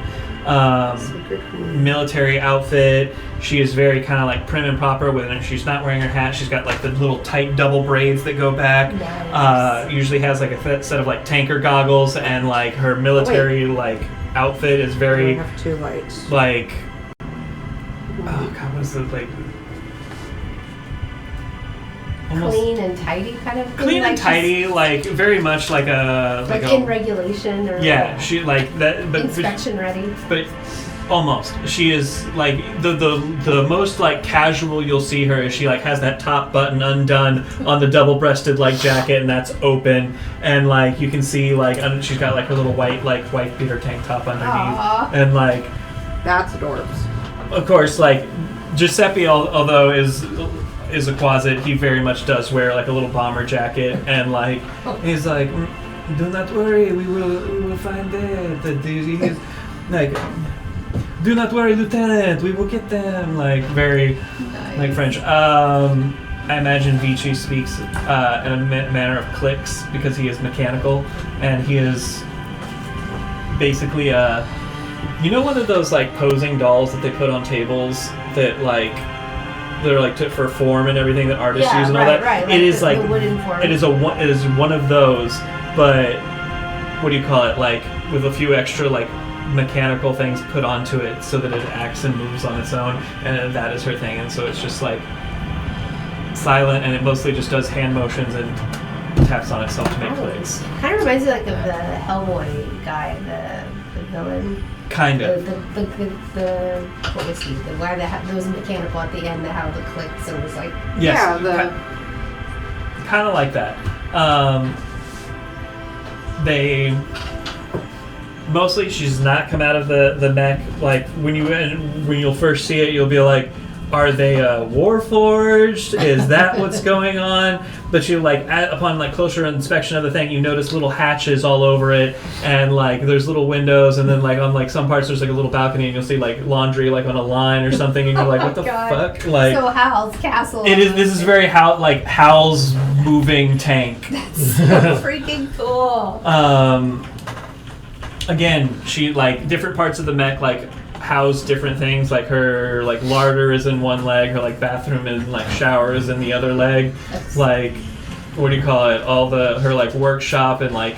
[SPEAKER 2] Military outfit. She is very kind of like prim and proper with it. She's not wearing her hat. She's got like the little tight double braids that go back.
[SPEAKER 4] Nice.
[SPEAKER 2] Usually has like a set of like tanker goggles, and like her military like outfit is
[SPEAKER 5] I
[SPEAKER 2] very
[SPEAKER 5] have 2 lights.
[SPEAKER 2] like, oh god, what is it like? Almost
[SPEAKER 4] Clean and tidy kind of thing.
[SPEAKER 2] clean and
[SPEAKER 4] like
[SPEAKER 2] tidy, like very much like a
[SPEAKER 4] Like in regulation or
[SPEAKER 2] yeah. She like that, but
[SPEAKER 4] inspection ready.
[SPEAKER 2] but almost. She is like the most like casual you'll see her is she like has that top button undone on the double-breasted like jacket, and that's open, and like you can see like she's got like her little white beater tank top underneath.
[SPEAKER 4] Aww.
[SPEAKER 2] And like
[SPEAKER 5] That's adorbs.
[SPEAKER 2] of course like Giuseppe although is a closet, he very much does wear like a little bomber jacket, and like he's like, do not worry, we will find it. He's like, do not worry, Lieutenant, we will get them. Like very like French. I imagine Vici speaks in a manner of clicks because he is mechanical, and he is basically one of those like posing dolls that they put on tables that like they're like for form and everything that artists use and all that.
[SPEAKER 4] Right.
[SPEAKER 2] It is
[SPEAKER 4] the
[SPEAKER 2] like
[SPEAKER 4] wooden form.
[SPEAKER 2] it is one of those, but what do you call it? Like with a few extra like mechanical things put onto it so that it acts and moves on its own, and that is her thing. And so it's just like silent, and it mostly just does hand motions and taps on itself to make clicks.
[SPEAKER 4] Kind of reminds me like of the Hellboy guy, the villain.
[SPEAKER 2] Kind of.
[SPEAKER 4] The what was he? The guy that was mechanical at the end that had the clicks and was like
[SPEAKER 2] Yes.
[SPEAKER 5] Yeah,
[SPEAKER 2] Kind of like that. They mostly she's not come out of the mech. Like when you'll first see it, you'll be like, are they Warforged? Is that what's going on? But you like upon like closer inspection of the thing, you notice little hatches all over it, and like there's little windows, and then like on like some parts there's like a little balcony, and you'll see like laundry like on a line or something, and you're like, what the fuck? Like
[SPEAKER 4] so Hal's castle.
[SPEAKER 2] it is. This is very Hal's moving tank.
[SPEAKER 4] That's so freaking cool.
[SPEAKER 2] Again, she like different parts of the mech like house different things. Like her like larder is in one leg, her like bathroom and like shower is in the other leg. Like what do you call it? All her like workshop and like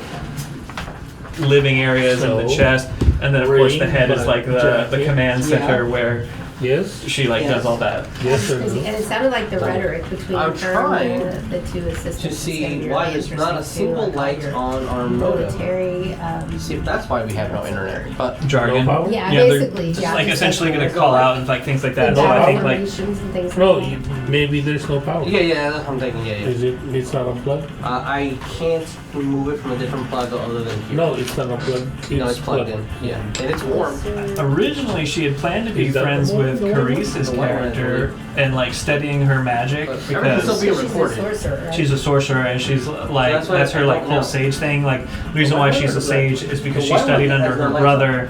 [SPEAKER 2] living areas in the chest, and then of course the head is like the command center where
[SPEAKER 3] Yes?
[SPEAKER 2] she like does all that.
[SPEAKER 3] Yes or
[SPEAKER 4] Crazy.
[SPEAKER 3] no?
[SPEAKER 4] And it sounded like the rhetoric between
[SPEAKER 1] I'm
[SPEAKER 4] her
[SPEAKER 1] trying
[SPEAKER 4] and the two assistants
[SPEAKER 1] To
[SPEAKER 4] is
[SPEAKER 1] see
[SPEAKER 4] gonna be
[SPEAKER 1] why
[SPEAKER 4] really
[SPEAKER 1] there's not a
[SPEAKER 4] interesting,
[SPEAKER 1] single
[SPEAKER 4] too, like
[SPEAKER 1] light
[SPEAKER 4] your
[SPEAKER 1] on our modem.
[SPEAKER 4] military.
[SPEAKER 1] See, that's why we have no internet. But
[SPEAKER 2] Jargon.
[SPEAKER 3] No power?
[SPEAKER 4] Yeah,
[SPEAKER 2] they're
[SPEAKER 4] basically.
[SPEAKER 2] just
[SPEAKER 4] Yeah,
[SPEAKER 2] like
[SPEAKER 4] just
[SPEAKER 2] essentially
[SPEAKER 4] like
[SPEAKER 2] going to call out and like things like that.
[SPEAKER 4] the
[SPEAKER 2] So I think like
[SPEAKER 4] formations and things
[SPEAKER 3] No,
[SPEAKER 4] like that.
[SPEAKER 3] maybe there's no power.
[SPEAKER 1] yeah, that's what I'm thinking. Yeah.
[SPEAKER 3] Is it's not unplugged?
[SPEAKER 1] I can't move it from a different plug other than here.
[SPEAKER 3] No, it's not unplugged.
[SPEAKER 1] No, it's plugged in. Yeah, and it's warm.
[SPEAKER 2] originally she had planned to be
[SPEAKER 3] Is that
[SPEAKER 2] friends
[SPEAKER 3] the one?
[SPEAKER 2] with
[SPEAKER 3] The one?
[SPEAKER 2] Carice's
[SPEAKER 1] The one, I
[SPEAKER 2] character and like studying her magic
[SPEAKER 1] But everything's
[SPEAKER 2] because
[SPEAKER 1] still being
[SPEAKER 4] She's a
[SPEAKER 1] recorded.
[SPEAKER 4] sorcerer, right?
[SPEAKER 2] she's a sorcerer, and she's like
[SPEAKER 1] that's why
[SPEAKER 2] that's her
[SPEAKER 1] I
[SPEAKER 2] like
[SPEAKER 1] don't
[SPEAKER 2] whole
[SPEAKER 1] know.
[SPEAKER 2] sage thing. Like the reason
[SPEAKER 1] The
[SPEAKER 2] why
[SPEAKER 1] white
[SPEAKER 2] she's
[SPEAKER 1] one
[SPEAKER 2] a
[SPEAKER 1] or the red?
[SPEAKER 2] sage is because
[SPEAKER 1] The
[SPEAKER 2] she
[SPEAKER 1] white one
[SPEAKER 2] studied
[SPEAKER 1] has
[SPEAKER 2] under
[SPEAKER 1] no
[SPEAKER 2] her
[SPEAKER 1] lights
[SPEAKER 2] brother,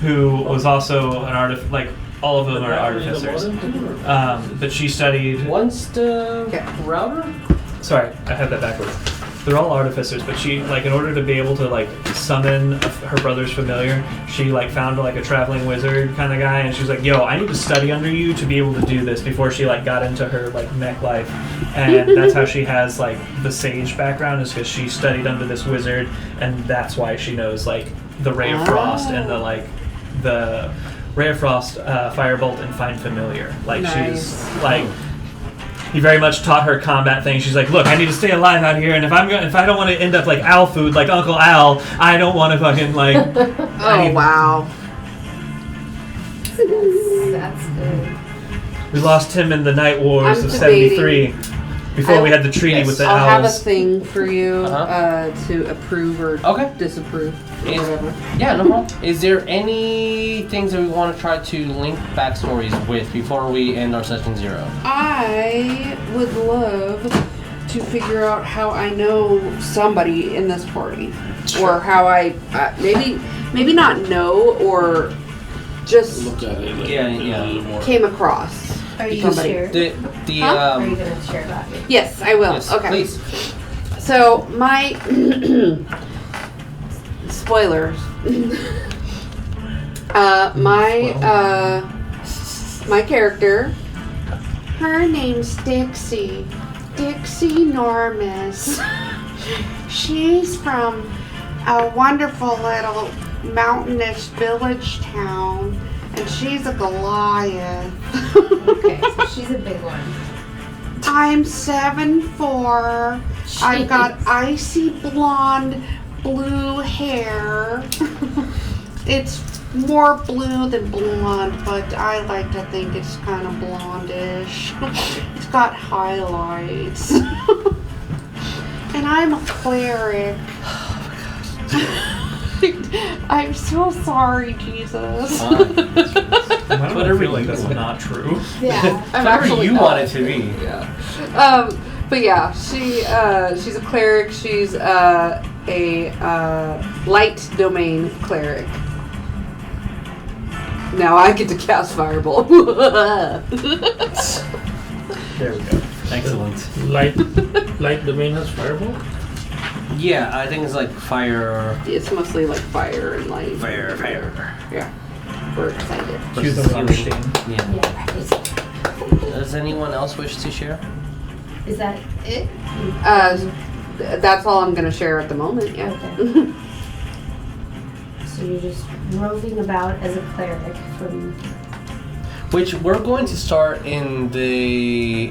[SPEAKER 2] who was also an like all of them are artificers. But she studied.
[SPEAKER 1] Once the
[SPEAKER 5] Okay.
[SPEAKER 1] router?
[SPEAKER 2] Sorry, I had that backwards.
[SPEAKER 6] they're all artificers, but she like in order to be able to like summon her brother's familiar, she like found like a traveling wizard kind of guy, and she was like, "Yo, I need to study under you to be able to do this." Before she like got into her like mech life, and that's how she has like the sage background, is because she studied under this wizard, and that's why she knows like the Ray of Frost and the Ray of Frost, Firebolt, and Find Familiar. Like she's like. He very much taught her combat things. She's like, "Look, I need to stay alive out here, and if I don't want to end up like Al food, like Uncle Al, I don't want to fucking like."
[SPEAKER 5] Oh wow.
[SPEAKER 4] That's good.
[SPEAKER 6] We lost him in the Night Wars
[SPEAKER 5] I'm
[SPEAKER 6] of
[SPEAKER 5] debating.
[SPEAKER 6] '73 before we had the treaty with the
[SPEAKER 5] I'll have a
[SPEAKER 6] owls.
[SPEAKER 5] thing for you
[SPEAKER 1] Uh-huh.
[SPEAKER 5] to approve or
[SPEAKER 1] Okay.
[SPEAKER 5] disapprove. Or
[SPEAKER 1] Is-
[SPEAKER 5] whatever.
[SPEAKER 1] Yeah, no problem. Is there any things that we want to try to link backstories with before we end our session 0?
[SPEAKER 5] I would love to figure out how I know somebody in this party, or how I maybe not know, or just
[SPEAKER 3] Look at it. Like,
[SPEAKER 1] Yeah,
[SPEAKER 3] a
[SPEAKER 1] yeah.
[SPEAKER 3] little more.
[SPEAKER 5] came across.
[SPEAKER 4] Are you
[SPEAKER 5] Somebody.
[SPEAKER 4] sure?
[SPEAKER 1] The
[SPEAKER 4] Are you going to share that?
[SPEAKER 5] Yes, I will.
[SPEAKER 1] yes,
[SPEAKER 5] Okay.
[SPEAKER 1] please.
[SPEAKER 5] So my spoilers. My character. Her name's Dixie. Dixie Normass. She's from a wonderful little mountainous village town, and she's a Goliath.
[SPEAKER 4] Okay, so she's a big one.
[SPEAKER 5] I'm 7'4". I've got icy blonde blue hair. It's more blue than blonde, but I like to think it's kind of blondish. It's got highlights. And I'm a cleric. I'm so sorry, Jesus.
[SPEAKER 6] Why do I
[SPEAKER 1] Whatever
[SPEAKER 6] feel like
[SPEAKER 1] you
[SPEAKER 6] that's
[SPEAKER 1] want.
[SPEAKER 6] not true?
[SPEAKER 4] Yeah.
[SPEAKER 5] I'm
[SPEAKER 1] Whatever
[SPEAKER 5] actually
[SPEAKER 1] you
[SPEAKER 5] not.
[SPEAKER 1] want it to be.
[SPEAKER 5] Yeah. But yeah, she's a cleric. She's a light domain cleric. Now I get to cast Fireball.
[SPEAKER 6] There we go. Excellent.
[SPEAKER 3] Light domain has fireball.
[SPEAKER 1] Yeah, I think it's like fire.
[SPEAKER 5] It's mostly like fire and light.
[SPEAKER 1] Fire.
[SPEAKER 5] Yeah. We're excited.
[SPEAKER 6] Cue the Rammstein.
[SPEAKER 1] Yeah.
[SPEAKER 4] Yeah, right.
[SPEAKER 1] Does anyone else wish to share?
[SPEAKER 4] Is that it?
[SPEAKER 5] That's all I'm gonna share at the moment. Yeah.
[SPEAKER 4] Okay. So you're just roving about as a cleric from.
[SPEAKER 1] Which we're going to start in the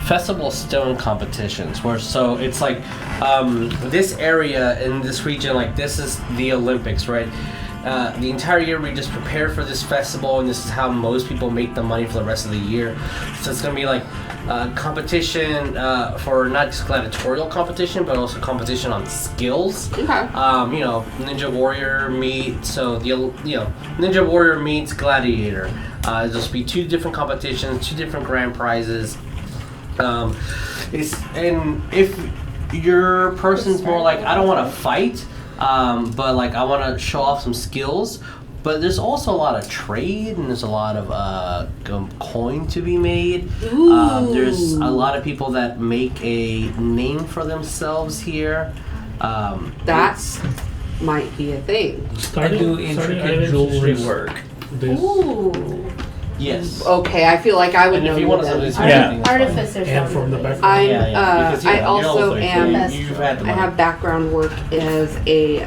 [SPEAKER 1] Festival Stone competitions, where so it's like this area in this region, like this is the Olympics, right? The entire year we just prepare for this festival, and this is how most people make the money for the rest of the year. So it's gonna be like competition for not just gladiatorial competition, but also competition on skills.
[SPEAKER 5] Okay.
[SPEAKER 1] Ninja Warrior Ninja Warrior meets Gladiator. There'll just be 2 different competitions, 2 different grand prizes. If your person's more like, I don't want to fight, but like I want to show off some skills. But there's also a lot of trade, and there's a lot of coin to be made. There's a lot of people that make a name for themselves here.
[SPEAKER 5] That might be a thing.
[SPEAKER 6] I do intricate jewelry work.
[SPEAKER 3] This,
[SPEAKER 4] Ooh.
[SPEAKER 1] Yes.
[SPEAKER 5] Okay, I feel like I would
[SPEAKER 1] And
[SPEAKER 5] know
[SPEAKER 1] if you
[SPEAKER 5] you
[SPEAKER 1] want to,
[SPEAKER 5] then.
[SPEAKER 6] Yeah.
[SPEAKER 4] Artificers.
[SPEAKER 3] and from the back.
[SPEAKER 5] I'm.
[SPEAKER 1] Because,
[SPEAKER 5] I
[SPEAKER 1] you're
[SPEAKER 5] also
[SPEAKER 1] also-
[SPEAKER 5] am.
[SPEAKER 1] You've had the
[SPEAKER 5] I
[SPEAKER 1] money.
[SPEAKER 5] have background work as a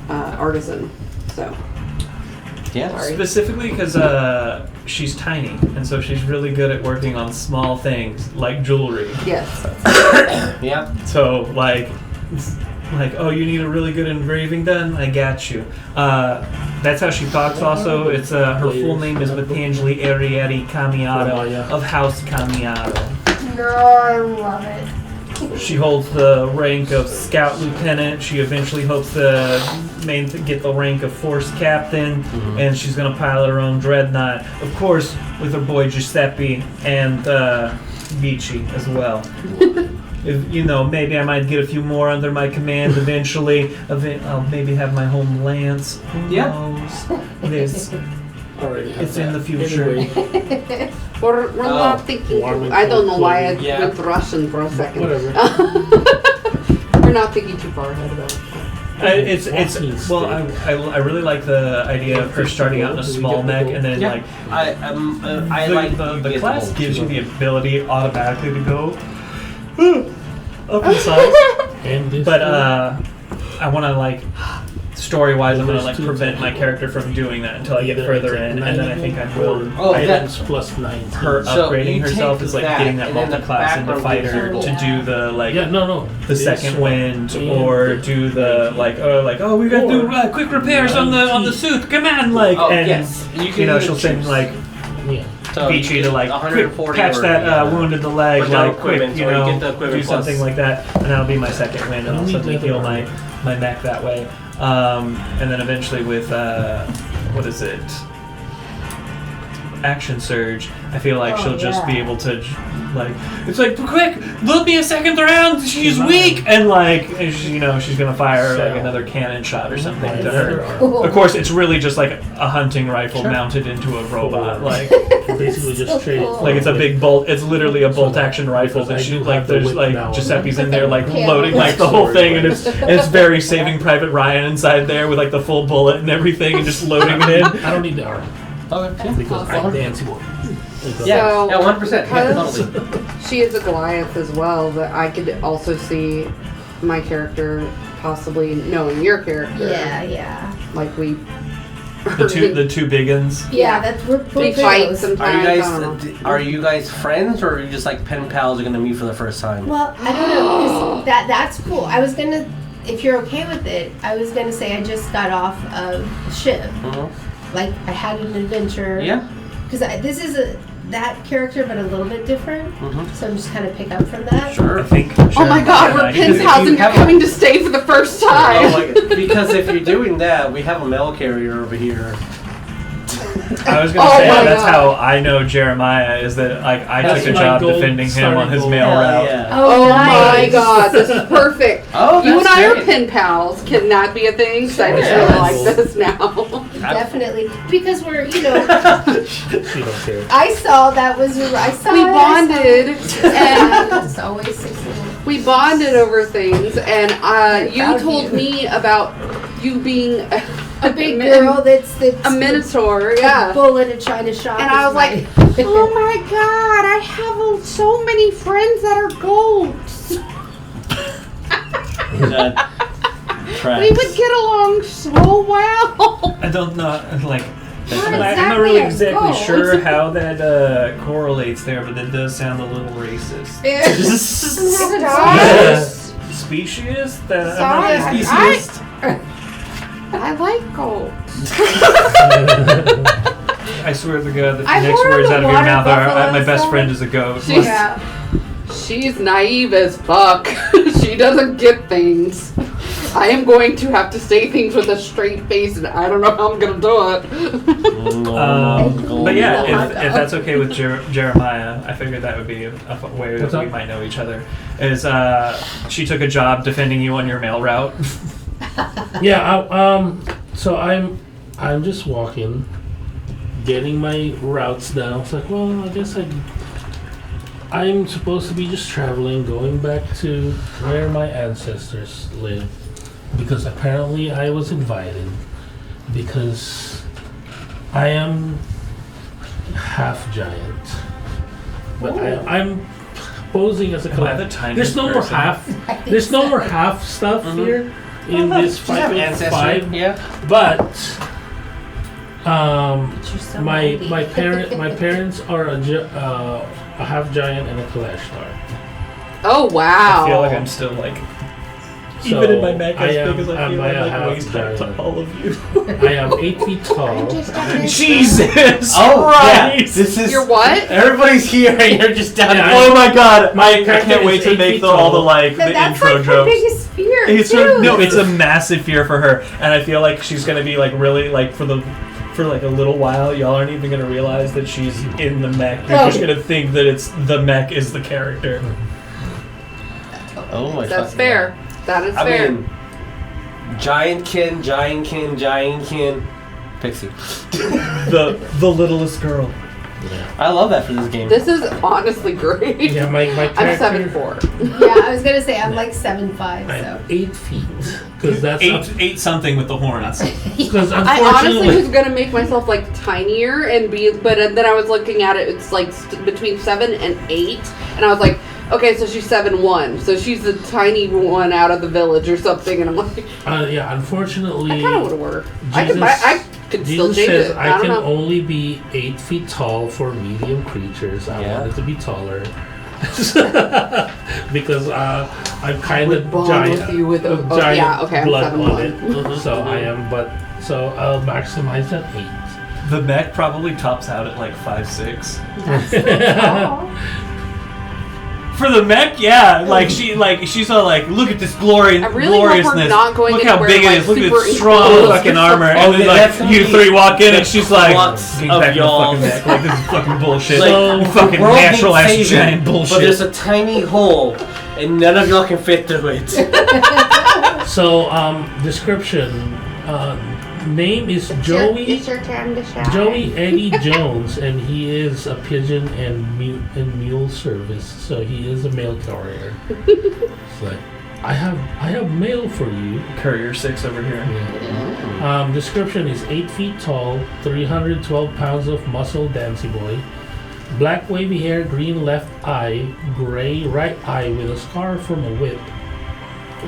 [SPEAKER 5] artisan. So
[SPEAKER 1] Yeah.
[SPEAKER 5] Sorry.
[SPEAKER 6] Specifically because she's tiny, and so she's really good at working on small things like jewelry.
[SPEAKER 5] yes.
[SPEAKER 1] Yeah.
[SPEAKER 6] So like, oh, you need a really good engraving done? I got you. That's how she talks. Also, it's her full name is Mitangelii Arrietty Comiatto of House Comiatto.
[SPEAKER 4] No, I love it.
[SPEAKER 6] She holds the rank of Scout Lieutenant. She eventually hopes to get the rank of Force Captain, and she's gonna pilot her own dreadnought, of course, with her boy Giuseppe and Vici as well. If, maybe I might get a few more under my command eventually. I'll maybe have my home lance. Who
[SPEAKER 1] Yeah.
[SPEAKER 6] knows? There's
[SPEAKER 3] already have
[SPEAKER 2] It's in
[SPEAKER 3] that.
[SPEAKER 2] the future.
[SPEAKER 3] Anyway,
[SPEAKER 5] We're not thinking.
[SPEAKER 3] Warming
[SPEAKER 5] I don't know why I
[SPEAKER 1] Yeah.
[SPEAKER 5] went Russian for a second.
[SPEAKER 3] whatever.
[SPEAKER 5] We're not thinking too far ahead about it.
[SPEAKER 2] It's
[SPEAKER 3] Walking
[SPEAKER 2] well,
[SPEAKER 3] stick.
[SPEAKER 2] I really like the idea of her starting out in a small mech and then
[SPEAKER 1] Yeah.
[SPEAKER 2] like
[SPEAKER 1] I
[SPEAKER 2] the,
[SPEAKER 1] like
[SPEAKER 2] the class gives you the ability automatically to go up in size.
[SPEAKER 3] And this
[SPEAKER 2] But
[SPEAKER 3] one,
[SPEAKER 2] I want to like story-wise, I'm gonna
[SPEAKER 3] First
[SPEAKER 2] like
[SPEAKER 3] two
[SPEAKER 2] prevent my
[SPEAKER 3] attacks.
[SPEAKER 2] character from doing that until I get
[SPEAKER 3] either
[SPEAKER 2] further
[SPEAKER 3] attack
[SPEAKER 2] in, and then I think I will.
[SPEAKER 3] 90
[SPEAKER 1] Oh,
[SPEAKER 3] or
[SPEAKER 1] that-
[SPEAKER 3] items plus 19.
[SPEAKER 2] Her
[SPEAKER 1] So
[SPEAKER 2] upgrading
[SPEAKER 1] you
[SPEAKER 2] herself
[SPEAKER 1] take
[SPEAKER 2] is like
[SPEAKER 1] that,
[SPEAKER 2] getting that
[SPEAKER 1] and then the
[SPEAKER 2] multi-class into
[SPEAKER 1] background
[SPEAKER 2] fighter
[SPEAKER 1] visual.
[SPEAKER 2] to do the like
[SPEAKER 3] Yeah, no.
[SPEAKER 2] the
[SPEAKER 3] This
[SPEAKER 2] second
[SPEAKER 3] one.
[SPEAKER 2] wind,
[SPEAKER 3] And
[SPEAKER 2] or do the like we got to do quick repairs on the suit. Come on, like
[SPEAKER 1] Oh,
[SPEAKER 2] and
[SPEAKER 1] yes. You can
[SPEAKER 2] know
[SPEAKER 1] either
[SPEAKER 2] she'll send
[SPEAKER 1] choose.
[SPEAKER 2] like
[SPEAKER 3] Yeah.
[SPEAKER 1] So
[SPEAKER 2] Peachy
[SPEAKER 1] you
[SPEAKER 2] to
[SPEAKER 1] get
[SPEAKER 2] like quick
[SPEAKER 1] 140
[SPEAKER 2] catch
[SPEAKER 1] or,
[SPEAKER 2] that
[SPEAKER 1] yeah.
[SPEAKER 2] wound in the leg,
[SPEAKER 1] Or no
[SPEAKER 2] like quick,
[SPEAKER 1] equipment,
[SPEAKER 2] you
[SPEAKER 1] or you
[SPEAKER 2] know,
[SPEAKER 1] get the equipment
[SPEAKER 2] do
[SPEAKER 1] plus-
[SPEAKER 2] something like that, and that'll be my second wind, and I'll suddenly heal my mech that way. And then eventually with what is it? Action Surge, I feel like
[SPEAKER 4] Oh,
[SPEAKER 2] she'll just be
[SPEAKER 4] yeah.
[SPEAKER 2] able to like it's like quick, load me a second round. She's weak, and like she's gonna fire like another cannon shot or something to her. Of course, it's really just like a hunting rifle mounted into a robot, like
[SPEAKER 3] Basically just trade it.
[SPEAKER 4] cool.
[SPEAKER 2] like it's a big bolt. It's literally a bolt action rifle
[SPEAKER 3] Because
[SPEAKER 2] that
[SPEAKER 3] I
[SPEAKER 2] she
[SPEAKER 3] do
[SPEAKER 2] like.
[SPEAKER 3] have the
[SPEAKER 2] There's
[SPEAKER 3] whip
[SPEAKER 2] like
[SPEAKER 3] now.
[SPEAKER 2] Giuseppe's in there like
[SPEAKER 4] Yeah.
[SPEAKER 2] loading like the whole
[SPEAKER 3] Sorry,
[SPEAKER 2] thing, and
[SPEAKER 3] but-
[SPEAKER 2] it's very Saving Private Ryan inside there with like the full bullet and everything, and just loading it in.
[SPEAKER 3] I don't need the arm
[SPEAKER 1] Okay. Yeah.
[SPEAKER 3] because I'm dancing.
[SPEAKER 1] Yeah.
[SPEAKER 5] So,
[SPEAKER 1] Yeah. 100%. Yeah.
[SPEAKER 5] because-
[SPEAKER 1] Totally.
[SPEAKER 5] She is a Goliath as well, but I could also see my character possibly knowing your character.
[SPEAKER 4] Yeah.
[SPEAKER 5] Like we.
[SPEAKER 2] The two big uns.
[SPEAKER 4] Yeah, that's we're
[SPEAKER 5] we fight sometimes.
[SPEAKER 1] Are you
[SPEAKER 5] I don't know.
[SPEAKER 1] guys are you guys friends, or are you just like pen pals are gonna meet for the first time?
[SPEAKER 4] Well, I don't know. 'Cause that's cool. I was gonna, if you're okay with it, I was gonna say I just got off of a ship.
[SPEAKER 1] Mhm.
[SPEAKER 4] Like I had an adventure.
[SPEAKER 1] Yeah.
[SPEAKER 4] Because this is that character, but a little bit different.
[SPEAKER 1] Mhm.
[SPEAKER 4] So I'm just kind of pick up from that.
[SPEAKER 1] Sure.
[SPEAKER 2] I think.
[SPEAKER 5] Oh my God, we're pen pals and you're coming to stay for the first time.
[SPEAKER 1] Oh, like, because if you're doing that, we have a mail carrier over here.
[SPEAKER 2] I was gonna
[SPEAKER 5] Oh
[SPEAKER 2] say
[SPEAKER 5] my
[SPEAKER 2] that's
[SPEAKER 5] God.
[SPEAKER 2] how I know Jeremiah is that like I
[SPEAKER 3] That's
[SPEAKER 2] took a
[SPEAKER 3] my
[SPEAKER 2] job
[SPEAKER 3] goal,
[SPEAKER 2] defending him on
[SPEAKER 3] starting
[SPEAKER 2] his
[SPEAKER 3] goal.
[SPEAKER 2] mail
[SPEAKER 1] Hell
[SPEAKER 2] route.
[SPEAKER 1] yeah.
[SPEAKER 5] Oh my
[SPEAKER 4] nice.
[SPEAKER 5] God, this is perfect.
[SPEAKER 1] Oh,
[SPEAKER 5] You and
[SPEAKER 1] that's
[SPEAKER 5] I are
[SPEAKER 1] great.
[SPEAKER 5] pen pals. Can that be a thing? 'Cause I just
[SPEAKER 4] Sure.
[SPEAKER 5] really like this now.
[SPEAKER 4] Definitely, because we're
[SPEAKER 3] She don't care.
[SPEAKER 4] I saw that was I saw
[SPEAKER 5] We
[SPEAKER 4] it, I saw
[SPEAKER 5] bonded,
[SPEAKER 4] it.
[SPEAKER 5] and
[SPEAKER 4] It's always 16.
[SPEAKER 5] we bonded over things, and you
[SPEAKER 4] proud of
[SPEAKER 5] told
[SPEAKER 4] you.
[SPEAKER 5] me about you being
[SPEAKER 4] A big girl that's
[SPEAKER 5] a Minotaur,
[SPEAKER 4] the
[SPEAKER 5] yeah.
[SPEAKER 4] bullet at China shop.
[SPEAKER 5] And I
[SPEAKER 4] is
[SPEAKER 5] was like,
[SPEAKER 4] my-
[SPEAKER 5] oh my God, I have so many friends that are goats. We would get along so well.
[SPEAKER 2] I don't know, like.
[SPEAKER 4] Not
[SPEAKER 2] I'm not
[SPEAKER 4] exactly
[SPEAKER 2] really
[SPEAKER 4] a
[SPEAKER 2] exactly
[SPEAKER 4] goat.
[SPEAKER 2] sure how that correlates there, but that does sound a little racist. Species? That I'm not
[SPEAKER 5] Sorry.
[SPEAKER 2] speciesist.
[SPEAKER 5] I like goats.
[SPEAKER 2] I swear to God, the
[SPEAKER 4] I've
[SPEAKER 2] next
[SPEAKER 4] ordered
[SPEAKER 2] words
[SPEAKER 4] the
[SPEAKER 2] out of your
[SPEAKER 4] water
[SPEAKER 2] mouth are,
[SPEAKER 4] buffalo
[SPEAKER 2] my best
[SPEAKER 4] stuff.
[SPEAKER 2] friend is a goat.
[SPEAKER 5] She's naive as fuck. She doesn't get things. I am going to have to say things with a straight face, and I don't know how I'm gonna do it.
[SPEAKER 2] But yeah,
[SPEAKER 4] Oh,
[SPEAKER 2] if that's okay with Jeremiah, I figured that would be a way
[SPEAKER 3] What's
[SPEAKER 2] that we
[SPEAKER 3] up?
[SPEAKER 2] might know each other. Is she took a job defending you on your mail route?
[SPEAKER 3] Yeah, so I'm just walking, getting my routes down. It's like, well, I guess I'm supposed to be just traveling, going back to where my ancestors live, because apparently I was invited, because I am half giant, but I'm posing as a
[SPEAKER 2] Am I the
[SPEAKER 3] collector.
[SPEAKER 2] tiniest
[SPEAKER 3] There's no more
[SPEAKER 2] person?
[SPEAKER 3] half. There's no more half stuff here in this
[SPEAKER 1] Just have
[SPEAKER 3] 5.5.
[SPEAKER 1] Yeah.
[SPEAKER 3] But
[SPEAKER 4] You're so
[SPEAKER 3] my
[SPEAKER 4] mighty.
[SPEAKER 3] my parents are a half giant and a Kalash star.
[SPEAKER 5] Oh wow!
[SPEAKER 2] I feel like I'm still like.
[SPEAKER 3] So
[SPEAKER 2] Even in my mech,
[SPEAKER 3] I
[SPEAKER 2] as
[SPEAKER 3] am-
[SPEAKER 2] big as I
[SPEAKER 3] am
[SPEAKER 2] feel,
[SPEAKER 3] I a
[SPEAKER 2] I'm like
[SPEAKER 3] half
[SPEAKER 2] waist height to
[SPEAKER 3] giant?
[SPEAKER 2] all of you.
[SPEAKER 3] I am 8 feet tall.
[SPEAKER 2] Jesus!
[SPEAKER 1] Oh, yeah.
[SPEAKER 2] Christ!
[SPEAKER 1] This is.
[SPEAKER 5] You're what?
[SPEAKER 1] Everybody's here, and you're just down.
[SPEAKER 3] Yeah,
[SPEAKER 2] Oh my God!
[SPEAKER 3] My
[SPEAKER 2] I
[SPEAKER 3] character
[SPEAKER 2] can't
[SPEAKER 3] is
[SPEAKER 2] wait to
[SPEAKER 3] 8
[SPEAKER 2] make
[SPEAKER 3] feet
[SPEAKER 2] all the
[SPEAKER 3] tall.
[SPEAKER 2] like the
[SPEAKER 4] That's
[SPEAKER 2] intro
[SPEAKER 4] like her
[SPEAKER 2] jokes.
[SPEAKER 4] biggest fear
[SPEAKER 2] It's
[SPEAKER 4] too.
[SPEAKER 2] no, it's a massive fear for her, and I feel like she's gonna be like really like for like a little while. Y'all aren't even gonna realize that she's in the mech. You're just gonna think that it's the mech is the character.
[SPEAKER 1] Oh my.
[SPEAKER 5] That's
[SPEAKER 1] fucking
[SPEAKER 5] fair. That is
[SPEAKER 1] God. I
[SPEAKER 5] fair.
[SPEAKER 1] mean, giant kin. Pixie.
[SPEAKER 6] the littlest girl.
[SPEAKER 1] I love that for this game.
[SPEAKER 5] This is honestly great.
[SPEAKER 3] Yeah, my
[SPEAKER 5] I'm
[SPEAKER 3] character.
[SPEAKER 5] 7'4".
[SPEAKER 4] Yeah, I was gonna say I'm like 7'5", so.
[SPEAKER 3] I'm 8 feet. Because that's
[SPEAKER 6] Eight something with the horns.
[SPEAKER 3] Because
[SPEAKER 5] I honestly
[SPEAKER 3] unfortunately,
[SPEAKER 5] was gonna make myself like tinier and be, but then I was looking at it. It's like between 7 and 8, and I was like, okay, so she's 7'1", so she's the tiny one out of the village or something. And I'm like,
[SPEAKER 3] yeah, unfortunately,
[SPEAKER 5] I kind of would work.
[SPEAKER 3] Jesus-
[SPEAKER 5] I could still
[SPEAKER 3] Jesus
[SPEAKER 5] change
[SPEAKER 3] says
[SPEAKER 5] it.
[SPEAKER 3] I
[SPEAKER 5] I don't
[SPEAKER 3] can
[SPEAKER 5] know.
[SPEAKER 3] only be 8 feet tall for medium creatures. I
[SPEAKER 1] Yeah.
[SPEAKER 3] wanted to be taller because I'm kind of
[SPEAKER 5] bond
[SPEAKER 3] giant.
[SPEAKER 5] with you with a-
[SPEAKER 3] giant
[SPEAKER 5] oh, yeah, okay, I'm
[SPEAKER 3] blood
[SPEAKER 5] 7'1".
[SPEAKER 3] on it. So I am, so I'll maximize at 8.
[SPEAKER 6] The mech probably tops out at like 5'6". For the mech, yeah, she's all like, look at this glory,
[SPEAKER 5] I really hope we're
[SPEAKER 6] gloriousness.
[SPEAKER 5] not going
[SPEAKER 6] Look how
[SPEAKER 5] anywhere,
[SPEAKER 6] big it
[SPEAKER 5] like,
[SPEAKER 6] is. Look at
[SPEAKER 5] super
[SPEAKER 6] its strong
[SPEAKER 5] enclosed
[SPEAKER 6] fucking
[SPEAKER 5] or
[SPEAKER 6] armor.
[SPEAKER 1] something.
[SPEAKER 6] And then
[SPEAKER 1] Oh, that's
[SPEAKER 6] like
[SPEAKER 1] gonna
[SPEAKER 6] you
[SPEAKER 1] be
[SPEAKER 6] three walk in and she's like,
[SPEAKER 1] lots
[SPEAKER 6] get
[SPEAKER 1] of
[SPEAKER 6] back in the
[SPEAKER 1] y'all.
[SPEAKER 6] fucking mech. Like this is fucking bullshit.
[SPEAKER 1] Like,
[SPEAKER 6] fucking
[SPEAKER 1] the world
[SPEAKER 6] natural ass
[SPEAKER 1] needs saving,
[SPEAKER 6] giant bullshit.
[SPEAKER 1] But there's a tiny hole, and none of y'all can fit through it.
[SPEAKER 3] So description. Name is Joey.
[SPEAKER 4] It's your turn to shout.
[SPEAKER 3] Joey Eddie Jones, and he is a pigeon and mule service. So he is a mail carrier. It's like, I have mail for you.
[SPEAKER 6] Courier 6 over here.
[SPEAKER 3] Yeah. Description is 8 feet tall, 312 pounds of muscle, dancy boy. Black wavy hair, green left eye, gray right eye with a scar from a whip.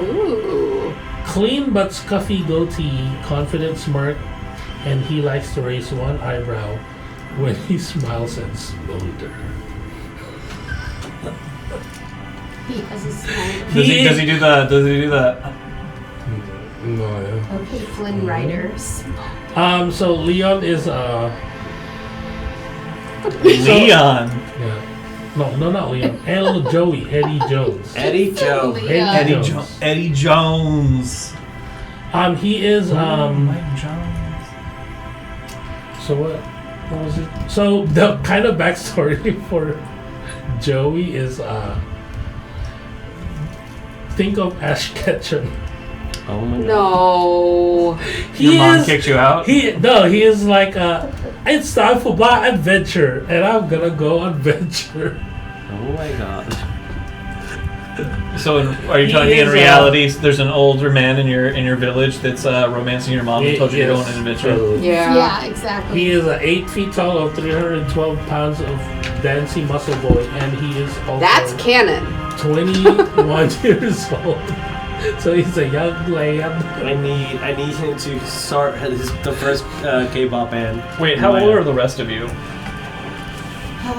[SPEAKER 5] Ooh.
[SPEAKER 3] Clean but scuffy goatee, confident smirk, and he likes to raise one eyebrow when he smiles and smolder.
[SPEAKER 4] He has a small.
[SPEAKER 6] Does he do the
[SPEAKER 3] No,
[SPEAKER 4] Okay, Flynn Riders.
[SPEAKER 3] So Leon is
[SPEAKER 6] Leon?
[SPEAKER 3] yeah. No, not Leon. Joey Eddie Jones.
[SPEAKER 1] Eddie Joe.
[SPEAKER 4] Yeah.
[SPEAKER 6] Eddie Jones.
[SPEAKER 3] He is
[SPEAKER 6] Mike Jones.
[SPEAKER 3] So what was it? So the kind of backstory for Joey is think of Ash Ketchum.
[SPEAKER 1] Oh my god.
[SPEAKER 5] No.
[SPEAKER 6] Your mom kicked you out?
[SPEAKER 3] He is like it's time for my adventure, and I'm gonna go adventure.
[SPEAKER 1] Oh my god.
[SPEAKER 6] So, are you telling me in reality there's an older man in your village that's romancing your mom and told you to go on an adventure?
[SPEAKER 5] Yeah.
[SPEAKER 4] Yeah, exactly.
[SPEAKER 3] He is 8 feet tall, of 312 pounds of dancing muscle boy, and he is also
[SPEAKER 5] That's canon.
[SPEAKER 3] 21 years old. So he's a young lad.
[SPEAKER 1] I need him to start the first K-pop band.
[SPEAKER 6] Wait, how old are the rest of you?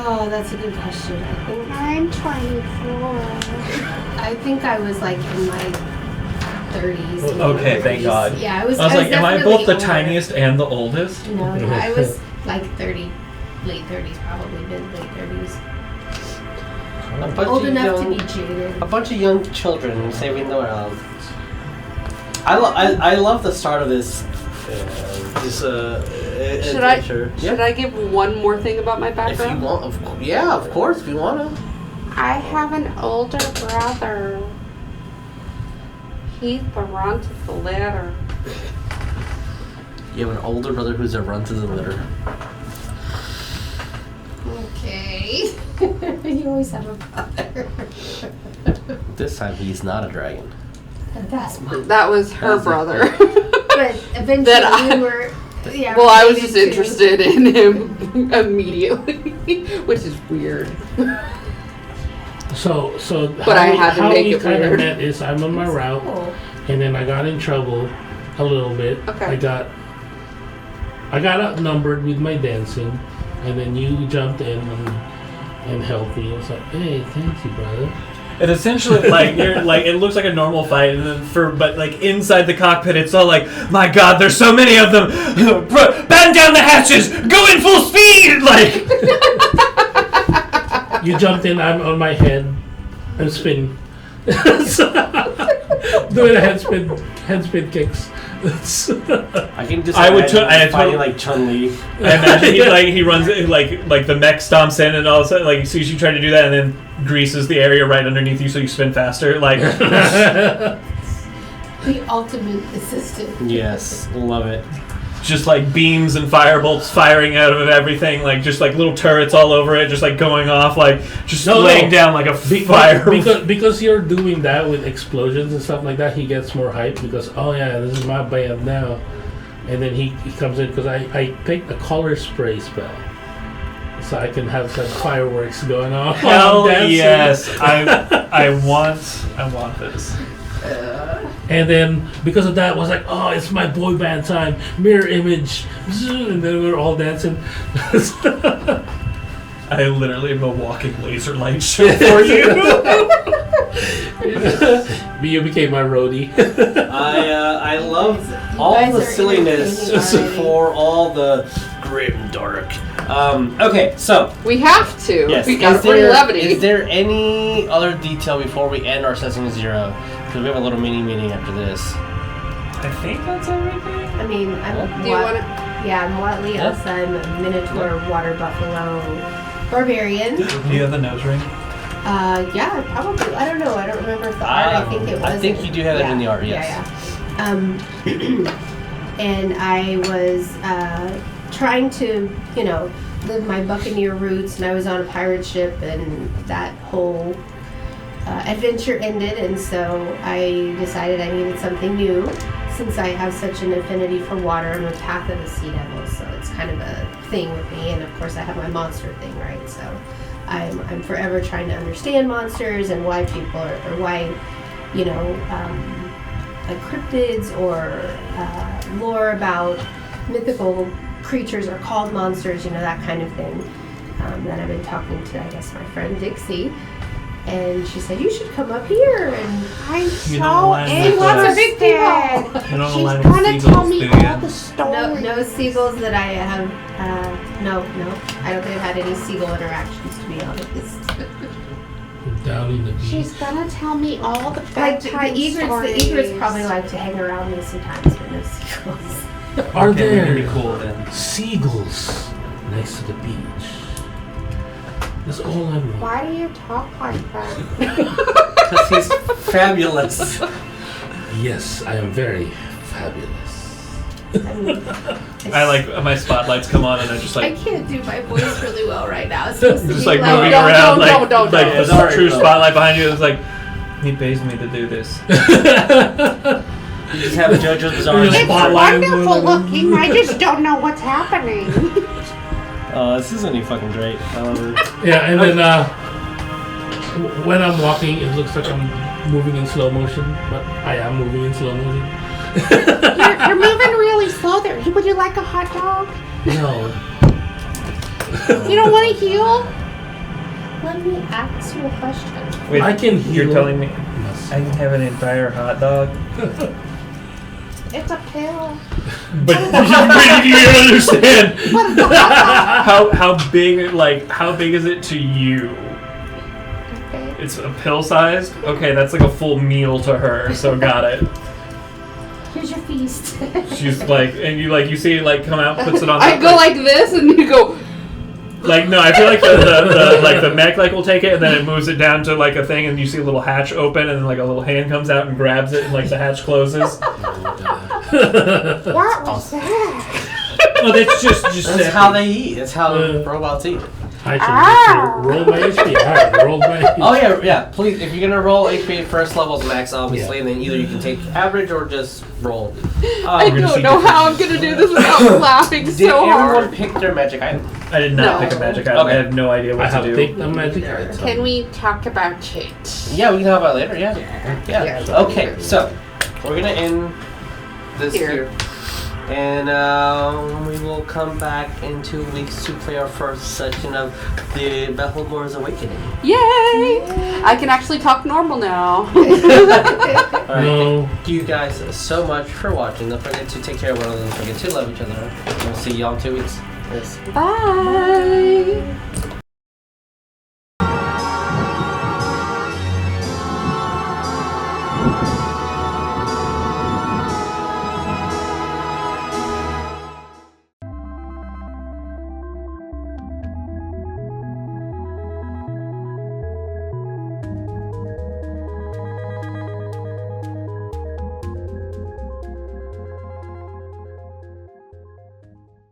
[SPEAKER 4] Oh, that's a good question.
[SPEAKER 7] I'm 24.
[SPEAKER 4] I think I was like in my 30s.
[SPEAKER 6] Okay, thank
[SPEAKER 4] 40s.
[SPEAKER 6] God.
[SPEAKER 4] Yeah, I was.
[SPEAKER 6] I was like, am I
[SPEAKER 4] definitely
[SPEAKER 6] both the
[SPEAKER 4] older.
[SPEAKER 6] tiniest and the oldest?
[SPEAKER 4] No, I was like 30, late 30s, probably mid late 30s.
[SPEAKER 1] A bunch
[SPEAKER 4] Old
[SPEAKER 1] of
[SPEAKER 4] enough
[SPEAKER 1] young,
[SPEAKER 4] to be jaded.
[SPEAKER 1] A bunch of young children saving the world. I love the start of this adventure.
[SPEAKER 5] Should I give one more thing about my
[SPEAKER 1] If
[SPEAKER 5] background?
[SPEAKER 1] you want, of course, if you want to.
[SPEAKER 7] I have an older brother.
[SPEAKER 5] He's the runt of the litter.
[SPEAKER 1] You have an older brother who's a runt of the litter.
[SPEAKER 4] Okay. You always have a brother.
[SPEAKER 1] This time he's not a dragon.
[SPEAKER 4] That's my.
[SPEAKER 5] That was her
[SPEAKER 1] That's
[SPEAKER 5] brother.
[SPEAKER 4] But eventually
[SPEAKER 5] That I-
[SPEAKER 4] we were. Yeah.
[SPEAKER 5] Well, I was just
[SPEAKER 4] related to-
[SPEAKER 5] interested in him immediately, which is weird.
[SPEAKER 3] So
[SPEAKER 5] But I had to
[SPEAKER 3] how
[SPEAKER 5] make
[SPEAKER 3] we
[SPEAKER 5] it
[SPEAKER 3] kind of
[SPEAKER 5] weird.
[SPEAKER 3] met is I'm on my route,
[SPEAKER 4] Oh.
[SPEAKER 3] and then I got in trouble a little bit.
[SPEAKER 5] Okay.
[SPEAKER 3] I got outnumbered with my dancing, and then you jumped in and helped me. I was like, hey, thank you, brother.
[SPEAKER 6] And essentially, like you're like it looks like a normal fight, and then but like inside the cockpit, it's all like, my God, there's so many of them! Batten down the hatches! Go in full speed! Like
[SPEAKER 3] You jumped in, I'm on my head, I'm spinning. Doing a head spin kicks.
[SPEAKER 1] I can just.
[SPEAKER 6] I would
[SPEAKER 1] imagine
[SPEAKER 6] I
[SPEAKER 1] fighting
[SPEAKER 6] totally-
[SPEAKER 1] like Chun-Li.
[SPEAKER 6] I imagine he runs like the mech stomps in, and all of a sudden like sees you try to do that, and then greases the area right underneath you, so you spin faster. Like
[SPEAKER 4] The ultimate assistant.
[SPEAKER 1] Yes, love it.
[SPEAKER 6] just like beams and firebolts firing out of everything, like just like little turrets all over it, just like going off, like just laying down like a fire.
[SPEAKER 3] Because you're doing that with explosions and stuff like that, he gets more hype because, oh yeah, this is my band now. And then he comes in because I picked a color spray spell. So I can have some fireworks going on.
[SPEAKER 6] Hell yes. I want this.
[SPEAKER 3] And then because of that, I was like, oh, it's my boy band time. Mirror image. And then we were all dancing.
[SPEAKER 6] I literally am a walking laser light show for you.
[SPEAKER 3] You became my roadie.
[SPEAKER 1] I love all
[SPEAKER 4] guys
[SPEAKER 1] the
[SPEAKER 4] are
[SPEAKER 1] silliness
[SPEAKER 4] entertaining already.
[SPEAKER 1] for all the grim dark. Okay, so
[SPEAKER 5] We have to.
[SPEAKER 1] yes,
[SPEAKER 5] We gotta bring levity.
[SPEAKER 1] is there any other detail before we end our session 0? Because we have a little mini meeting after this.
[SPEAKER 6] I think that's everything.
[SPEAKER 4] I mean, I'm
[SPEAKER 5] Do you want to?
[SPEAKER 4] Yeah, I'm Watley
[SPEAKER 1] Yeah.
[SPEAKER 4] Elsa. I'm a Minitour, Water Buffalo, Barbarian.
[SPEAKER 6] Do you have the nose ring?
[SPEAKER 4] Yeah, probably. I don't know. I don't remember if the art. I think it was.
[SPEAKER 1] I think you do have that in the art, yes.
[SPEAKER 4] Yeah. And I was trying to, live my buccaneer roots, and I was on a pirate ship, and that whole adventure ended, and so I decided I needed something new. Since I have such an affinity for water, I'm a Path of the Sea Devil, so it's kind of a thing with me. And of course, I have my monster thing, right? So I'm forever trying to understand monsters and why people are, or why, like cryptids or lore about mythical creatures are called monsters, that kind of thing. That I've been talking to, I guess, my friend Dixie. And she said, you should come up here. And
[SPEAKER 7] I'm
[SPEAKER 6] You don't
[SPEAKER 7] so
[SPEAKER 6] align with
[SPEAKER 7] interested.
[SPEAKER 6] the- You don't
[SPEAKER 7] She's
[SPEAKER 6] align with
[SPEAKER 7] gonna
[SPEAKER 6] seagulls,
[SPEAKER 7] tell me
[SPEAKER 6] do
[SPEAKER 7] all
[SPEAKER 6] ya?
[SPEAKER 7] the stories.
[SPEAKER 4] no seagulls that I have. No. I don't think I've had any seagull interactions, to be honest.
[SPEAKER 3] Down in the beach.
[SPEAKER 7] She's gonna tell me all the
[SPEAKER 4] Like the
[SPEAKER 7] bedtime stories.
[SPEAKER 4] egrets probably like to hang around me sometimes, but no seagulls.
[SPEAKER 3] Are
[SPEAKER 6] Okay, we're gonna
[SPEAKER 3] there
[SPEAKER 6] be cool then.
[SPEAKER 3] seagulls next to the beach? That's all I want.
[SPEAKER 7] Why do you talk like that?
[SPEAKER 1] Because he's fabulous.
[SPEAKER 3] Yes, I am very fabulous.
[SPEAKER 6] I like my spotlights come on and I just
[SPEAKER 4] I
[SPEAKER 6] like
[SPEAKER 4] can't do my voice really well right now. It's supposed to
[SPEAKER 6] just
[SPEAKER 4] be
[SPEAKER 6] like
[SPEAKER 4] like
[SPEAKER 6] moving
[SPEAKER 5] don't,
[SPEAKER 6] around
[SPEAKER 5] don't,
[SPEAKER 6] like
[SPEAKER 5] don't.
[SPEAKER 6] like the
[SPEAKER 1] Sorry,
[SPEAKER 6] true
[SPEAKER 1] no.
[SPEAKER 6] spotlight behind you is like he pays me to do this.
[SPEAKER 1] You just have JoJo's Bizarre.
[SPEAKER 3] Just
[SPEAKER 7] It's
[SPEAKER 3] Spotlight.
[SPEAKER 7] wonderful looking. I just don't know what's happening.
[SPEAKER 1] This is gonna be fucking great. I love it.
[SPEAKER 3] Yeah, and then when I'm walking, it looks like I'm moving in slow motion, but I am moving in slow motion.
[SPEAKER 7] You're moving really slow there. Would you like a hot dog?
[SPEAKER 3] No.
[SPEAKER 7] You don't want to heal?
[SPEAKER 4] Let me ask you a question.
[SPEAKER 6] Wait,
[SPEAKER 3] I can
[SPEAKER 6] you're
[SPEAKER 3] heal.
[SPEAKER 6] telling me I can have an entire hot dog?
[SPEAKER 7] It's a pill.
[SPEAKER 3] But you understand.
[SPEAKER 6] How big is it to you?
[SPEAKER 7] Okay.
[SPEAKER 6] It's a pill sized? Okay, that's like a full meal to her, so got it.
[SPEAKER 4] Here's your feast.
[SPEAKER 6] She's like, and you see it like come out, puts it on.
[SPEAKER 5] I go like this, and you go.
[SPEAKER 6] Like no, I feel like the mech will take it and then it moves it down to like a thing and you see a little hatch open and then like a little hand comes out and grabs it and like the hatch closes.
[SPEAKER 7] What was that?
[SPEAKER 3] Oh, that's just
[SPEAKER 1] That's how they eat. That's how robots eat.
[SPEAKER 3] I should just roll my HP. Alright, roll my HP.
[SPEAKER 1] Oh yeah. Please, if you're gonna roll HP, first level's max, obviously, and then either you can take average or just roll.
[SPEAKER 5] I don't know how I'm gonna do this without laughing
[SPEAKER 1] Did
[SPEAKER 5] so
[SPEAKER 1] everyone
[SPEAKER 5] hard.
[SPEAKER 1] pick their magic item?
[SPEAKER 6] I did not
[SPEAKER 5] No.
[SPEAKER 6] pick a magic item.
[SPEAKER 1] Okay.
[SPEAKER 6] I have no idea
[SPEAKER 3] I
[SPEAKER 6] what to
[SPEAKER 3] have
[SPEAKER 6] do.
[SPEAKER 3] picked a magic item.
[SPEAKER 5] Can we talk about it?
[SPEAKER 1] Yeah, we can talk about it later. Yeah.
[SPEAKER 5] Yeah.
[SPEAKER 1] Okay, so we're gonna end this here. And we will come back in 2 weeks to play our first session of the Belphegor's Awakening.
[SPEAKER 5] Yay! I can actually talk normal now.
[SPEAKER 1] Alright,
[SPEAKER 3] No.
[SPEAKER 1] thank you guys so much for watching. Don't forget to take care of one another. Don't forget to love each other. We'll see y'all in 2 weeks. Yes.
[SPEAKER 5] Bye!